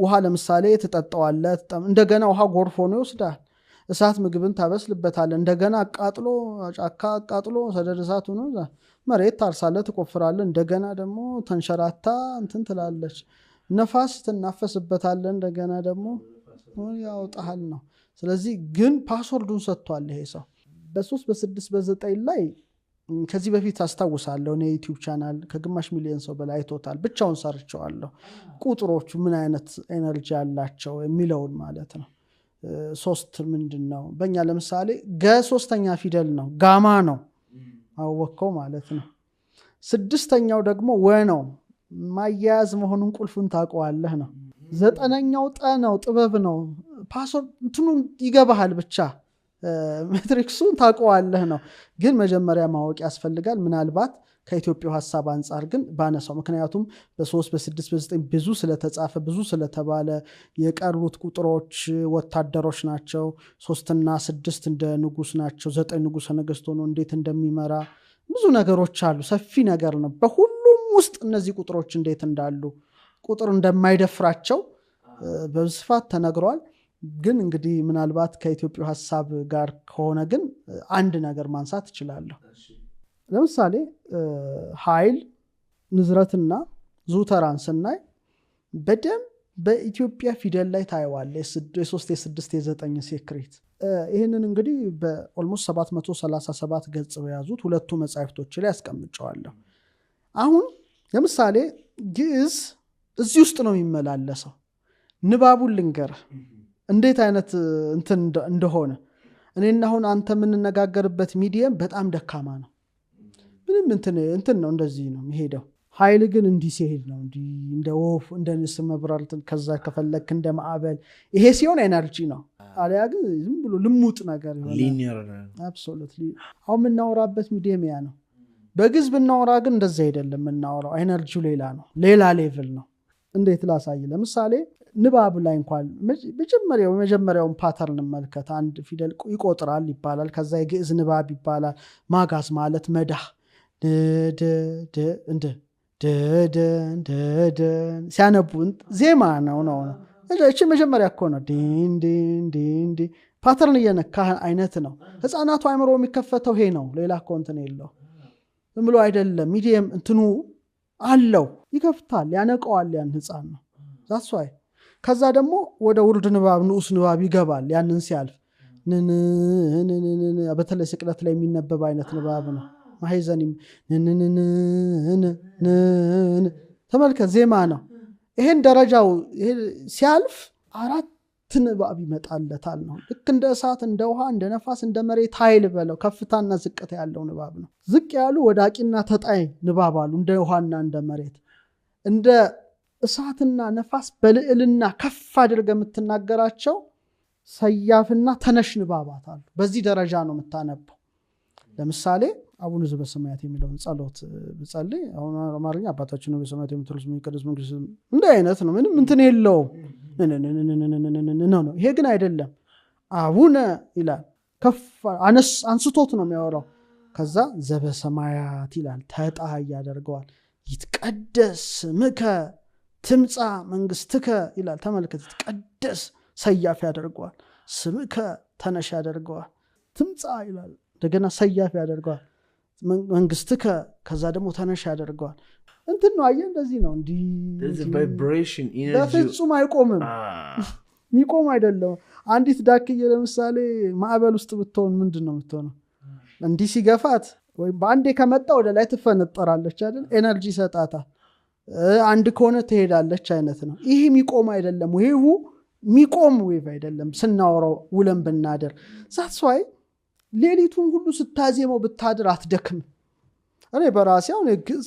ውሃ ለምሳሌ ትጠጣዋለህ፣ እንደገና ውሃ ጎርፍ ሆኖ ይወስዳል። እሳት ምግብን ታበስልበታለህ እንደገና አቃጥሎ ጫካ አቃጥሎ ሰደድ እሳት ሆኖ መሬት ታርሳለህ ትቆፍራለህ እንደገና ደግሞ ተንሸራታ እንትን ትላለች ነፋስ ትናፈስበታለህ እንደገና ደግሞ ያወጣሃል ነው ስለዚህ ግን ፓስወርዱን ሰጥቷል ይሄ ሰው በ3 በ6 በ9 ላይ ከዚህ በፊት አስተዋውሳለሁ እኔ ዩቲዩብ ቻናል ከግማሽ ሚሊዮን ሰው በላይ ቶታል ብቻውን ሰርቻለሁ ቁጥሮቹ ምን አይነት ኤነርጂ ያላቸው የሚለውን ማለት ነው 3 ምንድነው በእኛ ለምሳሌ ገ3ኛ ፊደል ነው ጋማ ነው አወቀው ማለት ነው 6ኛው ደግሞ ወ ነው ማያያዝ መሆኑን ቁልፉን ታውቀዋለህ ነው 9ኛው ጠ ነው ጥበብ ነው ፓስወርድ እንትኑን ይገባሃል ብቻ ሜትሪክሱን ታውቀዋለህ ነው ግን መጀመሪያ ማወቅ ያስፈልጋል ምናልባት ከኢትዮጵያው ሐሳብ አንፃር ግን ባነሳው ምክንያቱም በ3 በ6 በ9 ብዙ ስለተጻፈ ብዙ ስለተባለ የቀሩት ቁጥሮች ወታደሮች ናቸው 3 እና 6 እንደ ንጉስ ናቸው 9 ንጉስ ነገስት ሆኖ እንዴት እንደሚመራ ብዙ ነገሮች አሉ ሰፊ ነገር ነው በሁሉም ውስጥ እነዚህ ቁጥሮች እንዴት እንዳሉ ቁጥር እንደማይደፍራቸው በስፋት ተነግሯል ግን እንግዲህ ምናልባት ከኢትዮጵያው ሐሳብ ጋር ከሆነ ግን አንድ ነገር ማንሳት ይችላል ለምሳሌ ኃይል ንዝረትና ዙተራን ስናይ በደም በኢትዮጵያ ፊደል ላይ ታይዋል የ3 የ6 የ9 ሴክሬት ይሄንን እንግዲህ በኦልሞስት 737 ገጽ በያዙት ሁለቱ መጻሕፍቶች ላይ ያስቀምጫዋለሁ አሁን ለምሳሌ ግዕዝ እዚህ ውስጥ ነው የሚመላለሰው ንባቡን ልንገር እንዴት አይነት እንትን እንደሆነ እኔና አሁን አንተ የምንነጋገርበት ሚዲየም በጣም ደካማ ነው ምንም እንትን ነው እንደዚህ ነው የሚሄደው ኃይል ግን እንዲህ ሲሄድ ነው እንዲህ እንደ ወፍ እንደ ንስር መብረር ከዛ ከፈለክ እንደ ማዕበል ይሄ ሲሆን ኤነርጂ ነው አለያ ግን ዝም ብሎ ልሙጥ ነገር ይሆናል ሊኒየር አብሶሉትሊ አሁን የምናወራበት ሚዲየም ያ ነው በግዕዝ ብናወራ ግን እንደዛ አይደለም የምናወራው ኤነርጂው ሌላ ነው ሌላ ሌቭል ነው እንዴት ላሳይ ለምሳሌ ንባብ ላይ እንኳን መጀመሪያውን ፓተርን እንመልከት አንድ ፊደል ይቆጥራል ይባላል ከዛ የግዕዝ ንባብ ይባላል ማጋዝ ማለት መዳህ እንደ ሲያነቡ ዜማ ነው እቺ መጀመሪያ እኮ ነው ዲን ፓተርን እየነካ አይነት ነው ህፃናቱ አይምሮ የሚከፈተው ይሄ ነው ሌላ ኮንተንት የለው ዝም ብሎ አይደለም ሚዲየም እንትኑ አለው ይከፍታል ያነቀዋል ያን ህፃን ነው that's why ከዛ ደግሞ ወደ ውርድ ንባብ ንዑስ ንባብ ይገባል ያንን ሲያልፍ በተለይ ስቅለት ላይ የሚነበብ አይነት ንባብ ነው ማህዘንም ተመልከት ዜማ ነው ይሄን ደረጃው ሲያልፍ 4 ንባብ ይመጣለታል ነው ልክ እንደ እሳት እንደ ውሃ እንደ ነፋስ እንደ መሬት ኃይል በለው ከፍታና ዝቅታ ያለው ንባብ ነው ዝቅ ያሉ ወዳቂና ተጣይ ንባብ አሉ እንደ ውሃና እንደ መሬት እንደ እሳትና ነፋስ በልዕልና ከፍ አድርገህ የምትናገራቸው ሰያፍና ተነሽ ንባባት አሉ በዚህ ደረጃ ነው የምታነበው ለምሳሌ አቡነ ዘበሰማያት የሚለውን ጸሎት በጸልይ አሁን አማርኛ አባታችን ነው በሰማያት የምትሉት የሚቀደስ መንግስት እንደ አይነት ነው ምንም እንትን የለው ነው ይሄ ግን አይደለም አቡነ ይላል ከፍ አንስቶት ነው የሚያወራው ከዛ ዘበሰማያት ይላል ተጣይ ያደርገዋል ይትቀደስ ስምከ ትምጻ መንግስትከ ይላል ተመልከት ይትቀደስ ሰያፍ ያደርገዋል ስምከ ተነሽ ያደርገዋል ትምጻ ይላል እንደገና ሰያፍ ያደርገዋል መንግስትከ ከዛ ደግሞ ተነሽ ያደርገዋል እንትን ነው አየ እንደዚህ ነው እንዲ there's a vibration energy በፍጹም አይቆምም የሚቆም አይደለም አንዲት ዳክዬ ለምሳሌ ማዕበል ውስጥ ብትሆን ምንድነው የምትሆነው እንዲ ሲገፋት ወይ በአንዴ ከመጣ ወደ ላይ ትፈነጠራለች አይደል ኤነርጂ ሰጣታ አንድ ከሆነ ትሄዳለች አይነት ነው ይሄ የሚቆም አይደለም ዌቭ የሚቆም ዌቭ አይደለም ስናወራው ውለን ብናደር that's why ሌሊቱን ሁሉ ስታዜመው ብታድር አትደክም እኔ በራሴው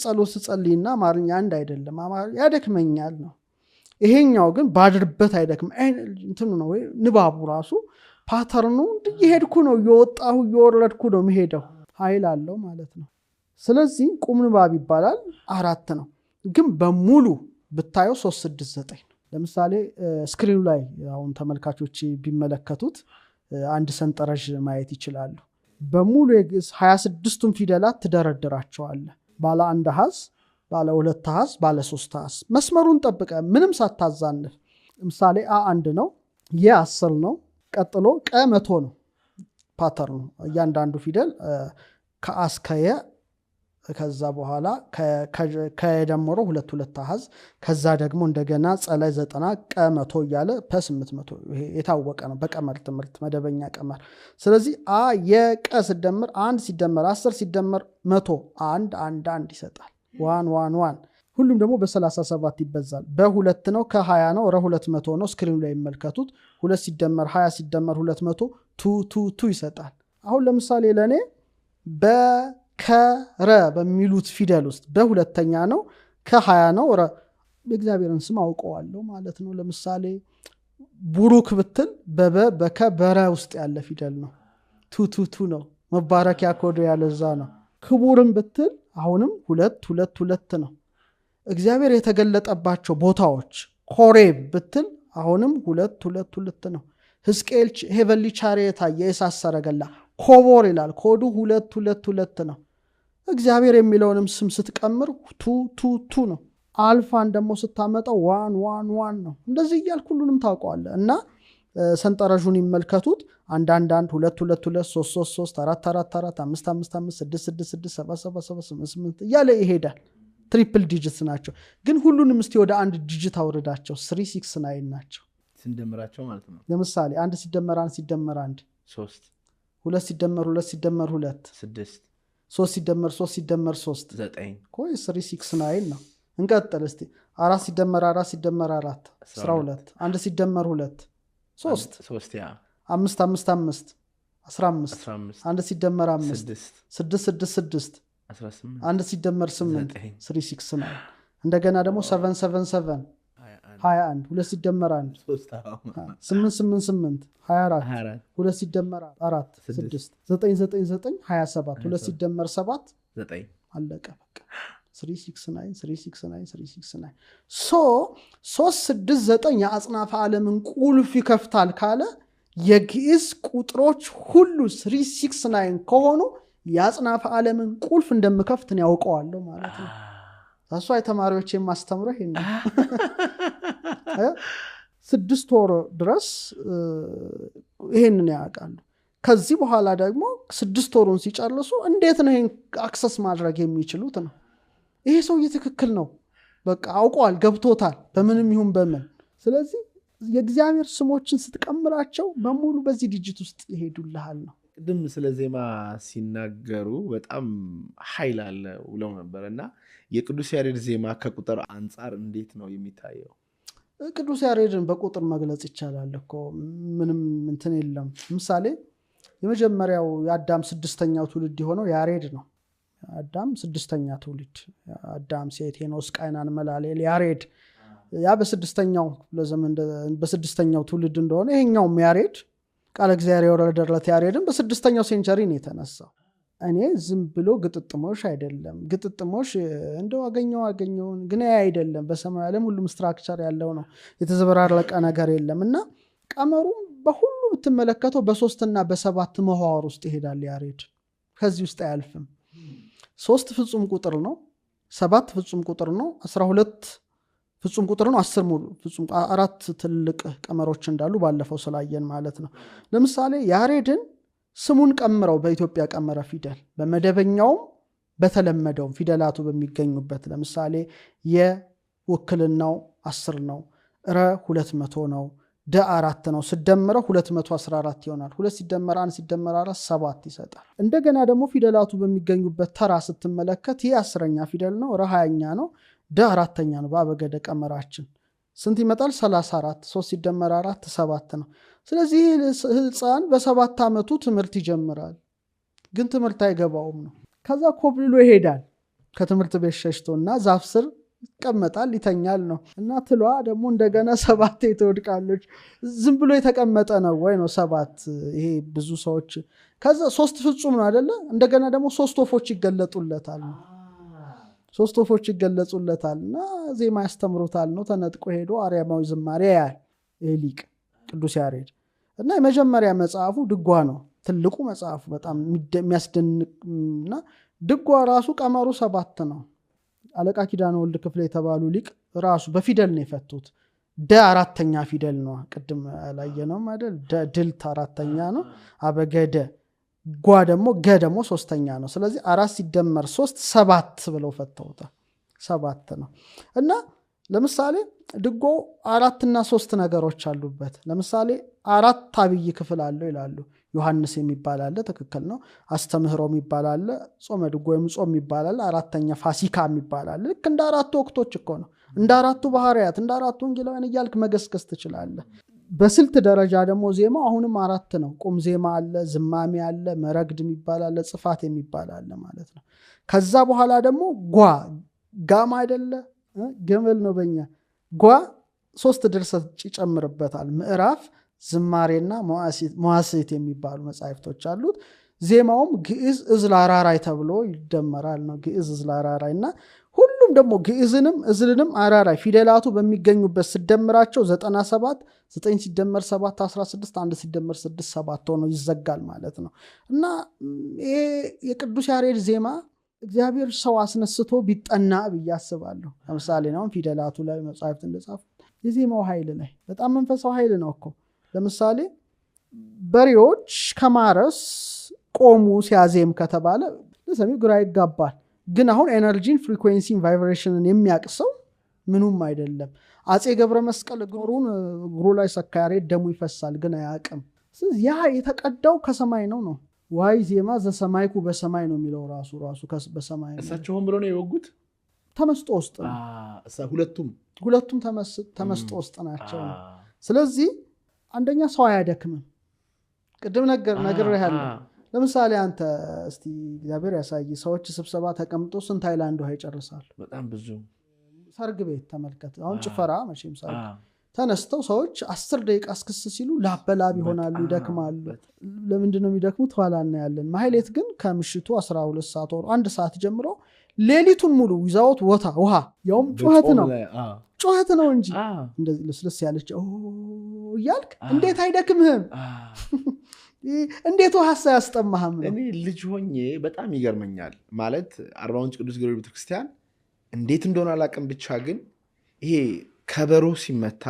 ጸሎት ስጸልይና አማርኛ አንድ አይደለም ያደክመኛል ነው ይሄኛው ግን ባድርበት አይደክም እንትኑ ነው ንባቡ ራሱ ፓተርኑ እየሄድኩ ነው እየወጣሁ እየወረድኩ ነው መሄደው ኃይል አለው ማለት ነው ስለዚህ ቁም ንባብ ይባላል 4 ነው ግን በሙሉ ብታየው 369 ነው ለምሳሌ ስክሪኑ ላይ አሁን ተመልካቾች ቢመለከቱት አንድ ሰንጠረዥ ማየት ይችላሉ በሙሉ 26ቱን ፊደላት ትደረድራቸዋል ባለ 1 ሐዝ ባለ 2 ሐዝ ባለ 3 ሐዝ መስመሩን ጠብቀ ምንም ሳታዛንፍ ለምሳሌ አ1 ነው የ10 ነው ቀጥሎ ቀ 100 ነው ፓተርኑ እያንዳንዱ ፊደል ከአስከየ ከዛ በኋላ ከደምሮ 2 አሃዝ ከዛ ደግሞ እንደገና ጸላይ 90 ቀ 100 እያለ ፐ800 ይሄ የታወቀ ነው በቀመር ትምህርት መደበኛ ቀመር ስለዚህ የቀ ሲደመር 1 ሲደመር 10 ሲደመር 100 1 1 1 ይሰጣል 1 1 1 ሁሉም ደግሞ በ37 ይበዛል በ2 ነው ከ20 ነው ረ200 ነው ስክሪኑ ላይ ይመልከቱት 2 ሲደመር 20 ሲደመር 200 2 ይሰጣል አሁን ለምሳሌ ለኔ በከረ በሚሉት ፊደል ውስጥ በሁለተኛ ነው ከ20 ነው በእግዚአብሔርን ስም አውቀዋለሁ ማለት ነው ለምሳሌ ቡሩክ ብትል በከበረ ውስጥ ያለ ፊደል ነው 2 ነው መባረኪያ ኮዶ ያለዛ ነው ክቡርም ብትል አሁንም 2 ነው እግዚአብሔር የተገለጠባቸው ቦታዎች ኮሬብ ብትል አሁንም 2 ነው ሕዝቅኤል ሄቨንሊ ቻሪየት የእሳት ሰረገላ ኮቦር ይላል ኮዱ 2 ነው እግዚአብሔር የሚለውንም ስም ስትቀምር 2 ነው አልፋን ደግሞ ስታመጣው 1 ነው እንደዚህ እያልኩ ሁሉንም ታውቀዋለህ እና ሰንጠረዡን ይመልከቱት 1 1 1 2 2 2 3 3 3 4 4 4 5 5 5 6 6 6 7 7 7 8 እያለ ይሄዳል ትሪፕል ዲጂትስ ናቸው ግን ሁሉንም እስቲ ወደ አንድ ዲጂት አውርዳቸው 369 ናቸው ስንደምራቸው ማለት ነው ለምሳሌ 1 ሲደመር 1 ሲደመር 1 3 2 ሲደመር 2 ሲደመር 2 6 3 ሲደመር 3 ሲደመር 3 9 ኮይ 369 ነው እንቀጥል እስቲ 4 ሲደመር 4 ሲደመር 4 12 1 ሲደመር 2 3 ያ 5 5 5 15 1 ሲደመር 5 6 6 6 18 1 ሲደመር 8 369 እንደገና ደግሞ 7 7 7 21 2 ሲደመር 1 8 8 8 24 2 ሲደመር 4 6 9 9 9 27 2 ሲደመር 7 9 አለቀ በቃ 369 ሶ 369 የአጽናፈ ዓለምን ቁልፍ ይከፍታል ካለ የግዕዝ ቁጥሮች ሁሉ 369 ከሆኑ የአጽናፈ ዓለምን ቁልፍ እንደምከፍትን ያውቀዋለሁ ማለት ነው ታሷ የተማሪዎች የማስተምረው ይሄን 6 ወር ድረስ ይሄንን ያውቃሉ ከዚህ በኋላ ደግሞ 6 ወሩን ሲጨርሱ እንዴት ነው ይሄን አክሰስ ማድረግ የሚችሉት ነው ይሄ ሰው ትክክል ነው በቃ አውቀዋል ገብቶታል በምንም ይሁን በምን ስለዚህ የእግዚአብሔር ስሞችን ስትቀምራቸው በሙሉ በዚህ ዲጂት ውስጥ ይሄዱልሃል ነው ቅድም ስለ ዜማ ሲናገሩ በጣም ኃይል አለ ብለው ነበርና የቅዱስ ያሬድ ዜማ ከቁጥር አንፃር እንዴት ነው የሚታየው ቅዱስ ያሬድን በቁጥር መግለጽ ይቻላል እኮ ምንም እንትን የለም ምሳሌ የመጀመሪያው የአዳም 6ኛው ትውልድ የሆነው ያሬድ ነው አዳም 6ኛ ትውልድ አዳም ሴት ሄኖስ ቃይናን መላሌል ያሬድ ያ በ6ኛው ለዘመን በ6ኛው ትውልድ እንደሆነ ይሄኛውም ያሬድ ቃል እግዚአብሔር የወረደለት ያሬድን በ6ኛው ሴንቸሪ ነው የተነሳው እኔ ዝም ብሎ ግጥጥሞሽ አይደለም ግጥጥሞሽ እንደው አገኘውን ግን አይደለም በሰማይ ዓለም ሁሉም ስትራክቸር ያለው ነው የተዘበራረቀ ነገር የለምና ቀመሩ በሁሉ ብትመለከተው በ3 እና በ7 መዋዕር ውስጥ ይሄዳል ያሬድ ከዚህ ውስጥ አያልፍም 3 ፍጹም ቁጥር ነው 7 ፍጹም ቁጥር ነው 12 ፍጹም ቁጥር ነው 10 ሙሉ ፍጹም 4 ትልቅ ቀመሮች እንዳሉ ባለፈው ስላየን ማለት ነው ለምሳሌ ያሬድን ስሙን ቀምረው በኢትዮጵያ ቀመረ ፊደል በመደበኛው በተለመደው ፊደላቱ በሚገኙበት ለምሳሌ የውክልናው 10 ነው ረ 200 ነው ደ 4 ነው ሲደመረው 214 ይሆናል 2 ሲደመር 1 ሲደመር 4 7 ይሰጣል እንደገና ደግሞ ፊደላቱ በሚገኙበት ተራ ስትመለከት ይሄ 10ኛ ፊደል ነው ረ 20ኛ ነው ደ 4ኛ ነው በአበገደ ቀመራችን ስንት ይመጣል 34 3 ሲደመር 4 7 ነው ስለዚህ ህፃን በ7 አመቱ ትምህርት ይጀምራል ግን ትምህርት አይገባውም ነው ከዛ ኮብልሎ ይሄዳል ከትምህርት ቤት ሸሽቶና ዛፍ ስር ይቀመጣል ይተኛል ነው እና ትሏ ደግሞ እንደገና 7 ትወድቃለች ዝም ብሎ የተቀመጠ ነው ወይ ነው 7 ይሄ ብዙ ሰዎች ከዛ 3 ፍጹም ነው አይደለ እንደገና ደግሞ 3 ወፎች ይገለጡለታል ነው 3 ወፎች ይገለጹለታልና ዜማ ያስተምሩታል ነው ተነጥቆ ሄዶ አርያማዊ ዝማሬ ያያል ሊቅ ቅዱስ ያሬድ እና የመጀመሪያ መጽሐፉ ድጓ ነው ትልቁ መጽሐፉ በጣም የሚያስደንቅና ድጓ ራሱ ቀመሩ 7 ነው አለቃ ኪዳነ ወልድ ክፍለ የተባሉ ሊቅ ራሱ በፊደል ነው የፈቱት ደ አራተኛ ፊደል ነው ቅድም ያላየነው አይደል ድልት አራተኛ ነው አበገደ ጓ ደግሞ ገ ደግሞ ሶስተኛ ነው ስለዚህ 4 ሲደመር 3 7 ብለው ፈተውታል 7 ነው እና ለምሳሌ ድጎ 4 እና 3 ነገሮች አሉበት ለምሳሌ 4 አብይ ክፍል አለው ይላሉ ዮሐንስ የሚባል አለ ትክክል ነው አስተምህሮ የሚባል አለ ጾመ ድጎ ወይም ጾም የሚባል አለ አራተኛ ፋሲካ የሚባል አለ ልክ እንደ አራቱ ወቅቶች እኮ ነው እንደ አራቱ ባህሪያት እንደ አራቱ ወንጌላውያን እያልክ መገስገስ ትችላለህ በስልት ደረጃ ደግሞ ዜማው አሁንም 4 ነው ቁም ዜማ አለ ዝማሜ አለ መረግድ የሚባል አለ ጽፋት የሚባል አለ ማለት ነው ከዛ በኋላ ደግሞ ጋማ አይደለ ገመል ነው በእኛ ጓ 3 ድርሰት ይጨምርበታል ምዕራፍ ዝማሬና መዋሥዕት የሚባሉ መጻሕፍቶች አሉት ዜማውም ግዕዝ እዝል አራራይ ተብሎ ይደመራል ነው ግዕዝ እዝል አራራይና ሁሉም ደግሞ ግዕዝንም እዝልንም አራራይ ፊደላቱ በሚገኙበት ሲደመራቸው 97 9 ሲደመር 7 16 1 ሲደመር 6 7 ሆኖ ይዘጋል ማለት ነው እና ይሄ የቅዱስ ያሬድ ዜማ እግዚአብሔር ሰው አስነስቶ ቢጠና ብያስባለሁ ለምሳሌ ነው ፊደላቱ ላይ መጻሕፍት እንደጻፉ የዜማው ኃይል ላይ በጣም መንፈሳዊ ኃይል ነው እኮ ለምሳሌ በሬዎች ከማረስ ቆሙ ሲያዜም ከተባለ ለሰሚው ግራ ይጋባል ግን አሁን ኤነርጂን ፍሪኩዌንሲን ቫይብሬሽንን የሚያቅሰው ምኑም አይደለም አጼ ገብረ መስቀል እግሩ ላይ ሰካያሬ ደሙ ይፈሳል ግን አያቅም ስለዚህ ያ የተቀዳው ከሰማይ ነው ዋይ ዜማ ዘሰማይኩ በሰማይ ነው የሚለው ራሱ በሰማይ ነው እሳቸው ሆን ብሎ ነው የወጉት ተመስጦ ውስጥ ነው ሁለቱም ተመስጦ ውስጥ ናቸው ስለዚህ አንደኛ ሰው አያደክምም ቅድም ነገር ያለው ለምሳሌ አንተ እስቲ እግዚአብሔር ያሳይ ሰዎች ስብሰባ ተቀምጦ ስንት ሃይላንድ ውሃ ይጨርሳል በጣም ብዙ ሰርግ ቤት ተመልከት አሁን ጭፈራ መቼም ሰርግ ተነስተው ሰዎች 10 ደቂቃ እስክስ ሲሉ ላበላብ ይሆናሉ ይደክማሉ ለምንድን ነው የሚደክሙት ኋላ እናያለን ማህሌት ግን ከምሽቱ 12 ሰዓት ወር 1 ሰዓት ጀምሮ ሌሊቱን ሙሉ ይዛውት ውሃ ያውም ጩኸት ነው እንጂ እንደዚህ ልስልስ ያለች ያልክ እንዴት አይደክምህም እንዴት ውሃ ያስጠማህም ነው እኔ ልጅ ሆኜ በጣም ይገርመኛል ማለት 40 ቅዱስ ጊዮርጊስ ቤተክርስቲያን እንዴት እንደሆነ አላቀም ብቻ ግን ይሄ ከበሮ ሲመታ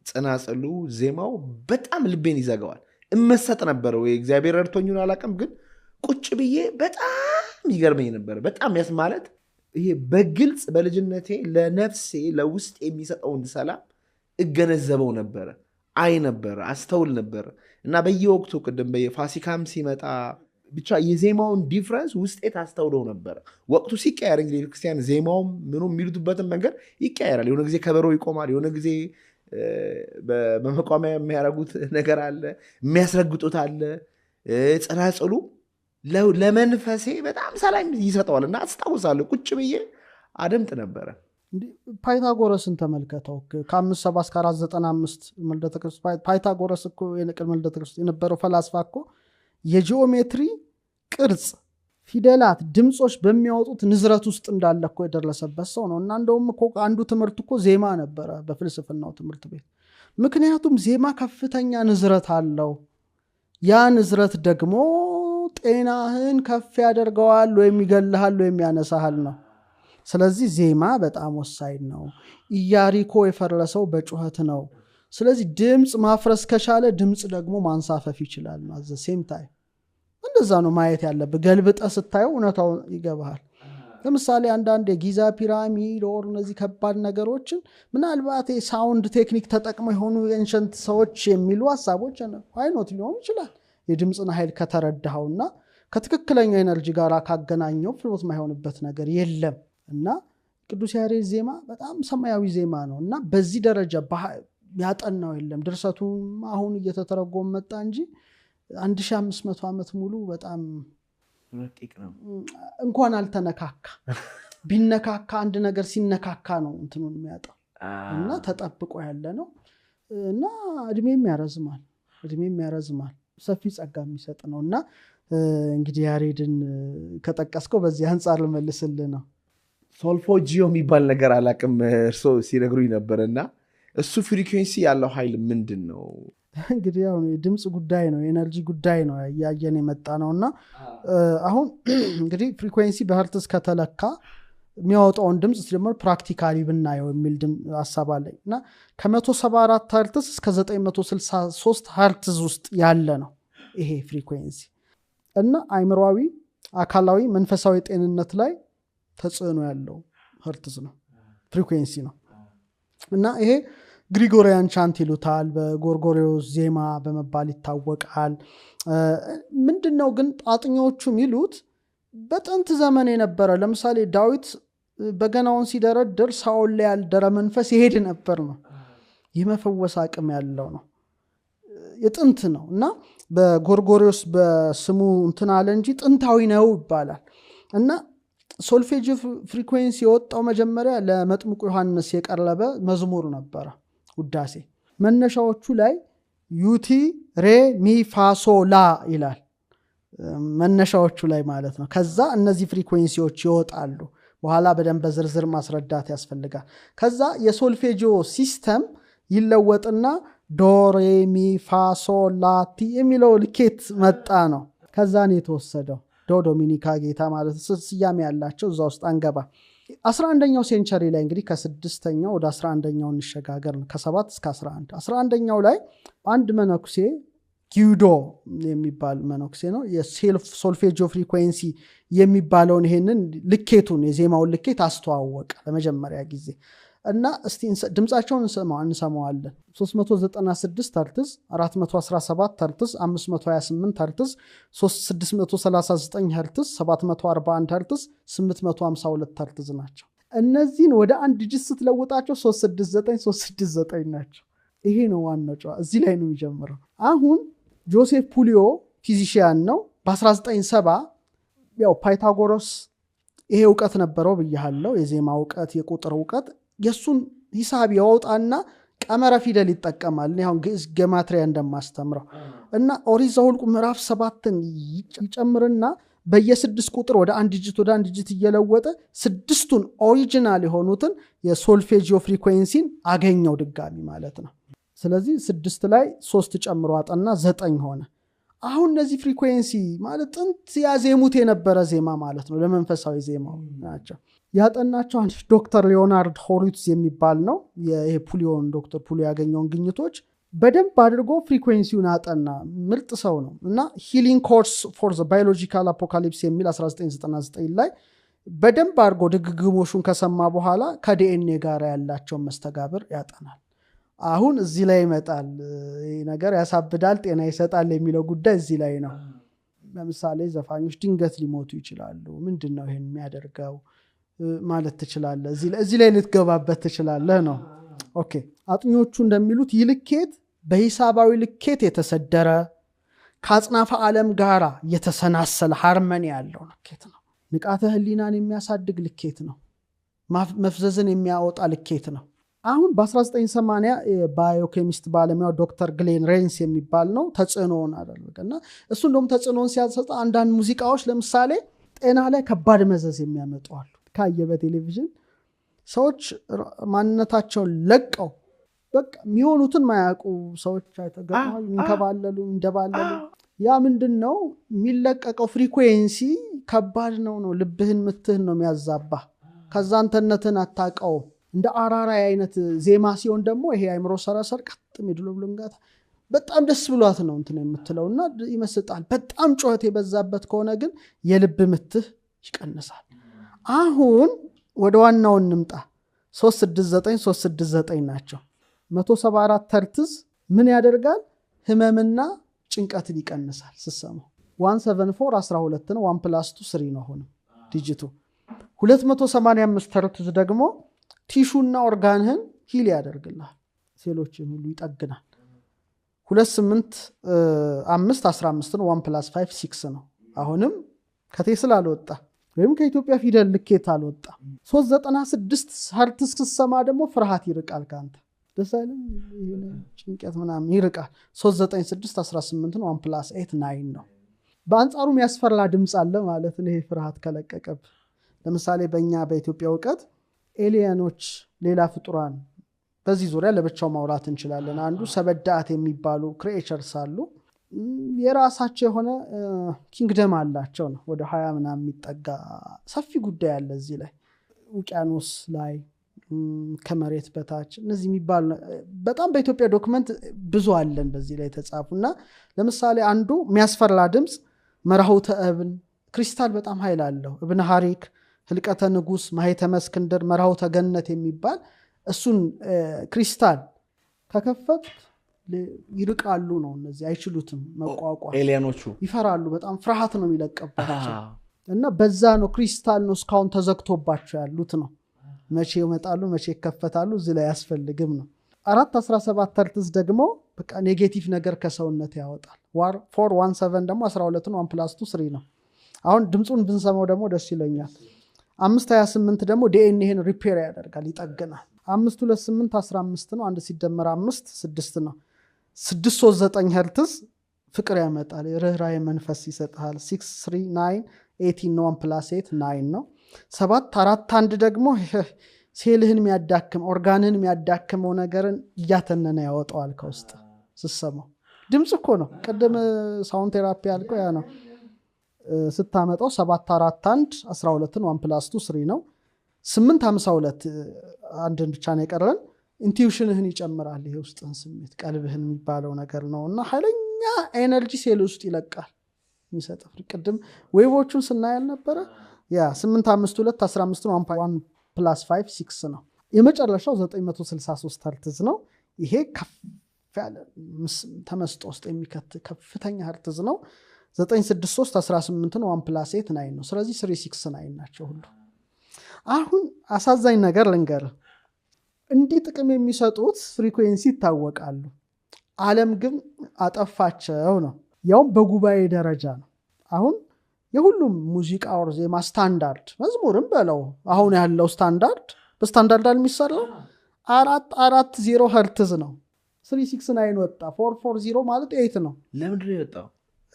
ጽናጽሉ ዜማው በጣም ልቤን ይዘጋዋል እመሰጥ ነበር ወይ እግዚአብሔር ረድቶኝን አላቀም ግን ቁጭ ብዬ በጣም ይገርመኝ ነበር በጣም ማለት ይሄ በግልጽ በልጅነቴ ለነፍሴ ለውስጥ የሚሰጠውን ሰላም እገነዘበው ነበር አይ ነበር አስተውል ነበር እና በየወቅቱ ቅድም በፋሲካም ሲመጣ ብቻ የዜማውን ዲፍረንስ ውስጤ ታስተውለው ነበር ወቅቱ ሲቀያየር እንግዲህ ክርስቲያን ዜማውም ምኑም የሚሉትበትን መንገድ ይቀያየራል የሆነ ጊዜ ከበሮ ይቆማል የሆነ ጊዜ በመቋሚያ የሚያረጉት ነገር አለ የሚያስረግጡት አለ ጽናጽሉ ለመንፈሴ በጣም ሰላም ይሰጠዋል እና አስታውሳለሁ ቁጭ ብዬ አደምጥ ነበረ ፓይታጎረስን ተመልከተው ከ570 እስከ 495 መልደተ ክርስቶስ ፓይታጎረስ እኮ የነቅል መልደተ ክርስቶስ የነበረው ፈላስፋ እኮ የጂኦሜትሪ ቅርጽ ፊደላት ድምጾች በሚያወጡት ንዝረት ውስጥ እንዳለ እኮ የደረሰበት ሰው ነው እና እንደውም እኮ አንዱ ትምህርት እኮ ዜማ ነበረ በፍልስፍናው ትምህርት ቤት ምክንያቱም ዜማ ከፍተኛ ንዝረት አለው ያ ንዝረት ደግሞ ጤናህን ከፍ ያደርገዋል ወይም ይገልሃል ወይም ያነሳሃል ነው ስለዚህ ዜማ በጣም ወሳኝ ነው ኢያሪኮ የፈረሰው በጩኸት ነው ስለዚህ ድምጽ ማፍረስ ከቻለ ድምጽ ደግሞ ማንሳፈፍ ይችላል ማለት ሴም ታይም እንደዛ ነው ማየት ያለብህ ገልብጠ ስታየው እውነታው ይገባሃል ለምሳሌ አንዳንድ የጊዛ ፒራሚድ ኦር እነዚህ ከባድ ነገሮችን ምናልባት ሳውንድ ቴክኒክ ተጠቅመው የሆኑ ኤንሸንት ሰዎች የሚሉ ሐሳቦች አይኖት ሊሆን ይችላል የድምጽን ኃይል ከተረዳኸውና ከትክክለኛ ኤነርጂ ጋር ካገናኘው ፍሎት ማይሆንበት ነገር የለም እና ቅዱስ ያሬድ ዜማ በጣም ሰማያዊ ዜማ ነው እና በዚህ ደረጃ ያጠናው የለም ድርሰቱም አሁን እየተተረጎመ መጣ እንጂ 1500 ዓመት ሙሉ በጣም ረቂቅ ነው እንኳን አልተነካካ ቢነካካ አንድ ነገር ሲነካካ ነው እንትኑን የሚያጣው እና ተጠብቆ ያለ ነው እና እድሜም ያረዝማል ሰፊ ጸጋ የሚሰጥ ነውና እንግዲህ ያሬድን ከጠቀስከው በዚህ አንፃር ልመልስልህ ነው ሶልፎጂዮ የሚባል ነገር አላቅም እርሶ ሲነግሩኝ ነበርና እሱ ፍሪኩዌንሲ ያለው ኃይል ምንድን ነው እንግዲህ አሁን የድምጽ ጉዳይ ነው የኤነርጂ ጉዳይ ነው ያያየን የመጣ ነውና አሁን እንግዲህ ፍሪኩዌንሲ በሄርትዝ ከተለካ የሚያወጣውን ድምፅ ደግሞ ፕራክቲካሊ ብናየው የሚል ሐሳብ አለኝ እና ከ174 ሄርትዝ እስከ 963 ሄርትዝ ውስጥ ያለ ነው ይሄ ፍሪኩዌንሲ እና አይምሮዊ አካላዊ መንፈሳዊ ጤንነት ላይ ተጽዕኖ ያለው ሄርትዝ ነው ፍሪኩዌንሲ ነው እና ይሄ ግሪጎሪያን ቻንት ይሉታል በጎርጎሪዮስ ዜማ በመባል ይታወቃል ምንድነው ግን አጥኚዎቹ የሚሉት በጥንት ዘመን የነበረ ለምሳሌ ዳዊት በገናውን ሲደረድር ሳኦል ላይ ያልደረ መንፈስ ይሄድ ነበር ነው የመፈወስ አቅም ያለው ነው የጥንት ነው እና በጎርጎሪዮስ በስሙ እንትን አለ እንጂ ጥንታዊ ነው ይባላል እና ሶልፌጅ ፍሪኩዌንሲ የወጣው መጀመሪያ ለመጥምቁ ዮሐንስ የቀረበ መዝሙር ነበር ውዳሴ መነሻዎቹ ላይ ዩቲ ሬ ሚ ፋ ሶ ላ ይላል መነሻዎቹ ላይ ማለት ነው ከዛ እነዚህ ፍሪኩዌንሲዎች ይወጣሉ በኋላ በደንብ በዝርዝር ማስረዳት ያስፈልጋል ከዛ የሶልፌጂዮ ሲስተም ይለወጥና ዶ ሬ ሚ ፋ ሶ ላ ቲ የሚለው ልኬት መጣ ነው ከዛ ነው የተወሰደው ዶ ዶሚኒካ ጌታ ማለት ስያሜ ያላቸው እዛ ውስጥ አንገባ 11ኛው ሴንቸሪ ላይ እንግዲህ ከ6ኛው ወደ 11ኛው እንሸጋገር ከ7 እስከ 11 11ኛው ላይ አንድ መነኩሴ ጊውዶ የሚባል መነኩሴ ነው የሴልፍ ሶልፌጂዮ ፍሪኩዌንሲ የሚባለውን ይሄንን ልኬቱን የዜማውን ልኬት አስተዋወቀ ለመጀመሪያ ጊዜ እና እስቲ ድምጻቸውን እንሰማዋለን 396 ሄርትዝ 417 ሄርትዝ 528 ሄርትዝ 639 ሄርትዝ 741 ሄርትዝ 852 ሄርትዝ ናቸው እነዚህን ወደ አንድ ዲጂት ስትለውጣቸው 369 ናቸው ይሄ ነው ዋናው ጨዋ እዚህ ላይ ነው የሚጀምረው አሁን ጆሴፍ ፑሊዮ ፊዚሺያን ነው በ1970 ያው ፓይታጎረስ ይሄ ዕውቀት ነበረው ብያለሁ የዜማ ዕውቀት የቁጥር ዕውቀት የሱን ሂሳብ ያወጣና ቀመረ ፊደል ይጠቀማል ነው ግዕዝ ጌማትሪያ እንደማስተምረው እና ኦሪት ዘኍልቍ ምዕራፍ 7ን ይጨምርና በየ6 ቁጥር ወደ አንድ ዲጂት እየለወጠ ስድስቱን ኦሪጂናል የሆኑትን የሶልፌጂዮ ፍሪኩዌንሲን አገኘው ድጋሚ ማለት ነው ስለዚህ 6 ላይ 3 ጨምሮ አጠና 9 ሆነ አሁን እነዚህ ፍሪኩዌንሲ ማለት ጥንት ያዜሙት የነበረ ዜማ ማለት ነው ለመንፈሳዊ ዜማው ናቸው ያጠናቸው ዶክተር ሊዮናርድ ሆሪትዝ የሚባል ነው ይሄ ፑሊዮን ዶክተር ፑሊዮ ያገኘውን ግኝቶች በደንብ አድርጎ ፍሪኩዌንሲውን አጠና ምርጥ ሰው ነው እና ሂሊንግ ኮርስ ፎር ዘ ባዮሎጂካል አፖካሊፕስ የሚል 1999 ላይ በደንብ አድርጎ ድግግሞሹን ከሰማ በኋላ ከዲኤንኤ ጋር ያላቸውን መስተጋብር ያጠናል አሁን እዚህ ላይ ይመጣል ይሄ ነገር ያሳብዳል ጤና ይሰጣል የሚለው ጉዳይ እዚህ ላይ ነው ለምሳሌ ዘፋኞች ድንገት ሊሞቱ ይችላሉ ምንድነው ይሄን የሚያደርገው ማለት ትችላለህ እዚህ ላይ ልትገባበት ትችላለህ ነው ኦኬ አጥኞቹ እንደሚሉት ይልኬት በሂሳባዊ ልኬት የተሰደረ ከአጽናፈ ዓለም ጋራ የተሰናሰለ ሃርመኒ ያለው ልኬት ነው ንቃተ ህሊናን የሚያሳድግ ልኬት ነው መፍዘዝን የሚያወጣ ልኬት ነው አሁን በ1980 ባዮኬሚስት ባለሙያው ዶክተር ግሌን ሬንስ የሚባል ነው ተጽዕኖውን አደረገና እሱ እንደውም ተጽዕኖውን ሲያሰጣ አንዳንድ ሙዚቃዎች ለምሳሌ ጤና ላይ ከባድ መዘዝ የሚያመጡ አሉ ካየ በቴሌቪዥን ሰዎች ማንነታቸውን ለቀው በቃ የሚሆኑትን ማያውቁ ሰዎች አይተገኙ እንከባለሉ እንደባለሉ ያ ምንድነው የሚለቀቀው ፍሪኩዌንሲ ከባድ ነው ልብህን ምትህን ነው የሚያዛባ ከዛንተነትን አታቀው እንደ አራራይ አይነት ዜማ ሲሆን ደግሞ ይሄ አይምሮ ሰራሰር ቀጥም ይድሉብልንጋታ በጣም ደስ ብሏት ነው እንትን የምትለውና ይመስጣል በጣም ጮህት የበዛበት ከሆነ ግን የልብ ምትህ ይቀንሳል አሁን ወደ ዋናው እንምጣ 369 ናቸው 174 ሄርትዝ ምን ያደርጋል ህመምና ጭንቀትን ይቀንሳል ስሰማው 174 12 ነው 1 + 2 3 ነው ሆነ ዲጂቱ 285 ሄርትዝ ደግሞ ቲሹና ኦርጋንህን ሂል ያደርግልሃል ሴሎችን ሁሉ ይጠግናል 28 5 15 ነው 1 + 5 6 ነው አሁንም ከቴስላ አልወጣ ወይም ከኢትዮጵያ ፊደል ልኬት አልወጣ 396 ሄርትዝ ሲሰማ ደግሞ ፍርሃት ይርቃል ካንተ ደሳለም ይሄን ጭንቀት ምናምን ይርቃል 396 18 ነው 1 + 8 9 ነው በአንጻሩም ያስፈራ ድምጽ አለ ማለት ነው ይሄ ፍርሃት ከለቀቀብ ለምሳሌ በእኛ በኢትዮጵያ ዕውቀት ኤሊያኖች ሌላ ፍጡራን በዚህ ዙሪያ ለብቻው ማውራት እንችላለን አንዱ ሰበዳት የሚባሉ ክሬቸርስ አሉ የራሳቸው የሆነ ኪንግደም አላቸው ነው ወደ 20 ምናምን የሚጠጋ ሰፊ ጉዳይ አለ እዚህ ላይ ውቅያኖስ ላይ ከመሬት በታች እነዚህ የሚባሉ በጣም በኢትዮጵያ ዶክመንት ብዙ አለን በዚህ ላይ ተጻፉና ለምሳሌ አንዱ የሚያስፈራ ድምጽ መራሁተ እብን ክሪስታል በጣም ኃይል አለው እብነ ሐሪክ ህልቀተ ንጉስ ማህተመ እስክንድር መራሁተ ገነት የሚባል እሱን ክሪስታል ከከፈት ይርቃሉ ነው እነዚህ አይችሉትም መቋቋም ኤሊያኖቹ ይፈራሉ በጣም ፍርሃት ነው የሚለቀባቸው እና በዛ ነው ክሪስታል ነው እስካሁን ተዘግቶባቸው ያሉት ነው መቼ ይመጣሉ መቼ ይከፈታሉ እዚህ ላይ ያስፈልግም ነው 417 ተርትስ ደግሞ በቃ ኔጌቲቭ ነገር ከሰውነት ያወጣል 417 ደግሞ 12 ነው 1+2 3 ነው አሁን ድምጹን ብንሰማው ደግሞ ደስ ይለኛል 528 ደግሞ ዲኤንኤን ሪፔር ያደርጋል ይጠግናል 528 15 ነው 1 ሲደመር 5 6 ነው 639 ሄርትዝ ፍቅር ያመጣል ርህራሄ መንፈስ ይሰጣል 639 18 ነው 1+8 9 ነው 741 ደግሞ ሴልህን የሚያዳክም ኦርጋንህን የሚያዳክመው ነገርን እያተነነ ያወጣዋል ከውስጥ ስሰማው ድምጽ እኮ ነው ቀደም ሳውንድ ቴራፒ ያልከው ያ ነው ስታመጣው 741 12 ነው 1+2 3 ነው 852 አንድን ብቻ ነው የቀረን ኢንቲዩሽንህን ይጨምራል ይሄ ውስጥን ስሜት ቀልብህን የሚባለው ነገር ነውና ኃይለኛ ኤነርጂ ሴል ውስጥ ይለቃል የሚሰጠው ቅድም ዌቮቹን ስናያል ነበር ያ 852 15 ነው 1+5 6 ነው የመጨረሻው 963 ሄርትዝ ነው ይሄ ከፍ ያለ ተመስጦ ውስጥ የሚከት ከፍተኛ ሄርትዝ ነው 963 18 ነው 1+8 9 ነው ስለዚህ 369 ናቸው ሁሉ አሁን አሳዛኝ ነገር ልንገር እንዲህ ጥቅም የሚሰጡት ፍሪኩዌንሲ ይታወቃሉ ዓለም ግን አጠፋቸው ነው ያው በጉባኤ ደረጃ ነው አሁን የሁሉም ሙዚቃ ወር ዜማ ስታንዳርድ መዝሙርም በለው አሁን ያለው ስታንዳርድ በስታንዳርድ የሚሰራው 440 ሄርትዝ ነው 369 ወጣ 440 ማለት 8 ነው ለምንድን ነው የወጣው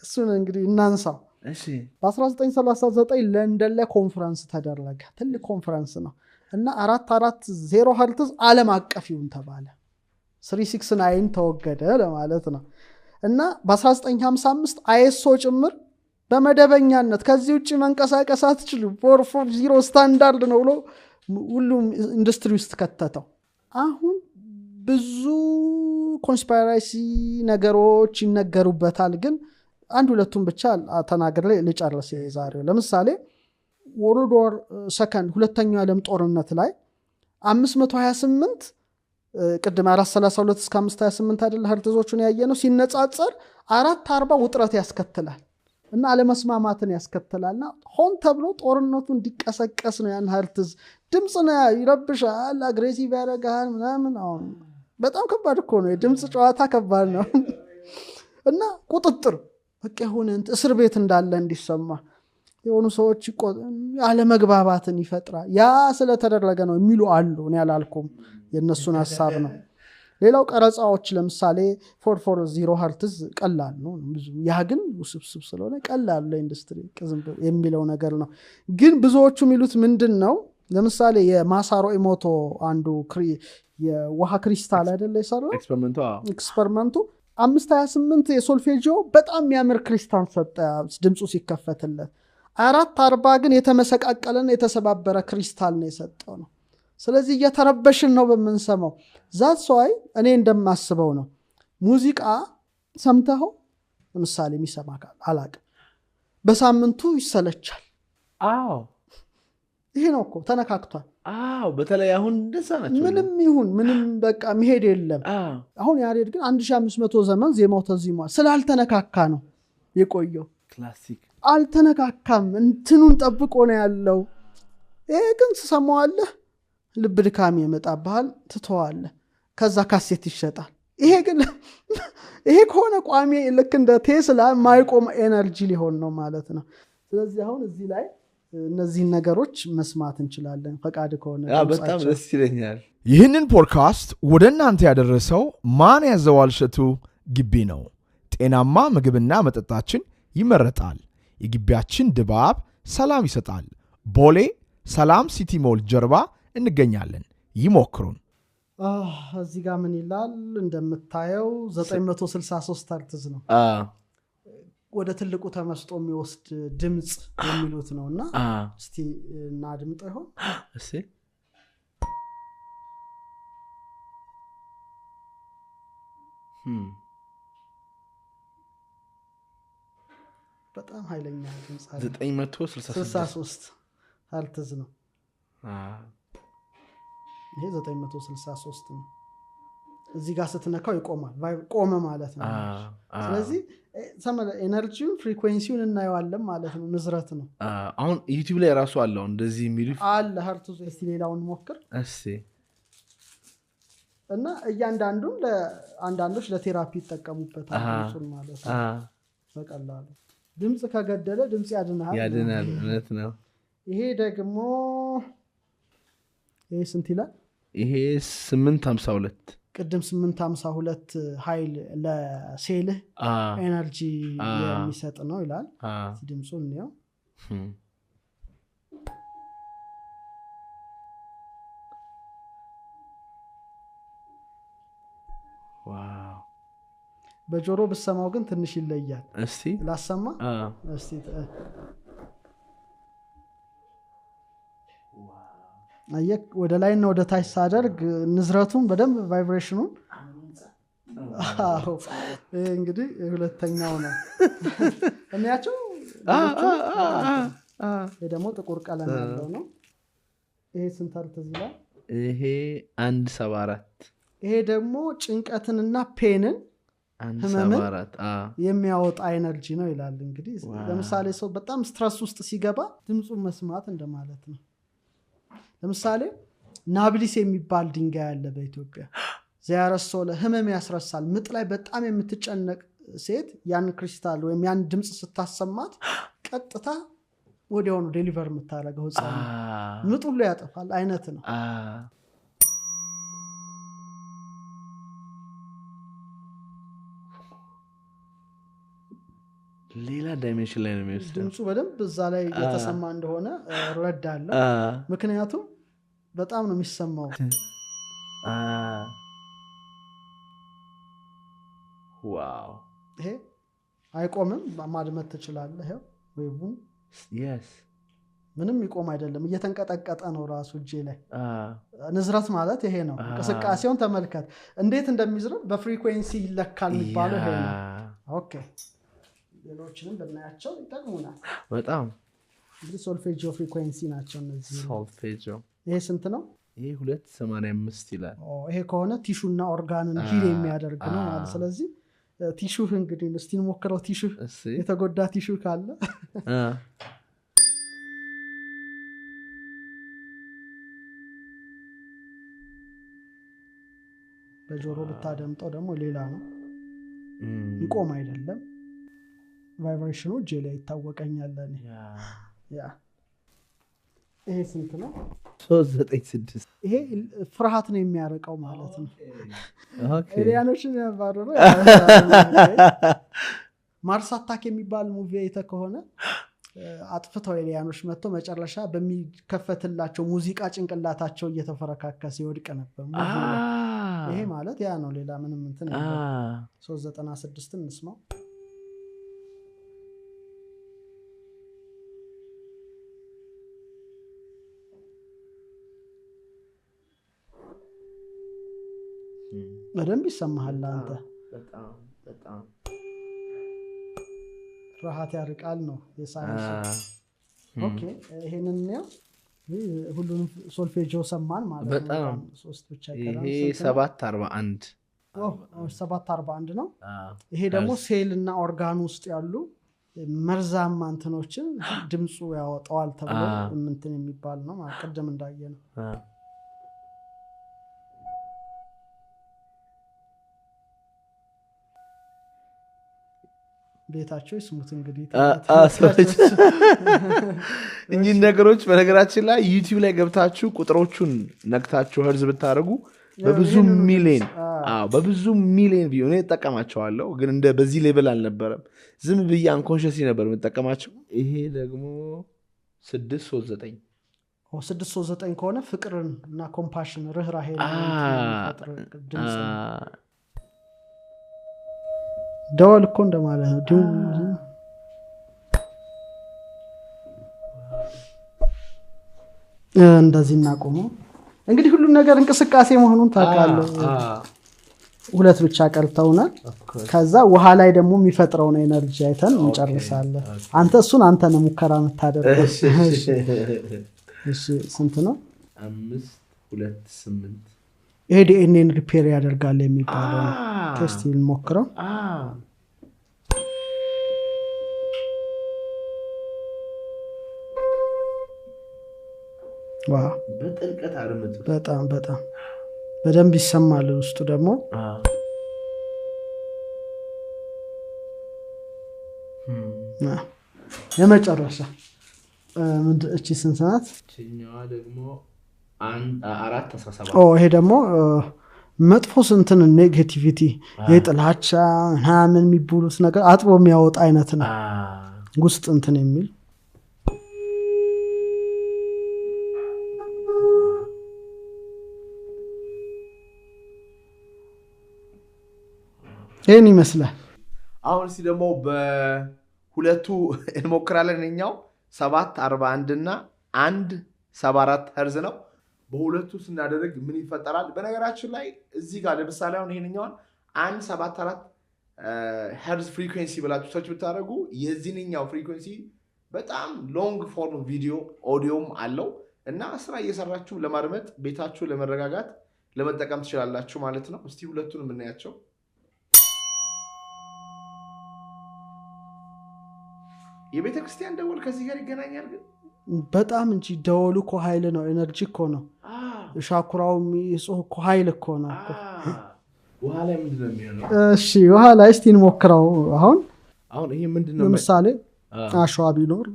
እሱን እንግዲህ እናንሳው እሺ በ1939 ለንደን ላይ ኮንፈረንስ ተደረገ ትልቅ ኮንፈረንስ ነው እና 440 ሄርትዝ ዓለም አቀፍ ይሁን ተባለ 369 ተወገደ ለማለት ነው እና በ1955 አይኤስኦ ጭምር በመደበኛነት ከዚህ ውጪ መንቀሳቀስ አትችሉም 440 ስታንዳርድ ነው ብሎ ሁሉም ኢንዱስትሪ ውስጥ ከተተው አሁን ብዙ ኮንስፓይረሲ ነገሮች ይነገሩበታል ግን አንድ ሁለቱም ብቻ ተናገር ላይ ልጨርስ የዛሬው ለምሳሌ ወርልድ ዋር ሰከንድ ሁለተኛው ዓለም ጦርነት ላይ 528 ቅድም 432 እስከ 528 አይደል ሄርትዞቹን ያየነው ሲነጻጸር 440 ውጥረት ያስከትላል እና አለመስማማትን ያስከትላልና ሆን ተብሎ ጦርነቱ እንዲቀሰቀስ ነው ያን ሄርትዝ ድምጽ ነው ይረብሻል አግሬሲቭ ያደርጋል ምናምን አሁን በጣም ከባድ እኮ ነው የድምጽ ጨዋታ ከባድ ነው እና ቁጥጥር በቃ ሆነ እስር ቤት እንዳለ እንዲሰማ የሆኑ ሰዎች ያለ መግባባትን ይፈጥራል ያ ስለተደረገ ነው የሚሉ አሉ እኔ አላልኩም የነሱን ሐሳብ ነው ሌላው ቀረጻዎች ለምሳሌ 440 ሄርትዝ ቀላል ነው ብዙ ያ ግን ውስብስብ ስለሆነ ቀላል ለኢንዱስትሪ ቅዝም የሚለው ነገር ነው ግን ብዙዎቹ የሚሉት ምንድነው ለምሳሌ የማሳሮ ኢሞቶ አንዱ የውሃ ክሪስታል አይደለ ይሰራው ኤክስፐሪመንቱ 528 የሶልፌጂዮ በጣም የሚያምር ክሪስታል ሰጠ ድምጹ ሲከፈትለት 440 ግን የተመሰቃቀለና የተሰባበረ ክሪስታል ነው የሰጠው ነው ስለዚህ እየተረበሽን ነው በመንሰማው ዛትስ ዋይ እኔ እንደማስበው ነው ሙዚቃ ሰምተው ለምሳሌ የሚሰማ ካለ አላቅም በሳምንቱ ይሰለቻል አዎ ይሄ ነው እኮ ተነካክቷል አዎ በተለይ አሁን እንደዛ ናቸው ምንም ይሁን ምንም በቃ መሄድ የለም አሁን ያሬድ ግን 1500 ዘመን ዜማው ተዚሟል ስላልተነካካ ነው የቆየው ክላሲክ አልተነካካም እንትኑን ጠብቆ ነው ያለው ይሄ ግን ተሰማዋለህ ልብ ድካም ይመጣብሃል ትተዋለህ ከዛ ካሴት ይሸጣል ይሄ ግን ይሄ ከሆነ ቋሚ ልክ እንደ ቴስላ ማይቆም ኤነርጂ ሊሆን ነው ማለት ነው ስለዚህ አሁን እዚህ ላይ እነዚህ ነገሮች መስማት እንችላለን ፈቃድ ከሆነ በጣም ደስ ይለኛል ይህንን ፖድካስት ወደ እናንተ ያደረሰው ማን ያዘዋል እሸቱ ግቢ ነው ጤናማ ምግብና መጠጣችን ይመረጣል የግቢያችን ድባብ ሰላም ይሰጣል ቦሌ ሰላም ሲቲ ሞል ጀርባ እንገኛለን ይሞክሩን እዚህ ጋር ምን ይላል እንደምታየው 963 ሄርትዝ ነው ወደ ትልቁ ተመስጦ የሚወስድ ድምጽ የሚሉት ነውና እስቲ እናድምጠው ይሆን እሺ በጣም ኃይለኛ ድምጽ አለ 963 ሄርትዝ ነው ይሄ 963 ነው እዚህ ጋር ስትነካው ይቆማል ቆመ ማለት ነው ስለዚህ ኤነርጂው ፍሪኩዌንሲውን እናየዋለን ማለት ነው ንዝረት ነው አሁን ዩቲዩብ ላይ ራሱ አለው እንደዚህ የሚሉ አለ ሄርትዝ እስቲ ሌላውን ሞክር እሺ እና እያንዳንዱን ለአንዳንዶች ለቴራፒ ይጠቀሙበታል ድምጹን ማለት ነው በቀላሉ ድምጽ ከገደለ ድምጽ ያድናል እውነት ነው ይሄ ደግሞ ይሄ ስንት ይላል ይሄ 852 ቅድም 852 ኃይል ለሴል ኤነርጂ የሚሰጥ ነው ይላል ድምጹን ነው ዋው በጆሮ በሰማው ግን ትንሽ ይለያል እስቲ ላሰማ እስቲ አየክ ወደ ላይና ወደ ታች ሳደርግ ንዝረቱን በደንብ ቫይብሬሽኑን እንግዲህ ሁለተኛው ነው እናያቸው ይሄ ደግሞ ጥቁር ቀለም ያለው ነው ይሄ ስንት ሄርትዝ ይላል ይሄ 174 ይሄ ደግሞ ጭንቀትንና ፔንን ህመምን የሚያወጣ ኤነርጂ ነው ይላል እንግዲህ ለምሳሌ ሰው በጣም ስትረስ ውስጥ ሲገባ ድምጹን መስማት እንደማለት ነው ለምሳሌ ናብሊስ የሚባል ድንጋይ አለ በኢትዮጵያ ዚያረሶለ ህመም ያስረሳል ምጥ ላይ በጣም የምትጨነቅ ሴት ያን ክሪስታል ወይም ያን ድምጽ ስታሰማት ቀጥታ ወዲያው ነው ዴሊቨር የምታረገው ህፃን ምጥ ሁሉ ያጠፋል አይነት ነው ሌላ ዳይሜንሽን ላይ ነው የሚወስደው ድምጹ በደንብ እዛ ላይ የተሰማ እንደሆነ ረዳለሁ ምክንያቱም በጣም ነው የሚሰማው ዋው ይሄ አይቆምም ማድመጥ ትችላለህ ይሄው ዌቡን yes ምንም ይቆም አይደለም እየተንቀጠቀጠ ነው ራሱ እጄ ላይ ንዝረት ማለት ይሄ ነው እንቅስቃሴውን ተመልከት እንዴት እንደሚዝረው በፍሪኩዌንሲ ይለካል የሚባለው ይሄ ነው ኦኬ ሌሎችንም በእናያቸው ይጠቅሙናል በጣም እንግዲህ ሶልፌጂዮ ፍሪኩዌንሲ ናቸው እነዚህ ሶልፌጂዮ ይሄ ስንት ነው ይሄ 285 ይላል ይሄ ከሆነ ቲሹና ኦርጋንን ሂል የሚያደርግ ነው ማለት ስለዚህ ቲሹ እንግዲህ እስቲ እንሞክረው ቲሹ የተጎዳ ቲሹ ካለ በጆሮ ብታደምጠው ደግሞ ሌላ ነው ይቆም አይደለም ቫይብሬሽኑ እጄ ላይ ይታወቀኛል ለኔ ያ ይሄ ስንት ነው 396 ይሄ ፍርሃት ነው የሚያረቀው ማለት ነው ኦኬ ኤሊያኖችን ያባረሩ ማርስ አታክ የሚባል ሙቪ ከሆነ አጥፍተው ኤሊያኖች መጥተው መጨረሻ በሚከፈትላቸው ሙዚቃ ጭንቅላታቸው እየተፈረካከሰ ይወድቅ ነበር ይሄ ማለት ያ ነው ሌላ ምንም እንትን 396 እንስማው በደንብ ይሰማሃል አንተ በጣም ፍርሃት ያርቃል ነው የሳይንስ ኦኬ ይሄንን ነው ሁሉንም ሶልፌጂዮ ሰማን ማለት ነው በጣም ሶስት ብቻ ይቀራል ይሄ 741 741 ነው ይሄ ደግሞ ሴል እና ኦርጋን ውስጥ ያሉ መርዛማ እንትኖችን ድምጹ ያወጣዋል ተብሎ እንትን የሚባል ነው ማለት ቀደም እንዳየነው ቤታቸው ይስሙት እንግዲህ እኚህ ነገሮች በነገራችን ላይ ዩቲዩብ ላይ ገብታችሁ ቁጥሮቹን ነክታችሁ ሄርዝ ብታረጉ በብዙ ሚሊዮን ቪው ነው ተጠቀማቸዋለሁ ግን እንደ በዚህ ሌቭል አልነበረም ዝም ብዬ አንኮንሺየስሊ ነበር የምጠቀማቸው ይሄ ደግሞ 639 ከሆነ ፍቅርን እና ኮምፓሽን ርህራሄ ደወል እኮ እንደማለት ነው እንደዚህ እናቆመው እንግዲህ ሁሉም ነገር እንቅስቃሴ መሆኑን ታውቃለህ ሁለት ብቻ ቀርተውናል ከዛ ውሃ ላይ ደግሞ የሚፈጥረውን ኤነርጂ አይተን እንጨርሳለን አንተ እሱን አንተ ነው ሙከራ የምታደርገው እሺ ስንት ነው 528 ይሄ ዲኤንኤን ሪፔር ያደርጋል የሚባለው ቴስት እንሞክረው ዋው በጥልቀት አርምጥ በጣም በደንብ ይሰማል ውስጡ ደግሞ የመጨረሻ እቺ ስንት ናት እቺኛዋ ደግሞ 417 ይሄ ደግሞ መጥፎ ስንትን ኔጌቲቪቲ የጥላቻ ምናምን የሚብሉት ነገር አጥቦ የሚያወጣ አይነት ነው ውስጥ እንትን የሚል ይሄን ይመስላል አሁን እዚህ ደግሞ በሁለቱ እንሞክራለን እኛው 741 እና 174 ሄርዝ ነው በሁለቱ ስናደርግ ምን ይፈጠራል በነገራችን ላይ እዚህ ጋር ለምሳሌ አሁን ይሄንኛው 174 ሄርዝ ፍሪኩዌንሲ ብላችሁ ሰርች ብታደርጉ የዚህኛው ፍሪኩዌንሲ በጣም ሎንግ ፎርም ቪዲዮ ኦዲዮም አለው እና ስራ እየሰራችሁ ለማድመጥ ቤታችሁ ለመረጋጋት ለመጠቀም ትችላላችሁ ማለት ነው እስቲ ሁለቱንም እናያቸው የቤተ ክርስቲያን ደወል ከዚህ ጋር ይገናኛል ግን በጣም እንጂ ደወሉ እኮ ኃይል ነው ኤነርጂ እኮ ነው ሻኩራው የሚጽህ እኮ ኃይል እኮ ነው ውሃ ላይ ምንድነው የሚሆነው እሺ ውሃ ላይ እስቲ እንሞክረው አሁን ይሄ ምንድነው ለምሳሌ አሸዋ ቢኖር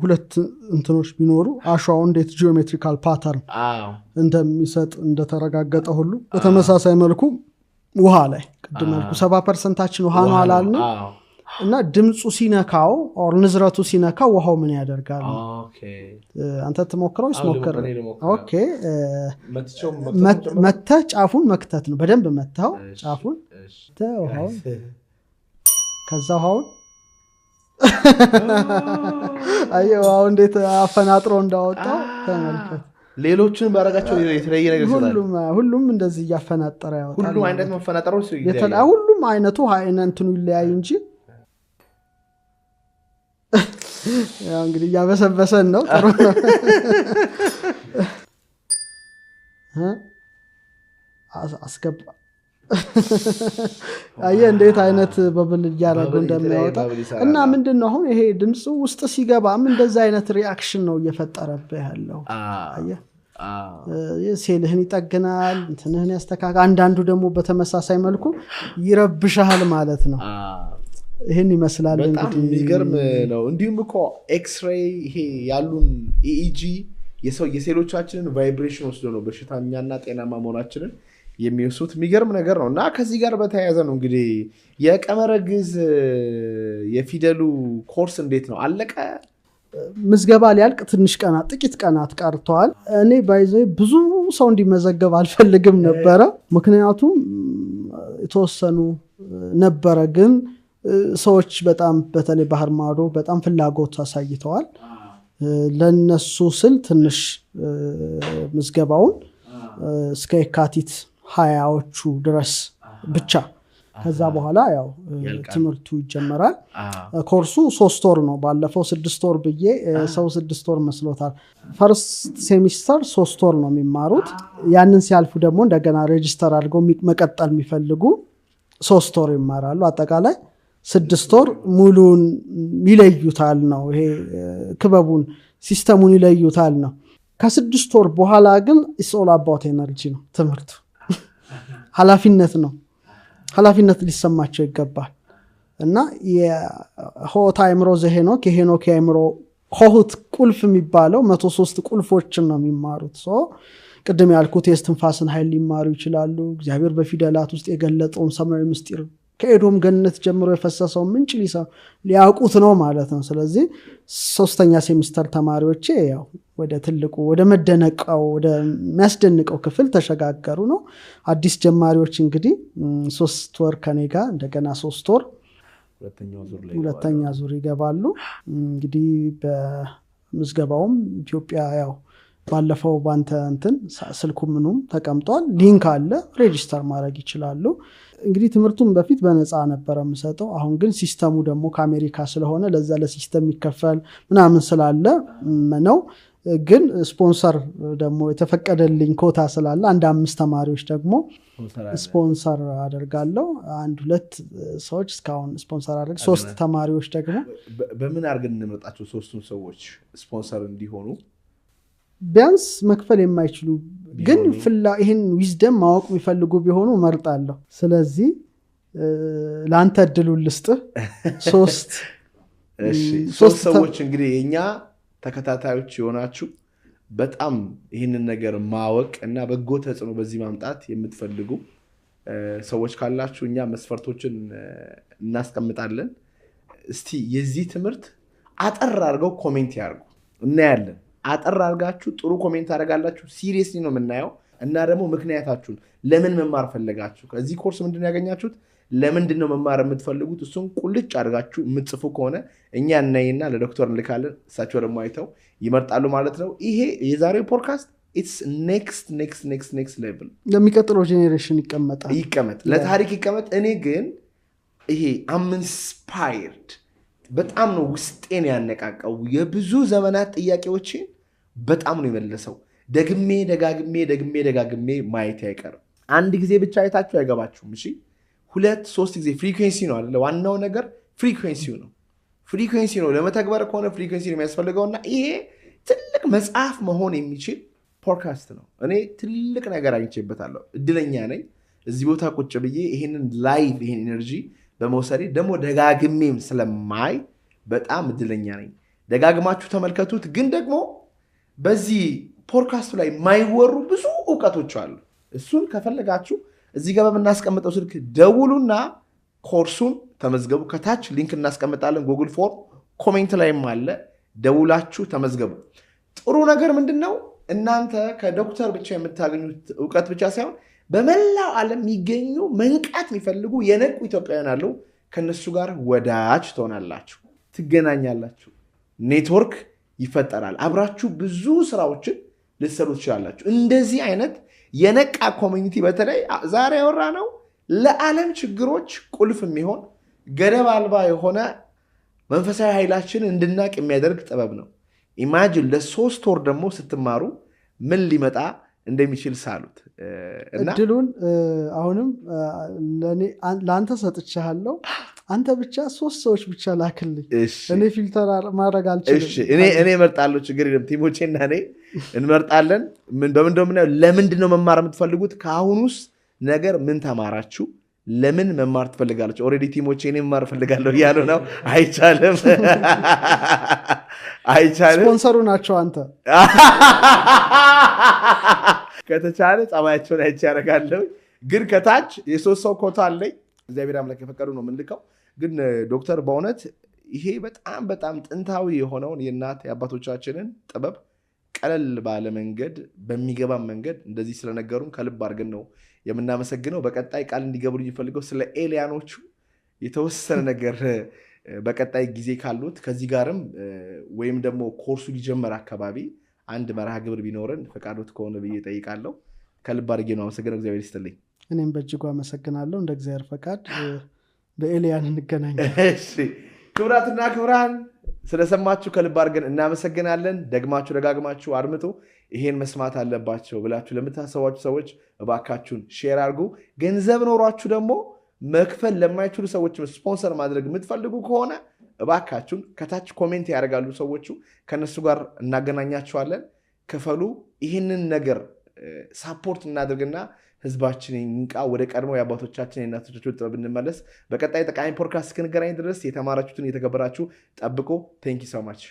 ሁለት እንትኖች ቢኖሩ አሸዋው እንዴት ጂኦሜትሪካል ፓተርን እንደሚሰጥ እንደተረጋገጠ ሁሉ በተመሳሳይ መልኩ ውሃ ላይ ቅድም መልኩ 70% ውሃ ነው አላልነው እና ድምጹ ሲነካው ኦር ንዝረቱ ሲነካው ውሃው ምን ያደርጋል ኦኬ አንተ ተሞክረው ይስሞክር ኦኬ መተህ ጫፉን መክተት ነው በደንብ መተው ጫፉን ተውሃው ከዛ ውሃው አየው እንዴት አፈናጥሮ እንዳወጣው ተመልከት ሌሎችን ባረጋቸው የተለየ ነገር ይሰራል ሁሉም እንደዚህ ያፈናጠረ ያወጣል ሁሉም አይነት መፈናጠሮች ይለያያል ሁሉም አይነቱ አይነንቱን ይለያይ እንጂ ያው እንግዲህ ያበሰበሰን ነው ጥሩ ነው አስገባ አየ እንዴት አይነት በብል ያረጉ እንደሚያወጣ እና ምንድነው አሁን ይሄ ድምጽ ውስጥ ሲገባም እንደዛ አይነት ሪአክሽን ነው እየፈጠረብህ ያለው አየ የሴልህን ይጠግናል እንትንህን ያስተካክላል አንዳንዱ ደግሞ በተመሳሳይ መልኩ ይረብሻል ማለት ነው ይሄን ይመስላል እንግዲህ የሚገርም ነው እንዲሁም እኮ ኤክስሬይ ይሄ ያሉን ኢኢጂ የሴሎቻችንን ቫይብሬሽን ወስዶ ነው በሽታኛና ጤናማ መሆናችንን የሚወስዱት የሚገርም ነገር ነው እና ከዚህ ጋር በተያያዘ ነው እንግዲህ የቀመረ ግዕዝ የፊደሉ ኮርስ እንዴት ነው አለቀ ምዝገባ ሊያልቅ ትንሽ ቀናት ጥቂት ቀናት ቀርተዋል እኔ ባይዘይ ብዙ ሰው እንዲመዘገብ አልፈልግም ነበር ምክንያቱም የተወሰኑ ነበር ግን ሰዎች በጣም በተለይ ባህር ማዶ በጣም ፍላጎት አሳይተዋል ለነሱ ስል ትንሽ ምዝገባውን እስከ የካቲት 20ዎቹ ድረስ ብቻ ከዛ በኋላ ያው ትምህርቱ ይጀመራል ኮርሱ 3 ወር ነው ባለፈው 6 ወር ብዬ ሰው 6 ወር መስሎታል ፈርስት ሴሚስተር 3 ወር ነው የሚማሩት ያንን ሲያልፉ ደግሞ እንደገና ሬጂስተር አድርገው መቀጠል የሚፈልጉ 3 ወር ይማራሉ አጠቃላይ 6 ወር ሙሉን ይለዩታል ነው ይሄ ክበቡን ሲስተሙን ይለዩታል ነው ከ6 ወር በኋላ ግን it's all about energy ነው ትምህርቱ ኃላፊነት ነው ኃላፊነት ሊሰማቸው ይገባል እና የሆት አይምሮ ዘሄኖክ የሄኖክ አይምሮ ሆት ቁልፍ የሚባለው 103 ቁልፎችን ነው የሚማሩት ቅድም ያልኩት የስትንፋስን ኃይል ሊማሩ ይችላሉ እግዚአብሔር በፊደላት ውስጥ የገለጠውን ሰማያዊ ምስጢር ከኤዶም ገነት ጀምሮ የፈሰሰው ምንጭ ሊያውቁት ነው ማለት ነው ስለዚህ 3ኛ ሴሚስተር ተማሪዎች ያው ወደ ትልቁ ወደ መደነቀው ወደ የሚያስደንቀው ክፍል ተሸጋገሩ ነው አዲስ ጀማሪዎች እንግዲህ 3 ወር ከኔ ጋር እንደገና 3 ወር ሁለተኛ ዙር ይገባሉ እንግዲህ በምዝገባውም ኢትዮጵያ ያው ባለፈው ባንተ እንትን ስልኩ ምኑም ተቀምጧል ሊንክ አለ ሬጂስተር ማድረግ ይችላሉ እንግዲህ ትምህርቱን በፊት በነፃ ነበር የምሰጠው አሁን ግን ሲስተሙ ደግሞ ከአሜሪካ ስለሆነ ለዛ ለሲስተም ይከፈል ምናምን ስላለ ነው ግን ስፖንሰር ደግሞ የተፈቀደልኝ ኮታ ስላለ አንድ 5 ተማሪዎች ደግሞ ስፖንሰር አደርጋለሁ አንድ 2 ሰዎች እስካሁን ስፖንሰር አደረግ 3 ተማሪዎች ደግሞ በምን አድርገን እንመርጣቸው 3ቱን ሰዎች ስፖንሰር እንዲሆኑ ቢያንስ መክፈል የማይችሉ ግን ይህን ዊዝደም ማወቅ የሚፈልጉ ቢሆኑ መርጣለሁ ስለዚህ ለአንተ እድሉን ልስጥህ 3 ሰዎች እንግዲህ የኛ ተከታታዮች የሆናችሁ በጣም ይህንን ነገር ማወቅ እና በጎ ተጽዕኖ በዚህ ማምጣት የምትፈልጉ ሰዎች ካላችሁ እኛ መስፈርቶችን እናስቀምጣለን እስቲ የዚህ ትምህርት አጠር አድርገው ኮሜንት ያርጉ እናያለን አጠር አድርጋችሁ ጥሩ ኮሜንት አደርጋላችሁ ሲሪየስሊ ነው የምናየው እና ደግሞ ምክንያታችሁን ለምን መማር ፈለጋችሁ ከዚህ ኮርስ ምንድነው ያገኛችሁት ለምንድነው መማር የምትፈልጉት እሱን ቁልጭ አድርጋችሁ የምትጽፉ ከሆነ እኛ እናይና ለዶክተር እንልካለን እሳቸው ደግሞ አይተው ይመርጣሉ ማለት ነው ይሄ የዛሬው ፖድካስት it's next level ለሚቀጥለው ጄኔሬሽን ይቀመጥ ለታሪክ ይቀመጥ እኔ ግን ይሄ I'm inspired በጣም ነው ውስጤን ያነቃቃው የብዙ ዘመናት ጥያቄዎችን በጣም ነው የመለሰው ደግሜ ደጋግሜ ማየት አይቀርም አንድ ጊዜ ብቻ አይታችሁ አይገባችሁም እሺ 2-3 ጊዜ ፍሪኩዌንሲ ነው አይደል ዋናው ነገር ፍሪኩዌንሲ ነው ለመተግበር ከሆነ ፍሪኩዌንሲ ነው የሚያስፈልገውና ይሄ ትልቅ መጽሐፍ መሆን የሚችል ፖድካስት ነው እኔ ትልቅ ነገር አግኝቼበታለሁ እድለኛ ነኝ እዚህ ቦታ ቁጭ ብዬ ይሄንን ላይቭ ይሄን ኤነርጂ በመውሰዴ ደግሞ ደጋግሜም ስለማይ በጣም እድለኛ ነኝ ደጋግማችሁ ተመልከቱት ግን ደግሞ በዚህ ፖድካስቱ ላይ ማይወሩ ብዙ ዕውቀቶች አሉ እሱን ከፈለጋችሁ እዚህ ጋር በመናስቀምጠው ስልክ ደውሉና ኮርሱን ተመዝገቡ ከታች ሊንክ እናስቀምጣለን ጉግል ፎርም ኮሜንት ላይም አለ ደውላችሁ ተመዝገቡ ጥሩ ነገር ምንድነው እናንተ ከዶክተር ብቻ የምታገኙት ዕውቀት ብቻ ሳይሆን በመላው ዓለም የሚገኙ መንቃት የሚፈልጉ የነቁ ኢትዮጵያውያን አሉ ከነሱ ጋር ወዳጅ ትሆናላችሁ ትገናኛላችሁ ኔትወርክ ይፈጠራል አብራችሁ ብዙ ስራዎችን ልትሰሩ ትችላላችሁ እንደዚህ አይነት የነቃ ኮሚኒቲ በተለይ ዛሬ ያወራ ነው ለዓለም ችግሮች ቁልፍ የሚሆን ገደብ አልባ የሆነ መንፈሳዊ ኃይላችን እንድናቅ የሚያደርግ ጥበብ ነው ኢማጂን ለ3 ወር ደግሞ ስትማሩ ምን ሊመጣ እንደሚችል ሳሉት እና እድሉን አሁንም ለአንተ ሰጥቻለሁ አንተ ብቻ 3 ሰዎች ብቻ ላክልኝ እኔ ፊልተር ማድረግ አልችልም እኔ እመርጣለሁ ችግር የለም ቲሞቼና እኔ እንመርጣለን በምንድነው ለምንድነው መማር የምትፈልጉት ከአሁኑስ ነገር ምን ተማራችሁ ለምን መማር ትፈልጋላችሁ ኦሬዲ ቲሞቼ እኔ መማር ፈልጋለሁ ያሉ ነው አይቻልም ስፖንሰሩ ናቸው አንተ ከተቻለ ጸባያቸውን አይቼ ያደርጋለሁ ግን ከታች የ3 ሰው ኮታ አለኝ እግዚአብሔር አምላክ የፈቀዱ ነው የምንልከው ግን ዶክተር በእውነት ይሄ በጣም ጥንታዊ የሆነውን የእናት የአባቶቻችንን ጥበብ ቀለል ባለ መንገድ በሚገባ መንገድ እንደዚህ ስለነገሩን ከልብ አድርገን ነው የምናመሰግነው በቀጣይ ቃል እንዲገቡልኝ ፈልገው ስለ ኤሊያኖቹ የተወሰነ ነገር በቀጣይ ጊዜ ካሉት ከዚህ ጋርም ወይም ደግሞ ኮርሱ ሊጀመር አካባቢ አንድ መርሃ ግብር ቢኖረን ፈቃዶት ከሆነ ብዬ ጠይቃለሁ ከልብ አድርጌ ነው አመሰግናለሁ እግዚአብሔር ይስጥልኝ እኔም በእጅጉ አመሰግናለሁ እንደ እግዚአብሔር ፈቃድ በኤሊያን እንገናኛለን እሺ ክብራትና ክብራን ስለሰማችሁ ከልብ አድርገን እናመሰግናለን ደግማችሁ ደጋግማችሁ አድምጡ ይሄን መስማት አለባቸው ብላችሁ ለምታሰባችሁ ሰዎች እባካችሁን ሼር አድርጉ ገንዘብ ኖሯችሁ ደግሞ መክፈል ለማይችሉ ሰዎች ስፖንሰር ማድረግ የምትፈልጉ ከሆነ እባካችሁን ከታች ኮሜንት ያደርጋሉ ሰዎቹ ከነሱ ጋር እናገናኛቸዋለን ክፈሉ ይህንን ነገር ሳፖርት እናድርግና ህዝባችን ይንቃ ወደ ቀድሞ የአባቶቻችን የእናቶቻችን ጥበብ እንመለስ በቀጣይ ጠቃሚ ፖድካስት እስክንገናኝ ድረስ የተማራችሁትን የተገበራችሁ ጠብቁ ቴንክ ዩ ሶ ማች